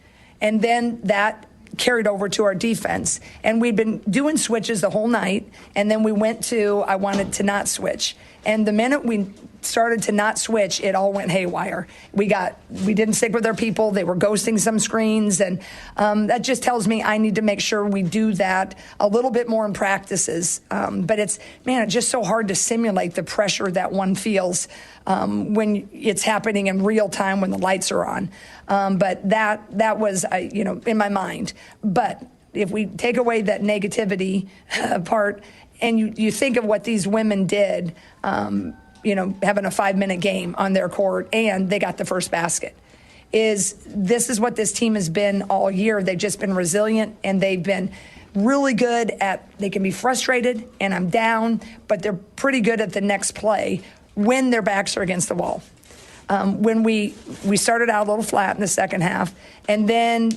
And then that carried over to our defense. And we'd been doing switches the whole night, and then we went to, I wanted to not switch. And the minute we started to not switch, it all went haywire. We didn't stick with our people. They were ghosting some screens, and that just tells me I need to make sure we do that a little bit more in practices. But it's just so hard to simulate the pressure that one feels when it's happening in real time when the lights are on. But that was, in my mind. But if we take away that negativity part, and you think of what these women did, having a 5-minute game on their court, and they got the first basket. This is what this team has been all year. They've just been resilient, and they've been really good they can be frustrated, and I'm down, but they're pretty good at the next play when their backs are against the wall. When we started out a little flat in the second half, and then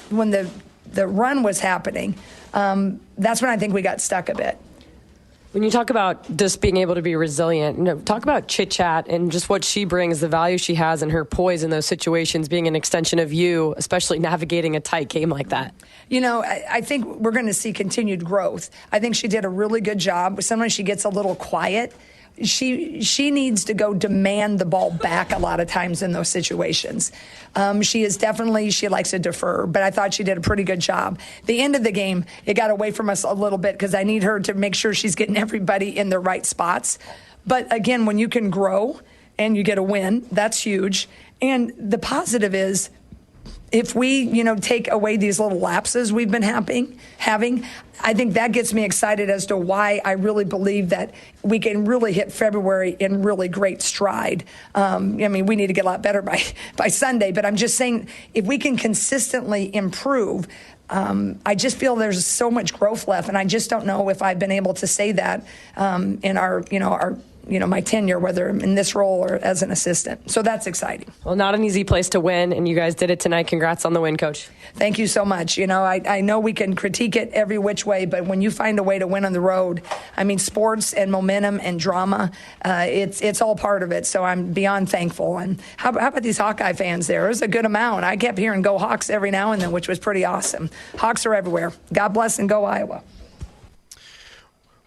when the run was happening, that's when I think we got stuck a bit. When you talk about just being able to be resilient, talk about Chit Chat and just what she brings, the value she has, and her poise in those situations, being an extension of you, especially navigating a tight game like that. I think we're going to see continued growth. I think she did a really good job. Sometimes she gets a little quiet. She needs to go demand the ball back a lot of times in those situations. She likes to defer, but I thought she did a pretty good job. The end of the game, it got away from us a little bit because I need her to make sure she's getting everybody in the right spots. But again, when you can grow and you get a win, that's huge. And the positive is, if we, take away these little lapses we've been having, I think that gets me excited as to why I really believe that we can really hit February in really great stride. We need to get a lot better by Sunday, but I'm just saying if we can consistently improve, I just feel there's so much growth left, and I just don't know if I've been able to say that in our my tenure, whether I'm in this role or as an assistant. So that's exciting. Well, not an easy place to win, and you guys did it tonight. Congrats on the win, Coach. Thank you so much. I know we can critique it every which way, but when you find a way to win on the road, sports and momentum and drama, it's all part of it. So I'm beyond thankful. And how about these Hawkeye fans there? There's a good amount. I kept hearing "Go Hawks" every now and then, which was pretty awesome. Hawks are everywhere. God bless and go Iowa.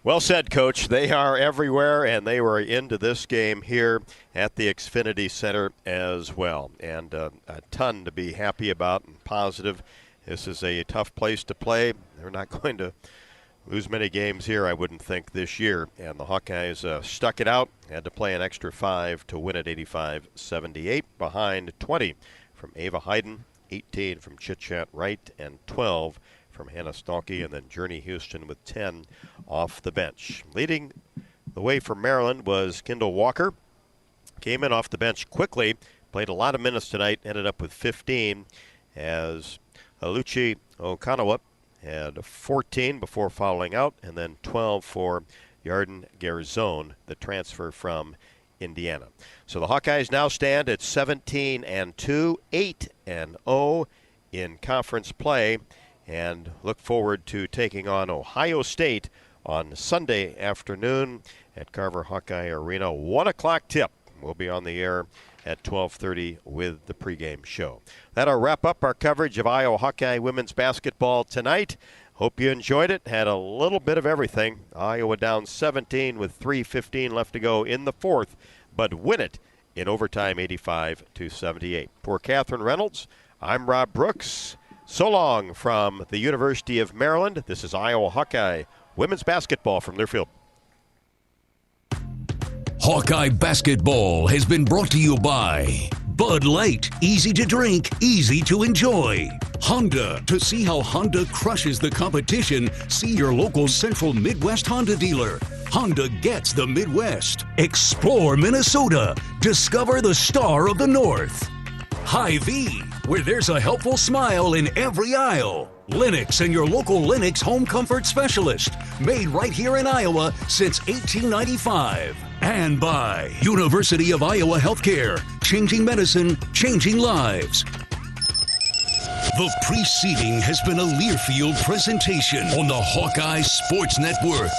Well said, Coach. They are everywhere, and they were into this game here at the Xfinity Center as well. And a ton to be happy about and positive. This is a tough place to play. They're not going to lose many games here, I wouldn't think, this year. And the Hawkeyes stuck it out, had to play an extra 5 to win at 85-78, behind 20 from Ava Hayden, 18 from Chit Chat Wright, and 12 from Hannah Stalkey, and then Journey Houston with 10 off the bench. Leading the way for Maryland was Kendall Walker. Came in off the bench quickly, played a lot of minutes tonight, ended up with 15, as Aluchi Okanawa had 14 before fouling out, and then 12 for Yarden Garzone, the transfer from Indiana. So the Hawkeyes now stand at 17-2, 8-0 in conference play, and look forward to taking on Ohio State on Sunday afternoon at Carver Hawkeye Arena. 1 o'clock tip. We'll be on the air at 12:30 with the pregame show. That'll wrap up our coverage of Iowa Hawkeye women's basketball tonight. Hope you enjoyed it. Had a little bit of everything. Iowa down 17 with 3:15 left to go in the fourth, but win it in overtime 85-78. For Catherine Reynolds, I'm Rob Brooks. So long from the University of Maryland. This is Iowa Hawkeye women's basketball from Learfield. Hawkeye basketball has been brought to you by Bud Light, easy to drink, easy to enjoy. Honda, to see how Honda crushes the competition, see your local Central Midwest Honda dealer. Honda gets the Midwest. Explore Minnesota. Discover the star of the North. Hy-Vee, where there's a helpful smile in every aisle. Lennox and your local Lennox home comfort specialist. Made right here in Iowa since 1895. And by University of Iowa Healthcare. Changing medicine, changing lives. The preceding has been a Learfield presentation on the Hawkeye Sports Network.